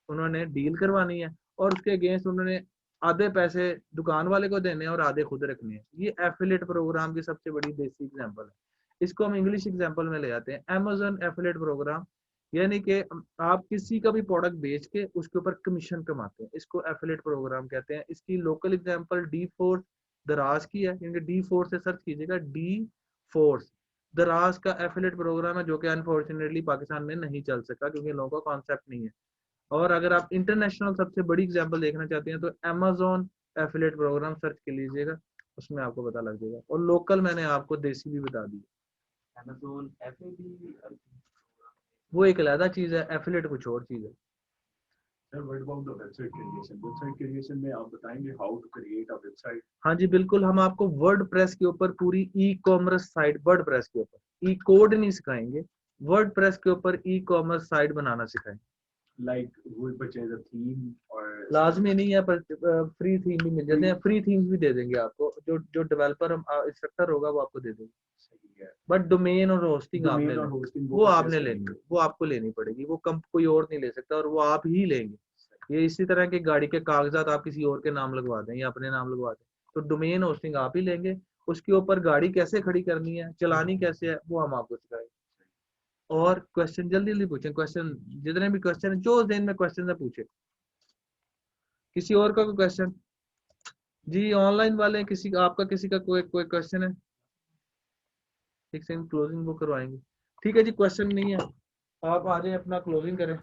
उन्होंने डील करवानी है, और उसके अगेंस्ट उन्होंने आधे पैसे दुकान वाले को देने हैं और आधे खुद रखने हैं। ये एफिलिएट प्रोग्राम की सबसे बड़ी देसी एग्जांपल है। इसको हम इंग्लिश एग्जांपल में ले आते हैं, अमेज़न एफिलिएट प्रोग्राम, यानी कि आप किसी का भी प्रोडक्ट बेच के उसके ऊपर कमीशन कमाते हैं, इसको एफिलिएट प्रोग्राम कहते हैं। इसकी लोकल एग्जांपल डी फोर्स दराज की है, यानी डी फोर्स से सर्च कीजिएगा, डी फोर्स दराज का एफिलिएट प्रोग्राम है, जो कि अनफॉर्चुनेटली पाकिस्तान में नहीं चल सका क्योंकि लोगों का कॉन्सेप्ट नहीं है। और अगर आप इंटरनेशनल सबसे बड़ी एग्जांपल देखना चाहते हैं तो अमेज़न एफिलिएट प्रोग्राम सर्च कर लीजिएगा, उसमें आपको पता लग जाएगा। और लोकल मैंने आपको देसी भी बता दी। Amazon FAB वो एक अलग चीज है, एफिलिएट कुछ और चीज है। Sir, what about the website creation? Website creation में आप बताएंगे how to create a website? हाँ जी बिल्कुल, हम आपको वर्डप्रेस के ऊपर पूरी ई कॉमर्स साइट, वर्डप्रेस के ऊपर ई कोड नहीं सिखाएंगे, वर्डप्रेस के ऊपर ई कॉमर्स साइट बनाना सिखाएंगे। Like who will purchase a theme or लाजमी नहीं है, पर फ्री थीम भी मिल जाते हैं, फ्री थीम्स भी दे देंगे आपको, जो डेवलपर इंस्ट्रक्टर होगा वो आपको दे देंगे। बट डोमेन और होस्टिंग आपने वो आपने लेनी है, वो आपको लेनी पड़ेगी, वो कोई और नहीं ले सकता और वो आप ही लेंगे। ये इसी तरह की गाड़ी के कागजात आप किसी और के नाम लगवा दें या अपने नाम लगवा दें, तो डोमेन होस्टिंग आप ही लेंगे। उसके ऊपर गाड़ी कैसे खड़ी करनी है, चलानी कैसे है, वो हम आपको सिखाएंगे। और क्वेश्चन जल्दी जल्दी पूछें, क्वेश्चन जितने भी क्वेश्चन है जो दिन में क्वेश्चन है पूछे। किसी और का कोई क्वेश्चन? जी ऑनलाइन वाले किसी का, आपका किसी का कोई क्वेश्चन है? ठीक से क्लोजिंग वो करवाएंगे। ठीक है जी, क्वेश्चन नहीं है, आप आ जाए अपना क्लोजिंग करें।